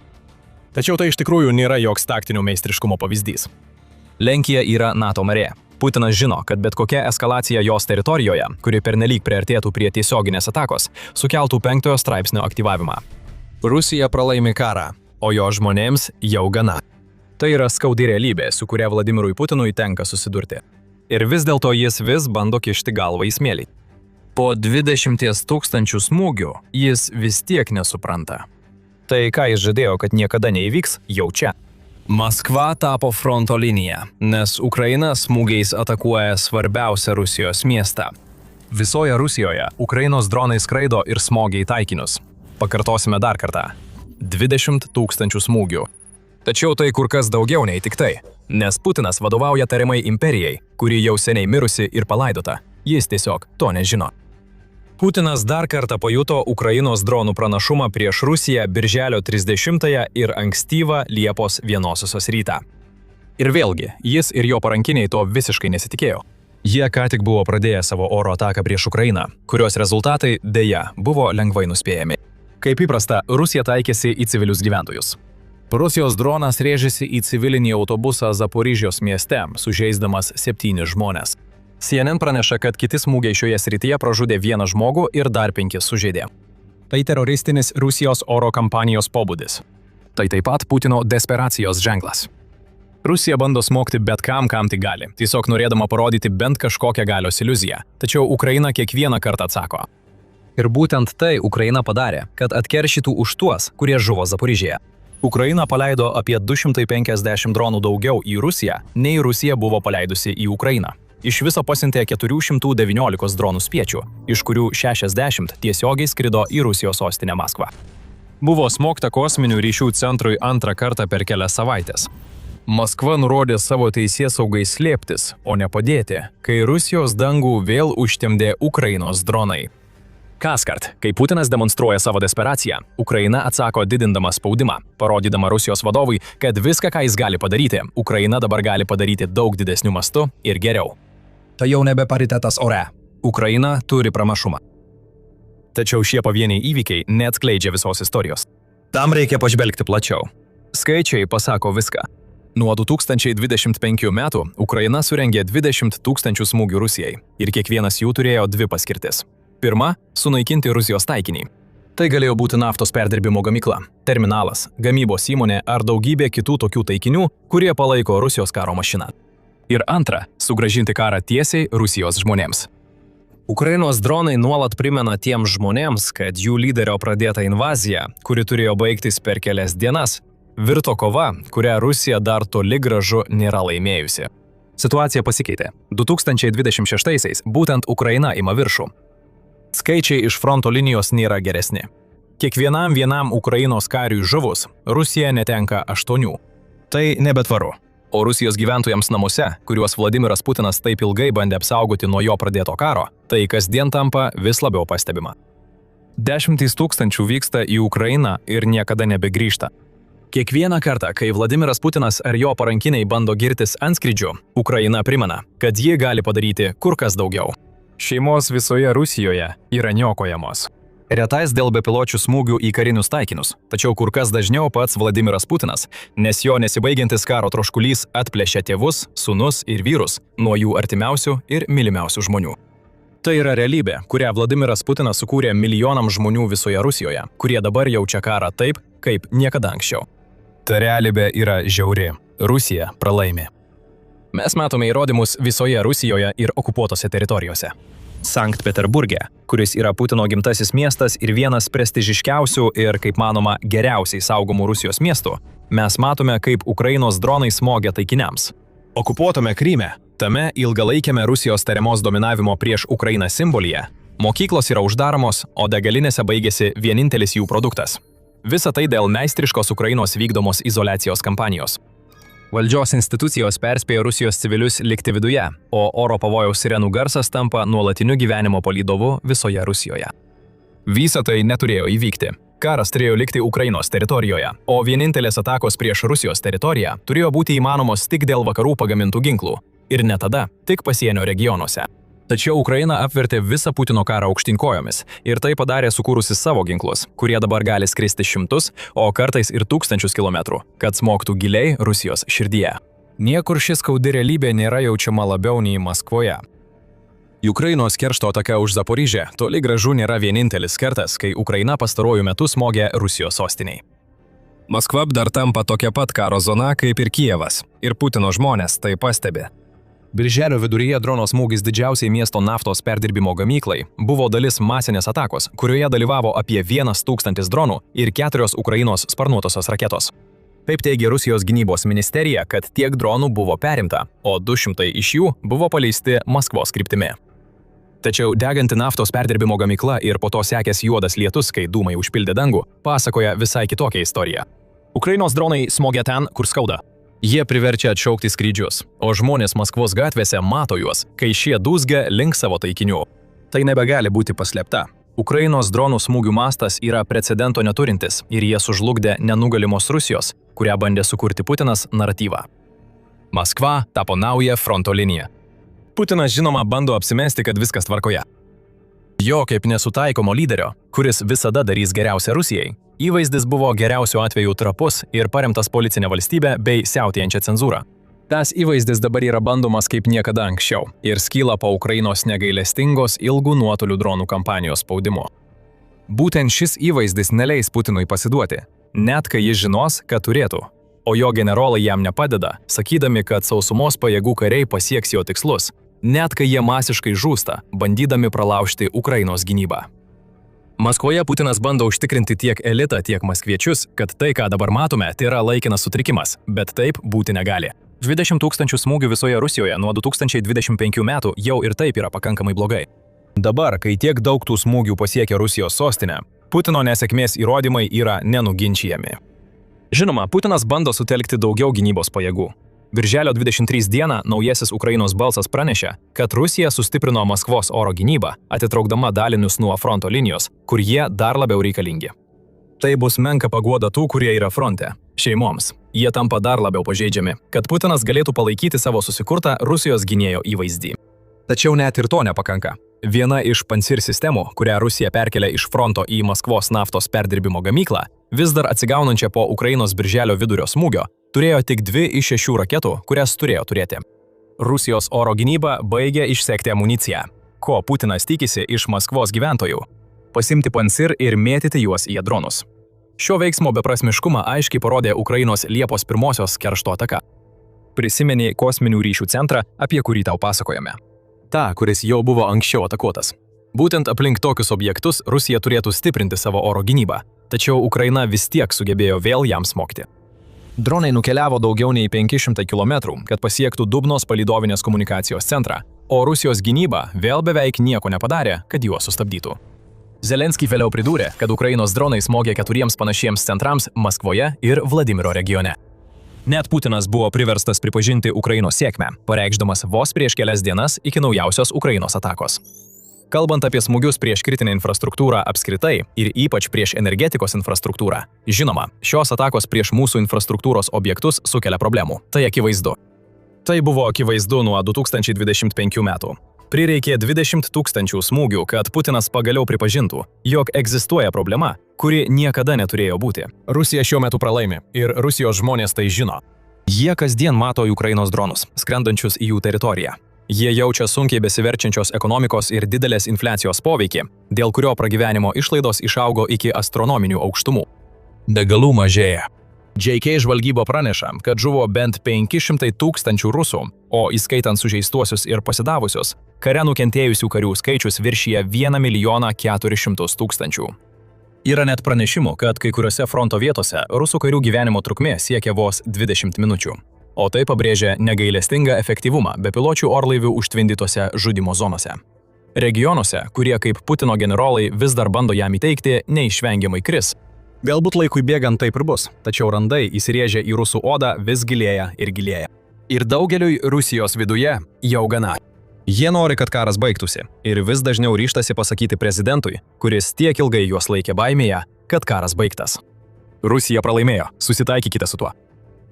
Tačiau tai iš tikrųjų nėra joks taktinio meistriškumo pavyzdys. Lenkija yra NATO narė. Putinas žino, kad bet kokia eskalacija jos teritorijoje, kuri pernelyg priartėtų prie tiesioginės atakos, sukeltų 5 straipsnio aktyvavimą. Rusija pralaimi karą, o jo žmonėms jau gana. Tai yra skaudi realybė, su kuria Vladimirui Putinui tenka susidurti. Ir vis dėlto jis vis bando kišti galvą į smėlį. Po 20 000 smūgių jis vis tiek nesupranta. Tai, ką jis žadėjo, kad niekada neįvyks, jau čia. Maskva tapo fronto linija, nes Ukraina smūgiais atakuoja svarbiausią Rusijos miestą. Visoje Rusijoje Ukrainos dronai skraido ir smogia į taikinius. Pakartosime dar kartą. 20 000 smūgių. Tačiau tai kur kas daugiau nei tik tai, nes Putinas vadovauja tariamai imperijai, kuri jau seniai mirusi ir palaidota. Jis tiesiog to nežino. Putinas dar kartą pajuto Ukrainos dronų pranašumą prieš Rusiją birželio 30-ąją ir ankstyvą Liepos 1-osios rytą. Ir vėlgi, jis ir jo parankiniai to visiškai nesitikėjo. Jie ką tik buvo pradėję savo oro ataką prieš Ukrainą, kurios rezultatai, deja, buvo lengvai nuspėjami. Kaip įprasta, Rusija taikėsi į civilius gyventojus. Rusijos dronas rėžėsi į civilinį autobusą Zaporižijos mieste, sužeisdamas 7 žmones. CNN praneša, kad kiti smūgiai šioje srityje pražudė 1 žmogų ir dar 5 sužeidė. Tai teroristinis Rusijos oro kampanijos pobūdis. Tai taip pat Putino desperacijos ženklas. Rusija bando smogti bet kam tik gali, tiesiog norėdama parodyti bent kažkokią galios iliuziją, tačiau Ukraina kiekvieną kartą atsako. Ir būtent tai Ukraina padarė, kad atkeršytų už tuos, kurie žuvo Zaporižėje. Ukraina paleido apie 250 dronų daugiau į Rusiją, nei Rusija buvo paleidusi į Ukrainą. Iš viso pasiuntė 419 dronų spiečių, iš kurių 60 tiesiogiai skrido į Rusijos sostinę Maskvą. Buvo smogta kosminių ryšių centrui 2 kartą per kelias savaitės. Maskva nurodė savo teisėsaugai slėptis, o ne padėti, kai Rusijos dangų vėl užtemdė Ukrainos dronai. Kaskart, kai Putinas demonstruoja savo desperaciją, Ukraina atsako didindama spaudimą, parodydama Rusijos vadovui, kad viską, ką jis gali padaryti, Ukraina dabar gali padaryti daug didesniu mastu ir geriau. Tai jau nebe paritetas ore. Ukraina turi pranašumą. Tačiau šie pavieniai įvykiai neatskleidžia visos istorijos. Tam reikia pažvelgti plačiau. Skaičiai pasako viską. Nuo 2025 metų Ukraina surengė 20 000 smūgių Rusijai ir kiekvienas jų turėjo 2 paskirtis. Pirma – sunaikinti Rusijos taikinį. Tai galėjo būti naftos perdirbimo gamykla, terminalas, gamybos įmonė ar daugybė kitų tokių taikinių, kurie palaiko Rusijos karo mašiną. Ir antra – sugrąžinti karą tiesiai Rusijos žmonėms. Ukrainos dronai nuolat primena tiems žmonėms, kad jų lyderio pradėta invazija, kuri turėjo baigtis per kelias dienas, virto kova, kurią Rusija dar toli gražu nėra laimėjusi. Situacija pasikeitė. 2026-aisiais būtent Ukraina ima viršų. Skaičiai iš fronto linijos nėra geresni. Kiekvienam Ukrainos kariui žuvus, Rusija netenka 8. Tai nebetvaru. O Rusijos gyventojams namuose, kuriuos Vladimiras Putinas taip ilgai bandė apsaugoti nuo jo pradėto karo, tai kasdien tampa vis labiau pastebima. 10 000 vyksta į Ukrainą ir niekada nebegrįžta. Kiekvieną kartą, kai Vladimiras Putinas ar jo parankiniai bando girtis antskrydžių, Ukraina primena, kad ji gali padaryti kur kas daugiau. Šeimos visoje Rusijoje yra niokojamos. Retais dėl bepiločių smūgių į karinius taikinius, tačiau kur kas dažniau pats Vladimiras Putinas, nes jo nesibaigiantis karo troškulys atplėšė tėvus, sūnus ir vyrus nuo jų artimiausių ir mylimiausių žmonių. Tai yra realybė, kurią Vladimiras Putinas sukūrė milijonams žmonių visoje Rusijoje, kurie dabar jaučia karą taip, kaip niekada anksčiau. Ta realybė yra žiauri. Rusija pralaimi. Mes matome įrodymus visoje Rusijoje ir okupuotose teritorijose. Sankt Peterburge, kuris yra Putino gimtasis miestas ir vienas prestižiškiausių ir, kaip manoma, geriausiai saugomų Rusijos miestų, mes matome, kaip Ukrainos dronai smogia taikiniams. Okupuotame Kryme, tame ilgalaikiame Rusijos tariamos dominavimo prieš Ukrainą simbolyje, mokyklos yra uždaromos, o degalinėse baigėsi vienintelis jų produktas. Visa tai dėl meistriškos Ukrainos vykdomos izoliacijos kampanijos. Valdžios institucijos perspėjo Rusijos civilius likti viduje, o oro pavojaus sirenų garsas tampa nuolatiniu gyvenimo palydovu visoje Rusijoje. Visa tai neturėjo įvykti. Karas turėjo likti Ukrainos teritorijoje, o vienintelės atakos prieš Rusijos teritoriją turėjo būti įmanomos tik dėl vakarų pagamintų ginklų. Ir ne tada, tik pasienio regionuose. Tačiau Ukraina apvertė visą Putino karą aukštyn kojomis ir tai padarė sukūrusi savo ginklus, kurie dabar gali skristi šimtus, o kartais ir tūkstančius kilometrų, kad smogtų giliai Rusijos širdyje. Niekur ši skaudi realybė nėra jaučiama labiau nei Maskvoje. Ukrainos keršto ataka už Zaporižę toli gražu nėra vienintelis kartas, kai Ukraina pastaruoju metu smogė Rusijos sostiniai. Maskva dar tampa tokia pat karo zona kaip ir Kijevas, ir Putino žmonės tai pastebi. Birželio viduryje drono smūgis didžiausiai miesto naftos perdirbimo gamyklai buvo dalis masinės atakos, kurioje dalyvavo apie 1000 dronų ir 4 Ukrainos sparnuotosios raketos. Taip teigia Rusijos gynybos ministerija, kad tiek dronų buvo perimta, o 200 iš jų buvo paleisti Maskvos kryptimi. Tačiau deganti naftos perdirbimo gamykla ir po to sekęs juodas lietus, kai dūmai užpildė dangų, pasakoja visai kitokią istoriją. Ukrainos dronai smogia ten, kur skauda. Jie priverčia atšaukti skrydžius, o žmonės Maskvos gatvėse mato juos, kai šie dūzgia link savo taikinių. Tai nebegali būti paslėpta. Ukrainos dronų smūgių mastas yra precedento neturintis ir jie sužlugdė nenugalimos Rusijos, kurią bandė sukurti Putinas naratyvą. Maskva tapo nauja fronto linija. Putinas žinoma bando apsimesti, kad viskas tvarkoje. Jo kaip nesutaikomo lyderio, kuris visada darys geriausia Rusijai, įvaizdis buvo geriausiu atveju trapus ir paremtas policinė valstybė bei siautėjančia cenzūra. Tas įvaizdis dabar yra bandomas kaip niekada anksčiau ir skyla po Ukrainos negailestingos ilgų nuotolių dronų kampanijos spaudimo. Būtent šis įvaizdis neleis Putinui pasiduoti, net kai jis žinos, kad turėtų, o jo generolai jam nepadeda, sakydami, kad sausumos pajėgų kariai pasieks jo tikslus, net kai jie masiškai žūsta, bandydami pralaužti Ukrainos gynybą. Maskvoje Putinas bando užtikrinti tiek elitą, tiek maskviečius, kad tai, ką dabar matome, tai yra laikinas sutrikimas, bet taip būti negali. 20 000 smūgių visoje Rusijoje nuo 2025 metų jau ir taip yra pakankamai blogai. Dabar, kai tiek daug tų smūgių pasiekia Rusijos sostinę, Putino nesėkmės įrodymai yra nenuginčijami. Žinoma, Putinas bando sutelkti daugiau gynybos pajėgų. Birželio 23 dieną naujasis Ukrainos balsas pranešė, kad Rusija sustiprino Maskvos oro gynybą, atitraukdama dalinius nuo fronto linijos, kur jie dar labiau reikalingi. Tai bus menka paguoda tų, kurie yra fronte, šeimoms. Jie tampa dar labiau pažeidžiami, kad Putinas galėtų palaikyti savo susikurtą Rusijos gynėjo įvaizdį. Tačiau net ir to nepakanka. Viena iš Pansir sistemų, kurią Rusija perkelia iš fronto į Maskvos naftos perdirbimo gamyklą, vis dar atsigaunančią po Ukrainos birželio vidurio smūgio, turėjo tik 2 iš 6 raketų, kurias turėjo turėti. Rusijos oro gynyba baigė išsekti amuniciją. Ko Putinas tikisi iš Maskvos gyventojų? Pasimti Pansir ir mėtyti juos į dronus. Šio veiksmo beprasmiškumą aiškiai parodė Ukrainos Liepos 1 keršto ataka. Prisimeni kosminių ryšių centrą, apie kurį tau pasakojame. Ta, kuris jau buvo anksčiau atakuotas. Būtent aplink tokius objektus Rusija turėtų stiprinti savo oro gynybą, tačiau Ukraina vis tiek sugebėjo vėl jam smogti. Dronai nukeliavo daugiau nei 500 km, kad pasiektų Dubnos palydovinės komunikacijos centrą, o Rusijos gynyba vėl beveik nieko nepadarė, kad juos sustabdytų. Zelenskij vėliau pridūrė, kad Ukrainos dronai smogė 4 panašiems centrams Maskvoje ir Vladimiro regione. Net Putinas buvo priverstas pripažinti Ukrainos sėkmę, pareikšdamas vos prieš kelias dienas iki naujausios Ukrainos atakos. Kalbant apie smūgius prieš kritinę infrastruktūrą apskritai ir ypač prieš energetikos infrastruktūrą, žinoma, šios atakos prieš mūsų infrastruktūros objektus sukelia problemų. Tai akivaizdu. Tai buvo akivaizdu nuo 2025 metų. Prireikė 20 000 smūgių, kad Putinas pagaliau pripažintų, jog egzistuoja problema, kuri niekada neturėjo būti. Rusija šiuo metu pralaimi ir Rusijos žmonės tai žino. Jie kasdien mato Ukrainos dronus, skrendančius į jų teritoriją. Jie jaučia sunkiai besiverčiančios ekonomikos ir didelės infliacijos poveikį, dėl kurio pragyvenimo išlaidos išaugo iki astronominių aukštumų. Degalų mažėja. JK žvalgyba praneša, kad žuvo bent 500 000 rusų, o įskaitant sužeistuosius ir pasidavusius, kare nukentėjusių karių skaičius viršyje 1 400 000. Yra net pranešimų, kad kai kuriuose fronto vietose rusų karių gyvenimo trukmė siekia vos 20 minučių. O tai pabrėžia negailestingą efektyvumą bepiločių orlaivių užtvindytose žudymo zonose. Regionuose, kurie kaip Putino generolai vis dar bando jam įteikti, neišvengiamai kris. Galbūt laikui bėgant taip ir bus, tačiau randai įsirėžę į rusų odą vis gilėja ir gilėja. Ir daugeliui Rusijos viduje jau gana. Jie nori, kad karas baigtųsi ir vis dažniau ryžtasi pasakyti prezidentui, kuris tiek ilgai juos laikė baimėje, kad karas baigtas. Rusija pralaimėjo, susitaikykite su tuo.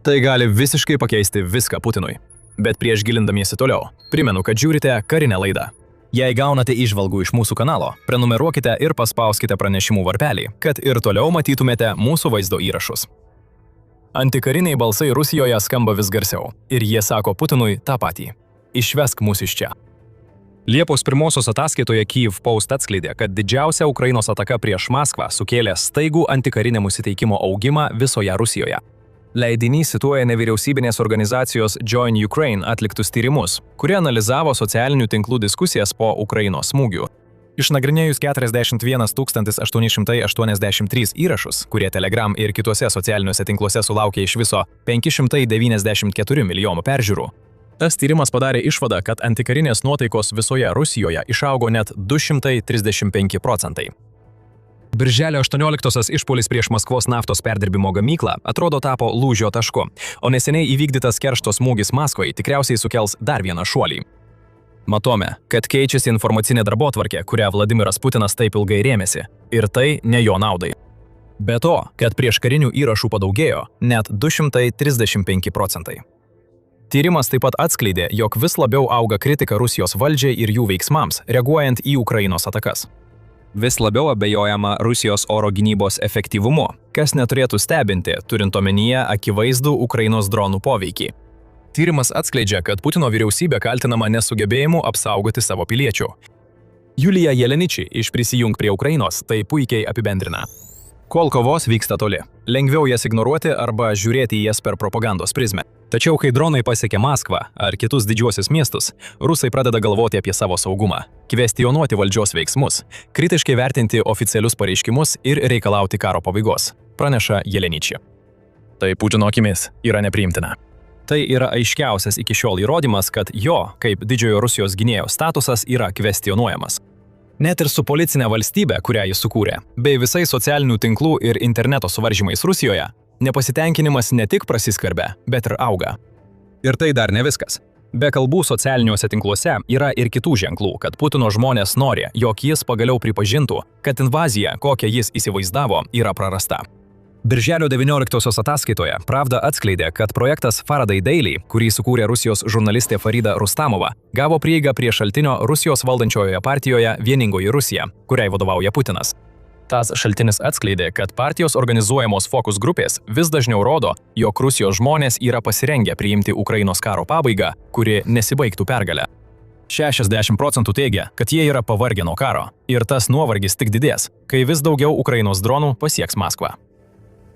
Tai gali visiškai pakeisti viską Putinui. Bet prieš gilindamiesi toliau, primenu, kad žiūrite karinę laidą. Jei gaunate įžvalgų iš mūsų kanalo, prenumeruokite ir paspauskite pranešimų varpelį, kad ir toliau matytumėte mūsų vaizdo įrašus. Antikariniai balsai Rusijoje skamba vis garsiau ir jie sako Putinui tą patį. Išvesk mus iš čia. Liepos 1 ataskaitoje Kyiv Post atskleidė, kad didžiausia Ukrainos ataka prieš Maskvą sukėlė staigų antikarinę nusiteikimo augimą visoje Rusijoje. Leidinys cituoja nevyriausybinės organizacijos Join Ukraine atliktus tyrimus, kurie analizavo socialinių tinklų diskusijas po Ukrainos smūgių. Išnagrinėjus 41 883 įrašus, kurie Telegram ir kituose socialiniuose tinkluose sulaukė iš viso 594 milijonų peržiūrų, tas tyrimas padarė išvadą, kad antikarinės nuotaikos visoje Rusijoje išaugo net 235%. Birželio 18-osios išpuolis prieš Maskvos naftos perdirbimo gamyklą atrodo tapo lūžio tašku, o neseniai įvykdytas keršto smūgis Maskvai tikriausiai sukels dar vieną šuolį. Matome, kad keičiasi informacinė darbotvarkė, kurią Vladimiras Putinas taip ilgai rėmėsi, ir tai ne jo naudai. Be to, kad prieš karinių įrašų padaugėjo net 235%. Tyrimas taip pat atskleidė, jog vis labiau auga kritika Rusijos valdžiai ir jų veiksmams, reaguojant į Ukrainos atakas. Vis labiau abejojama Rusijos oro gynybos efektyvumu, kas neturėtų stebinti, turint omenyje akivaizdų Ukrainos dronų poveikį. Tyrimas atskleidžia, kad Putino vyriausybė kaltinama nesugebėjimu apsaugoti savo piliečių. Julija Jeleničiai iš Prisijunk prie Ukrainos tai puikiai apibendrina. Kol kovos vyksta toli, lengviau jas ignoruoti arba žiūrėti į jas per propagandos prizmę. Tačiau kai dronai pasiekia Maskvą ar kitus didžiuosius miestus, rusai pradeda galvoti apie savo saugumą, kvestionuoti valdžios veiksmus, kritiškai vertinti oficialius pareiškimus ir reikalauti karo pabaigos, praneša Jeleničiai. Tai Putino akimis yra nepriimtina. Tai yra aiškiausias iki šiol įrodymas, kad jo, kaip didžiojo Rusijos gynėjo statusas, yra kvestionuojamas. Net ir su policinė valstybė, kurią jis sukūrė, bei visais socialinių tinklų ir interneto suvaržymais Rusijoje, nepasitenkinimas ne tik prasiskverbia, bet ir auga. Ir tai dar ne viskas. Be kalbų socialiniuose tinkluose yra ir kitų ženklų, kad Putino žmonės nori, jog jis pagaliau pripažintų, kad invazija, kokią jis įsivaizdavo, yra prarasta. Birželio 19-osios ataskaitoje Pravda atskleidė, kad projektas Faraday Daily, kurį sukūrė Rusijos žurnalistė Farida Rustamova, gavo prieigą prie šaltinio Rusijos valdančiojoje partijoje Vieningoji Rusija, kuriai vadovauja Putinas. Tas šaltinis atskleidė, kad partijos organizuojamos fokus grupės vis dažniau rodo, jog Rusijos žmonės yra pasirengę priimti Ukrainos karo pabaigą, kuri nesibaigtų pergale. 60% teigia, kad jie yra pavargę nuo karo, ir tas nuovargis tik didės, kai vis daugiau Ukrainos dronų pasieks Maskvą.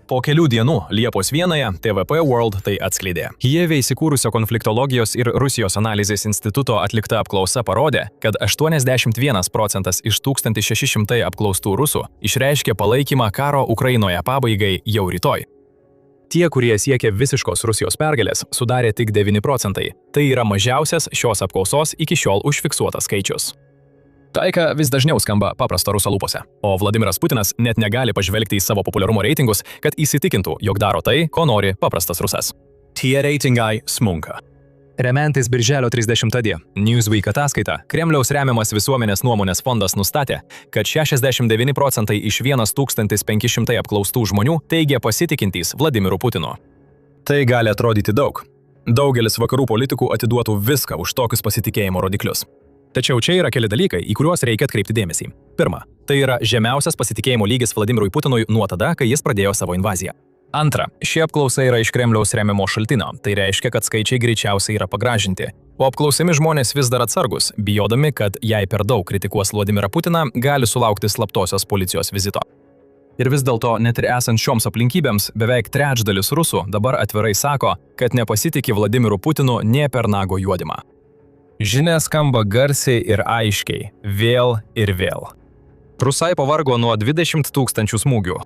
Po kelių dienų, Liepos 1-ąją, TVP World tai atskleidė. Kijeve įsikūrusio konfliktologijos ir Rusijos analizės instituto atlikta apklausa parodė, kad 81% iš 1600 apklaustų rusų išreiškė palaikymą karo Ukrainoje pabaigai jau rytoj. Tie, kurie siekia visiškos Rusijos pergalės, sudarė tik 9%. Tai yra mažiausias šios apklausos iki šiol užfiksuotas skaičius. Taika vis dažniau skamba paprasto ruso lūpose, o Vladimiras Putinas net negali pažvelgti į savo populiarumo reitingus, kad įsitikintų, jog daro tai, ko nori paprastas rusas. Tie reitingai smunka. Remiantis Birželio 30-ąją Newsweek ataskaita, Kremliaus remiamas visuomenės nuomonės fondas nustatė, kad 69% iš 1500 apklaustų žmonių teigia pasitikintys Vladimiru Putinu. Tai gali atrodyti daug. Daugelis vakarų politikų atiduotų viską už tokius pasitikėjimo rodiklius. Tačiau čia yra keli dalykai, į kuriuos reikia atkreipti dėmesį. Pirma, tai yra žemiausias pasitikėjimo lygis Vladimirui Putinui nuo tada, kai jis pradėjo savo invaziją. Antra, ši apklausa yra iš Kremliaus remiamo šaltinio, tai reiškia, kad skaičiai greičiausiai yra pagražinti. O apklausiami žmonės vis dar atsargus, bijodami, kad jei per daug kritikuos Vladimirą Putiną, gali sulaukti slaptosios policijos vizito. Ir vis dėlto, net ir esant šioms aplinkybėms, beveik trečdalis rusų dabar atvirai sako, kad nepasitikė Vladimiru Putinu nė per nago juodimą. Žinia skamba garsiai ir aiškiai, vėl ir vėl. Rusai pavargo nuo 20 000 smūgių.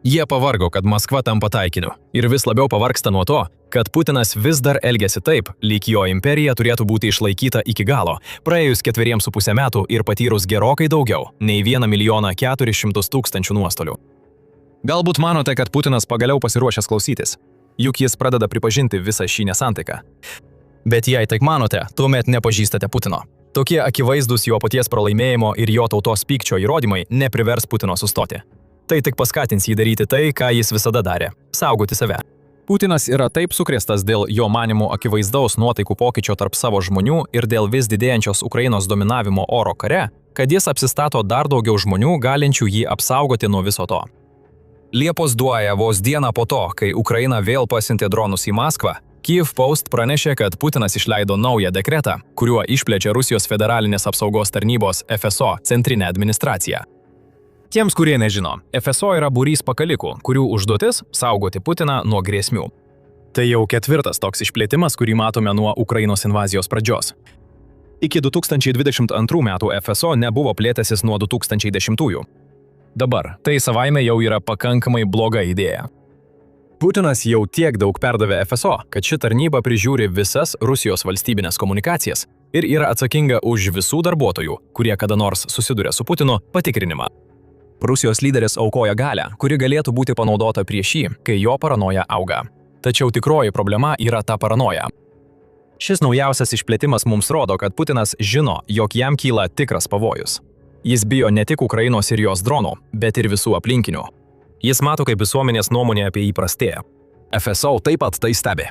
Jie pavargo, kad Maskva tampa taikiniu. Ir vis labiau pavargsta nuo to, kad Putinas vis dar elgiasi taip, lyg jo imperija turėtų būti išlaikyta iki galo, praėjus 4,5 metų ir patyrus gerokai daugiau nei 1 400 000 nuostolių. Galbūt manote, kad Putinas pagaliau pasiruošęs klausytis, juk jis pradeda pripažinti visą šį nesantaiką. Bet jei taip manote, tuomet nepažįstate Putino. Tokie akivaizdus jo paties pralaimėjimo ir jo tautos pykčio įrodymai neprivers Putino sustoti. Tai tik paskatins jį daryti tai, ką jis visada darė – saugoti save. Putinas yra taip sukrėstas dėl jo manimų akivaizdaus nuotaikų pokyčio tarp savo žmonių ir dėl vis didėjančios Ukrainos dominavimo oro kare, kad jis apsistato dar daugiau žmonių, galinčių jį apsaugoti nuo viso to. Liepos 2 vos dieną po to, kai Ukraina vėl pasiuntė dronus į Maskvą, Kyiv Post pranešė, kad Putinas išleido naują dekretą, kuriuo išplečia Rusijos federalinės apsaugos tarnybos FSO centrinę administraciją. Tiems, kurie nežino, FSO yra būrys pakalikų, kurių užduotis – saugoti Putiną nuo grėsmių. Tai jau 4. toks išplėtimas, kurį matome nuo Ukrainos invazijos pradžios. Iki 2022 metų FSO nebuvo plėtęsis nuo 2010-ųjų. Dabar tai savaime jau yra pakankamai bloga idėja. Putinas jau tiek daug perdavė FSO, kad ši tarnyba prižiūri visas Rusijos valstybinės komunikacijas ir yra atsakinga už visų darbuotojų, kurie kada nors susiduria su Putinu, patikrinimą. Rusijos lyderis aukoja galią, kuri galėtų būti panaudota prieš jį, kai jo paranoja auga. Tačiau tikroji problema yra ta paranoja. Šis naujausias išplėtimas mums rodo, kad Putinas žino, jog jam kyla tikras pavojus. Jis bijo ne tik Ukrainos ir jos dronų, bet ir visų aplinkinių. Jis mato, kaip visuomenės nuomonė apie jį prastėja. FSO taip pat tai stebi.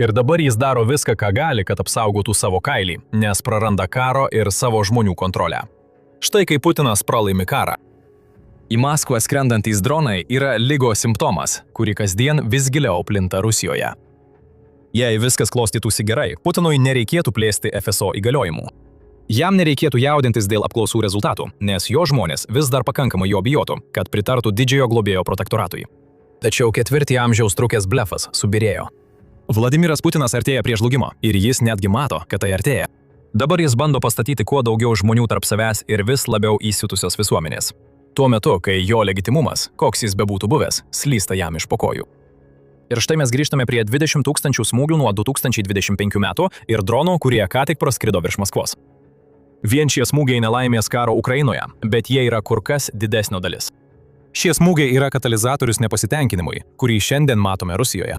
Ir dabar jis daro viską, ką gali, kad apsaugotų savo kailį, nes praranda karo ir savo žmonių kontrolę. Štai kai Putinas pralaimi karą. Į Maskvą skrendantys dronai yra ligos simptomas, kuri kasdien vis giliau plinta Rusijoje. Jei viskas klostytųsi gerai, Putinui nereikėtų plėsti FSO įgaliojimų. Jam nereikėtų jaudintis dėl apklausų rezultatų, nes jo žmonės vis dar pakankamai jo bijotų, kad pritartų didžiojo globėjo protektoratui. Tačiau 4 amžiaus trukęs blefas subyrėjo. Vladimiras Putinas artėja prie žlugimo ir jis netgi mato, kad tai artėja. Dabar jis bando pastatyti kuo daugiau žmonių tarp savęs ir vis labiau įsiutusios visuomenės. Tuo metu, kai jo legitimumas, koks jis bebūtų buvęs, slysta jam iš po kojų. Ir štai mes grįžtame prie 20 000 smūgių nuo 2025 metų ir dronų, kurie ką tik praskrido virš Maskvos. Vien šie smūgiai nelaimės karo Ukrainoje, bet jie yra kur kas didesnio dalis. Šie smūgiai yra katalizatorius nepasitenkinimui, kurį šiandien matome Rusijoje.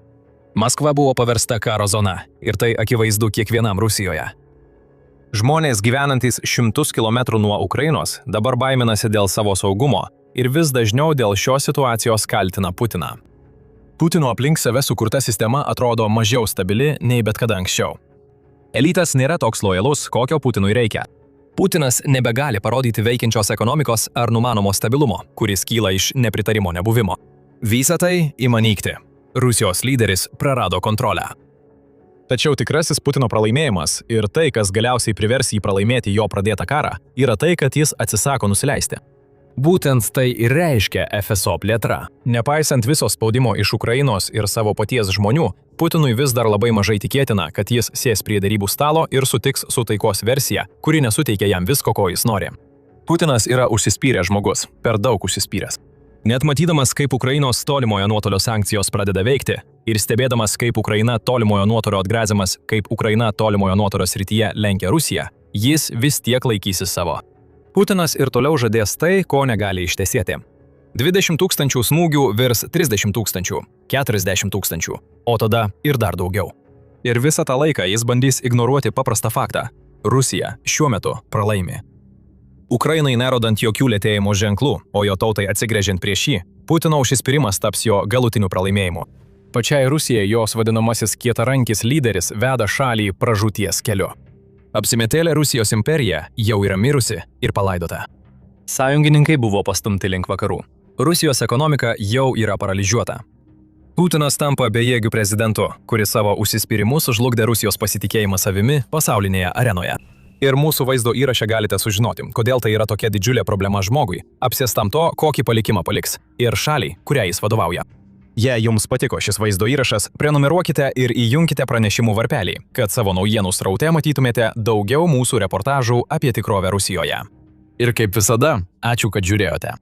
Maskva buvo paversta karo zona ir tai akivaizdu kiekvienam Rusijoje. Žmonės gyvenantys 100 km nuo Ukrainos dabar baiminasi dėl savo saugumo ir vis dažniau dėl šios situacijos kaltina Putiną. Putino aplink save sukurta sistema atrodo mažiau stabili nei bet kada anksčiau. Elitas nėra toks lojalus, kokio Putinui reikia. Putinas nebegali parodyti veikiančios ekonomikos ar numanomo stabilumo, kuris kyla iš nepritarimo nebuvimo. Visa tai ima nykti. Rusijos lyderis prarado kontrolę. Tačiau tikrasis Putino pralaimėjimas ir tai, kas galiausiai privers jį pralaimėti jo pradėtą karą, yra tai, kad jis atsisako nusileisti. Būtent tai ir reiškia FSO plėtra. Nepaisant viso spaudimo iš Ukrainos ir savo paties žmonių, Putinui vis dar labai mažai tikėtina, kad jis sės prie derybų stalo ir sutiks su taikos versija, kuri nesuteikia jam visko, ko jis nori. Putinas yra užsispyręs žmogus, per daug užsispyręs. Net matydamas, kaip Ukrainos tolimojo nuotolio sankcijos pradeda veikti ir stebėdamas, kaip Ukraina tolimojo nuotolio atgrazimas, kaip Ukraina tolimojo nuotolio srityje lenkia Rusiją, jis vis tiek laikysis savo. Putinas ir toliau žadės tai, ko negali ištesėti. 20 000 smūgių virs 30 000, 40 000, o tada ir dar daugiau. Ir visą tą laiką jis bandys ignoruoti paprastą faktą. Rusija šiuo metu pralaimi. Ukrainai nerodant jokių lėtėjimo ženklų, o jo tautai atsigręžiant prieš jį, Putino užsispyrimas taps jo galutiniu pralaimėjimu. Pačiai Rusijai jos vadinamasis kietarankis lyderis veda šalį pražūties keliu. Apsimetėlė Rusijos imperija jau yra mirusi ir palaidota. Sąjungininkai buvo pastumti link vakarų. Rusijos ekonomika jau yra paralyžiuota. Putinas tampa bejėgiu prezidentu, kuris savo užsispyrimu sužlugdė Rusijos pasitikėjimą savimi pasaulinėje arenoje. Ir mūsų vaizdo įraše galite sužinoti, kodėl tai yra tokia didžiulė problema žmogui, apsėstam to, kokį palikimą paliks, ir šaliai, kuriai jis vadovauja. Jei jums patiko šis vaizdo įrašas, prenumeruokite ir įjunkite pranešimų varpelį, kad savo naujienų sraute matytumėte daugiau mūsų reportažų apie tikrovę Rusijoje. Ir kaip visada, ačiū, kad žiūrėjote.